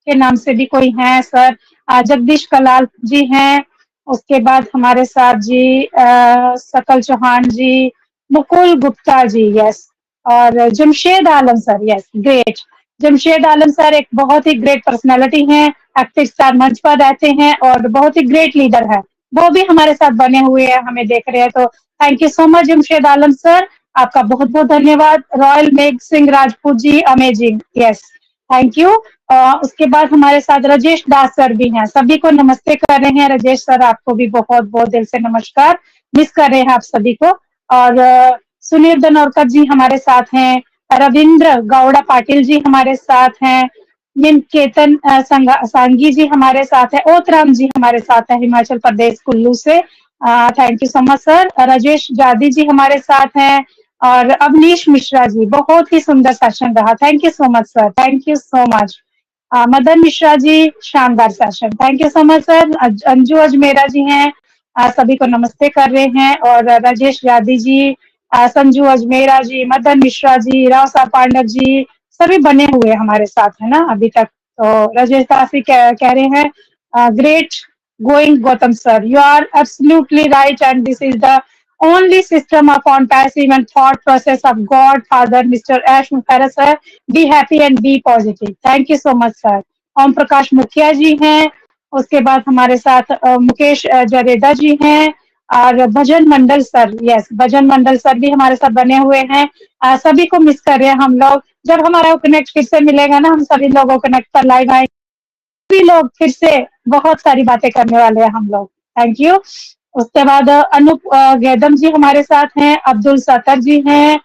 के नाम से भी कोई हैं सर, जगदीश कलाल जी हैं। उसके बाद हमारे साथ जी सकल चौहान जी, मुकुल गुप्ता जी, यस, और जमशेद आलम सर, यस ग्रेट। जमशेद आलम सर एक बहुत ही ग्रेट पर्सनालिटी हैं, एक्टिव स्टार मंच पर रहते हैं और बहुत ही ग्रेट लीडर है। वो भी हमारे साथ बने हुए हैं, हमें देख रहे हैं, तो thank you so much Jamshed Alam sir, आपका बहुत बहुत धन्यवाद। रॉयल मेघ Singh Rajput ji, amazing, yes thank you. उसके बाद हमारे साथ राजेश दास सर भी हैं, सभी को नमस्ते कर रहे हैं। राजेश सर आपको भी बहुत बहुत दिल से नमस्कार, मिस कर रहे हैं आप सभी को। और सुनील दनोरकर जी हमारे साथ हैं, रविंद्र गौड़ा पाटिल जी हमारे साथ हैं, निकेतन सांगी जी हमारे साथ है, ओतराम जी हमारे साथ है हिमाचल प्रदेश कुल्लू से, thank you so much sir. Rajesh जादी जी हमारे साथ हैं और अवनीश मिश्रा जी, बहुत ही सुंदर सेशन रहा, thank you so much sir, thank you so much. Madan Mishra ji शानदार session, thank you so much sir. Anju Ajmera ji हैं, सभी को नमस्ते कर रहे हैं। और राजेश यादी जी, संजू अजमेरा जी, मदन मिश्रा जी, राव साहब पांडव जी, सभी बने हुए हमारे साथ है ना अभी तक। तो राजेश दास जी कह रहे हैं great going Gautam sir, you are absolutely right and this is the only system upon passive and thought process of God Father Mr. Ash Mukhara sir. Be happy and be positive. Thank you so much sir. Om Prakash मुखिया जी हैं। उसके बाद हमारे साथ मुकेश जरेदा जी हैं और भजन मंडल sir, yes भजन मंडल sir भी हमारे साथ बने हुए हैं। सभी को मिस कर रहे हैं हम लोग। जब हमारा कनेक्ट फिर से मिलेगा ना, हम सभी लोगों कनेक्ट पर लाइव आएंगे, सभी लोग फिर से बहुत सारी बातें करने वाले हैं हम लोग, थैंक यू। उसके बाद अनूप गैदम जी हमारे साथ हैं, अब्दुल सत्तर जी हैं,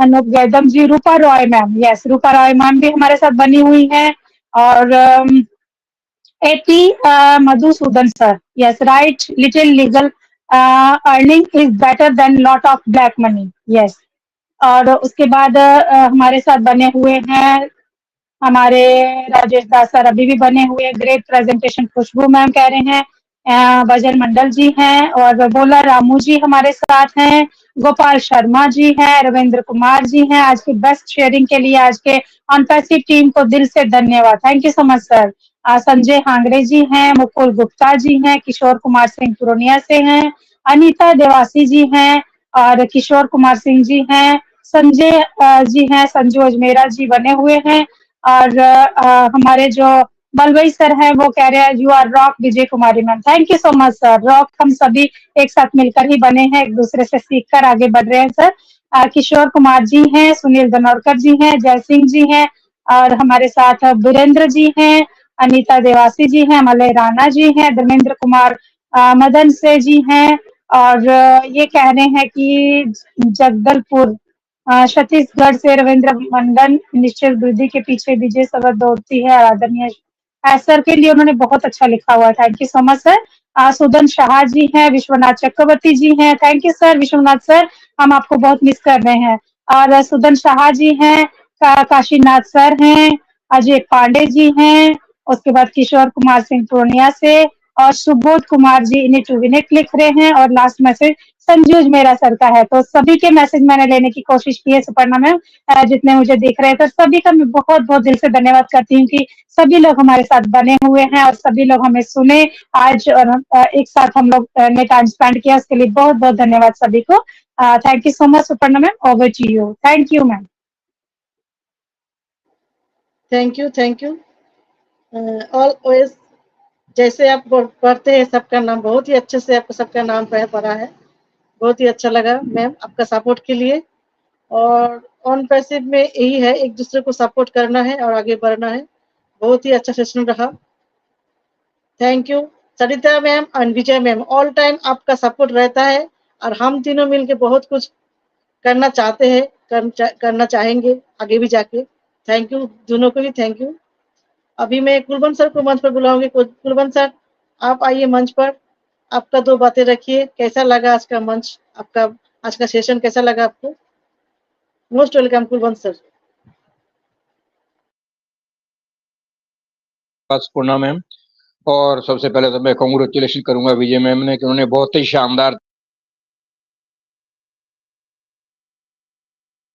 अनूप गैदम जी, रूपा रॉय मैम, यस रूपा रॉय मैम भी हमारे साथ बनी हुई हैं। और eighty Madhusudan sir, yes right, little legal earning is better than lot of black money, yes. और उसके बाद हमारे साथ बने हुए हैं हमारे राजेश दास सर, अभी भी बने हुए हैं, ग्रेट प्रेजेंटेशन खुशबू मैम कह रहे हैं, भजन मंडल जी हैं और बोला रामू जी हमारे साथ हैं, गोपाल शर्मा जी हैं, रविंद्र कुमार जी हैं। आज की बेस्ट शेयरिंग के लिए आज के अनपैसिव टीम को दिल से धन्यवाद, thank you so much sir. Sanjay Hangde ji हैं, मुकुल गुप्ता जी हैं, किशोर कुमार सिंह पूर्णिया से हैं, अनीता देवासी जी हैं और किशोर कुमार सिंह जी हैं, संजय जी हैं, संजू अजमेरा जी बने हुए हैं। और हमारे जो बलवई सर हैं वो कह रहे हैं you are rock Vijay Kumari ma'am, thank you so much sir. Rock हम सभी एक साथ मिलकर ही बने हैं, एक दूसरे से सीखकर आगे बढ़ रहे हैं सर। किशोर कुमार जी हैं, सुनील दनोरकर जी हैं, जय सिंह जी हैं और हमारे साथ वीरेंद्र जी हैं, अनीता देवासी जी हैं, मलय राणा जी हैं, धर्मेंद्र कुमार मदन से जी हैं। और ये कह रहे हैं कि जगदलपुर छत्तीसगढ़ से रविंद्र मंडन, निश्चित वृद्धि के पीछे विजय सवत दौड़ती है, आदरणीय सर के लिए उन्होंने बहुत अच्छा लिखा हुआ है। Thank you so much sir. Sudan Shah ji हैं, विश्वनाथ चक्रवर्ती जी हैं। Thank you sir, Vishwanath sir, हम आपको बहुत मिस कर रहे हैं। और सुदन शाह जी हैं, काशीनाथ सर हैं, अजय पांडे जी हैं, उसके बाद किशोर कुमार सिंह पूर्णिया से, और सुबोध कुमार जी इन्हें टू विनेट लिख रहे हैं, और लास्ट मैसेज संजूज मेरा सर का है। तो सभी के मैसेज मैंने लेने की कोशिश की है सुपर्णा मैम, जितने मुझे दिख रहे हैं। तो सभी का मैं बहुत बहुत दिल से धन्यवाद करती हूँ कि सभी लोग हमारे साथ बने हुए हैं और सभी लोग हमें सुने आज, और एक साथ हम लोग ने टाइम स्पेंड किया, उसके लिए बहुत बहुत धन्यवाद सभी को। Thank you so much Suparna ma'am, over to you. Thank you ma'am. Thank you, thank you. Always जैसे आप पढ़ते हैं सबका नाम, बहुत ही अच्छे से आपको सबका नाम पढ़ा है, बहुत ही अच्छा लगा मैम आपका सपोर्ट के लिए। और ऑन पैसिव में यही है, एक दूसरे को सपोर्ट करना है और आगे बढ़ना है। बहुत ही अच्छा सेशन रहा। Thank you Sarita ma'am and Vijay ma'am, all time आपका सपोर्ट रहता है और हम तीनों मिलके बहुत कुछ करना चाहते हैं, करना चाहेंगे आगे भी जाके। थैंक यू दोनों को भी, थैंक यू। अभी मैं कुलवंत सर को मंच पर बुलाऊंगी। कुलवंत सर आप आइए मंच पर, आपका 2 बातें रखिए। कैसा लगा आज का मंच, आपका आज का सेशन कैसा लगा आपको? Most welcome Kulwant sir. Purna ma'am, और सबसे पहले तो मैं कांग्रेचुलेशन करूंगा विजय मैम ने कि उन्होंने बहुत ही शानदार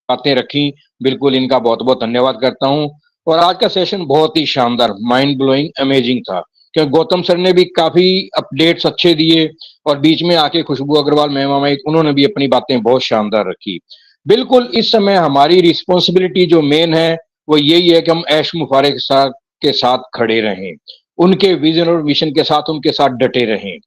बातें रखी। बिल्कुल इनका बहुत बहुत धन्यवाद करता हूं। और आज का सेशन बहुत ही शानदार, माइंड ब्लोइंग, अमेजिंग था, क्योंकि गौतम सर ने भी काफी अपडेट्स अच्छे दिए, और बीच में आके खुशबू अग्रवाल मैम आई, उन्होंने भी अपनी बातें बहुत शानदार रखी। बिल्कुल इस समय हमारी रिस्पॉन्सिबिलिटी जो मेन है वो यही है कि हम ऐश मुफारे के साथ खड़े रहें, उनके विजन और मिशन के साथ उनके साथ डटे रहें,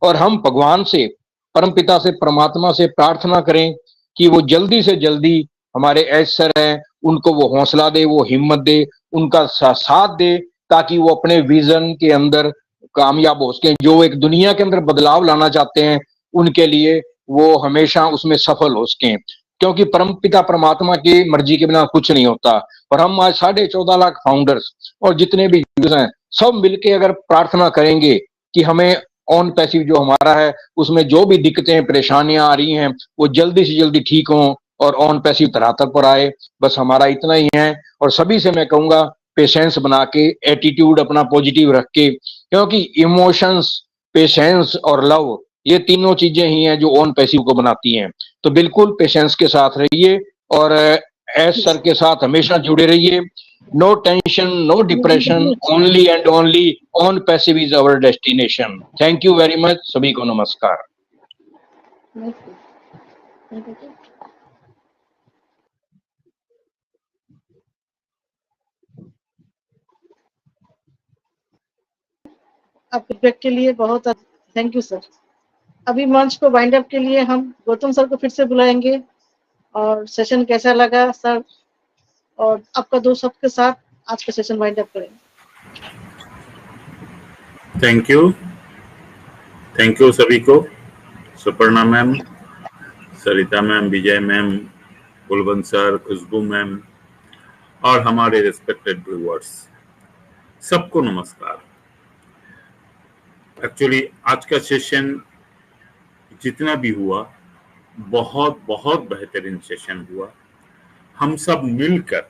और हम भगवान से, परमपिता से, परमात्मा से प्रार्थना करें कि वो जल्दी से जल्दी हमारे एज सर हैं उनको वो हौसला दे, वो हिम्मत दे, उनका साथ दे, ताकि वो अपने विजन के अंदर कामयाब हो सके। जो एक दुनिया के अंदर बदलाव लाना चाहते हैं उनके लिए वो हमेशा उसमें सफल हो सके, क्योंकि परम पिता परमात्मा की मर्जी के बिना कुछ नहीं होता। और हम आज 14.5 लाख फाउंडर्स और जितने भी यूजर हैं सब मिलके अगर प्रार्थना करेंगे कि हमें ऑन पैसिव जो हमारा है उसमें जो भी दिक्कतें परेशानियां आ रही हैं वो जल्दी से जल्दी ठीक हों और ऑन पैसिव धरातल पर आए। बस हमारा इतना ही है। और सभी से मैं कहूंगा पेशेंस बना के, एटीट्यूड अपना पॉजिटिव रख के, क्योंकि इमोशंस, पेशेंस और लव, ये तीनों चीजें ही हैं जो ऑन पैसिव को बनाती हैं। तो बिल्कुल पेशेंस के साथ रहिए और एस सर के साथ हमेशा जुड़े रहिए। No tension, no depression, only and only on passive is our destination. Thank you very much, सभी को नमस्कार। आप फीडबैक के लिए बहुत थैंक यू सर। अभी मंच को वाइंड अप के लिए हम गौतम सर को फिर से बुलाएंगे। और सेशन कैसा लगा सर, और आपका 2 शब्द के साथ आज का सेशन वाइंड अप करेंगे। थैंक यू सभी को, Suparna ma'am, Sarita ma'am, Vijay ma'am, Kulwant sir, खुशबू मैम और हमारे रिस्पेक्टेड व्यूअर्स, सबको नमस्कार। एक्चुअली आज का सेशन जितना भी हुआ बहुत बहुत बेहतरीन सेशन हुआ। हम सब मिलकर,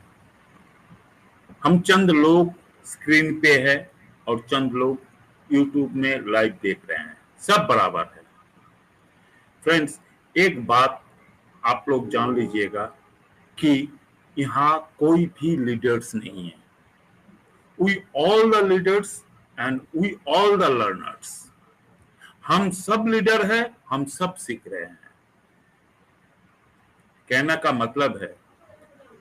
हम चंद लोग स्क्रीन पे है और चंद लोग यूट्यूब में लाइव देख रहे हैं, सब बराबर है। फ्रेंड्स, एक बात आप लोग जान लीजिएगा कि यहाँ कोई भी लीडर्स नहीं है। We all the leaders and we all the learners. हम सब लीडर है, हम सब सीख रहे हैं। कहने का मतलब है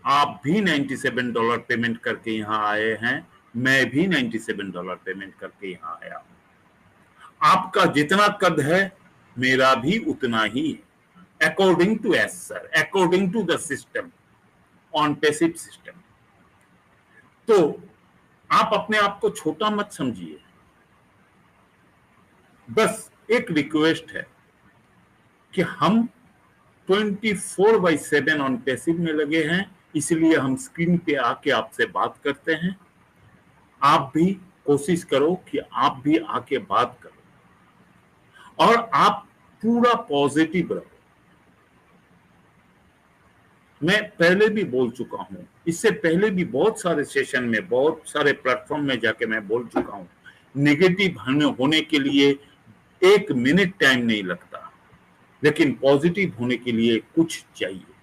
आप भी $97 पेमेंट करके यहाँ आए हैं, मैं भी $97 पेमेंट करके यहाँ आया हूं। आपका जितना कद है मेरा भी उतना ही है, according to S sir, according to the system, on passive system. तो आप अपने आप को छोटा मत समझिए। बस एक रिक्वेस्ट है कि हम 24/7 ऑन पैसिव में लगे हैं, इसलिए हम स्क्रीन पे आके आपसे बात करते हैं। आप भी कोशिश करो कि आप भी आके बात करो और आप पूरा पॉजिटिव रहो। मैं पहले भी बोल चुका हूं, इससे पहले भी बहुत सारे सेशन में, बहुत सारे प्लेटफॉर्म में जाके मैं बोल चुका हूं, नेगेटिव होने के लिए 1 मिनट टाइम नहीं लगता, लेकिन पॉजिटिव होने के लिए कुछ चाहिए।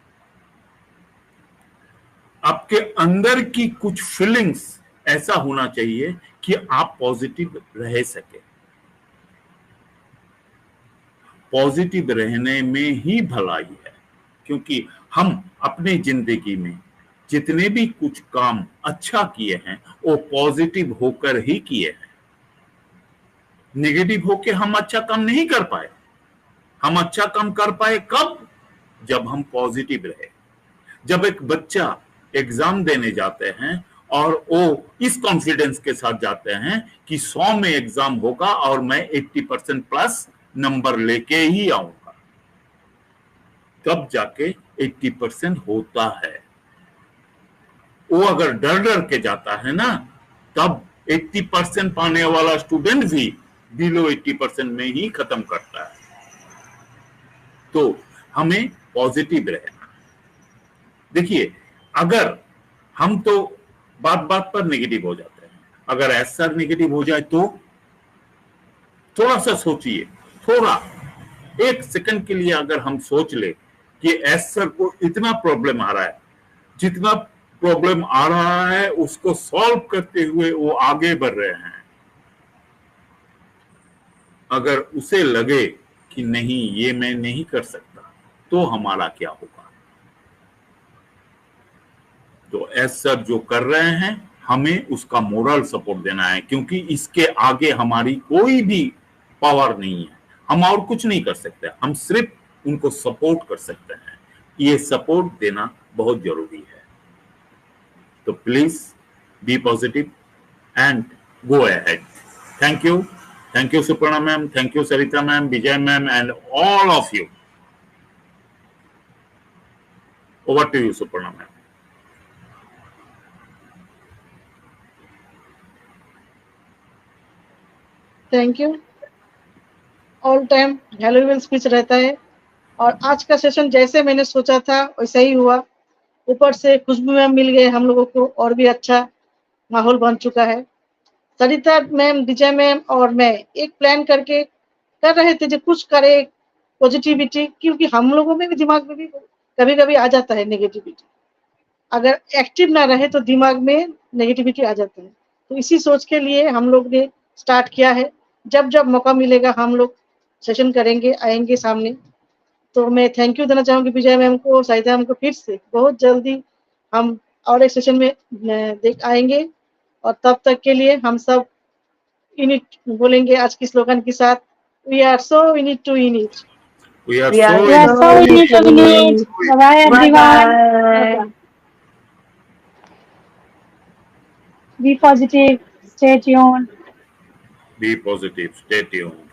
आपके अंदर की कुछ फीलिंग्स ऐसा होना चाहिए कि आप पॉजिटिव रह सके। पॉजिटिव रहने में ही भलाई है, क्योंकि हम अपने जिंदगी में जितने भी कुछ काम अच्छा किए हैं वो पॉजिटिव होकर ही किए हैं। नेगेटिव होके हम अच्छा काम नहीं कर पाए। हम अच्छा काम कर पाए कब? जब हम पॉजिटिव रहे। जब एक बच्चा एग्जाम देने जाते हैं और वो इस कॉन्फिडेंस के साथ जाते हैं कि 100 में एग्जाम होगा और मैं 80% प्लस नंबर लेके ही आऊंगा, तब जाके 80% होता है। वो अगर डर डर के जाता है ना, तब 80% पाने वाला स्टूडेंट भी बिलो 80% में ही खत्म करता है। तो हमें पॉजिटिव रहना। देखिए, अगर हम तो बात बात पर नेगेटिव हो जाते हैं, अगर ऐसा नेगेटिव हो जाए तो थोड़ा सा सोचिए, थोड़ा 1 सेकंड के लिए अगर हम सोच ले कि ऐसा को इतना प्रॉब्लम आ रहा है, जितना प्रॉब्लम आ रहा है उसको सॉल्व करते हुए वो आगे बढ़ रहे हैं, अगर उसे लगे कि नहीं ये मैं नहीं कर सकता, तो हमारा क्या होगा? तो ऐसा जो कर रहे हैं हमें उसका मोरल सपोर्ट देना है, क्योंकि इसके आगे हमारी कोई भी पावर नहीं है। हम और कुछ नहीं कर सकते, हम सिर्फ उनको सपोर्ट कर सकते हैं। ये सपोर्ट देना बहुत जरूरी है। तो please be positive and go ahead. Thank you Suparna ma'am, thank you Sarita ma'am, Vijay ma'am and all of you. Over to you Suparna ma'am. Thank you. All time valuable speech रहता है और आज का सेशन जैसे मैंने सोचा था वैसा ही हुआ। ऊपर से खुशबू मैम मिल गए हम लोगों को और भी अच्छा माहौल बन चुका है। सरिता मैम, विजय मैम और मैं एक प्लान करके कर रहे थे जो कुछ करे पॉजिटिविटी, क्योंकि हम लोगों में भी दिमाग में भी कभी कभी आ जाता है नेगेटिविटी। अगर एक्टिव ना रहे तो दिमाग में नेगेटिविटी आ जाता है। तो इसी सोच के लिए हम लोग ने स्टार्ट किया है। जब जब मौका मिलेगा हम लोग सेशन करेंगे, आएंगे सामने। तो मैं थैंक यू देना चाहूंगी विजय मैम को, सरिता मैम को। फिर से बहुत जल्दी हम और एक सेशन में देख आएंगे और तब तक के लिए हम सब यूनिट बोलेंगे आज की स्लोगन के साथ, we are so unit to unit. We are We are so We are so in in it, Bye Bye everyone. bye. Be positive. Stay tuned. Be positive, stay tuned.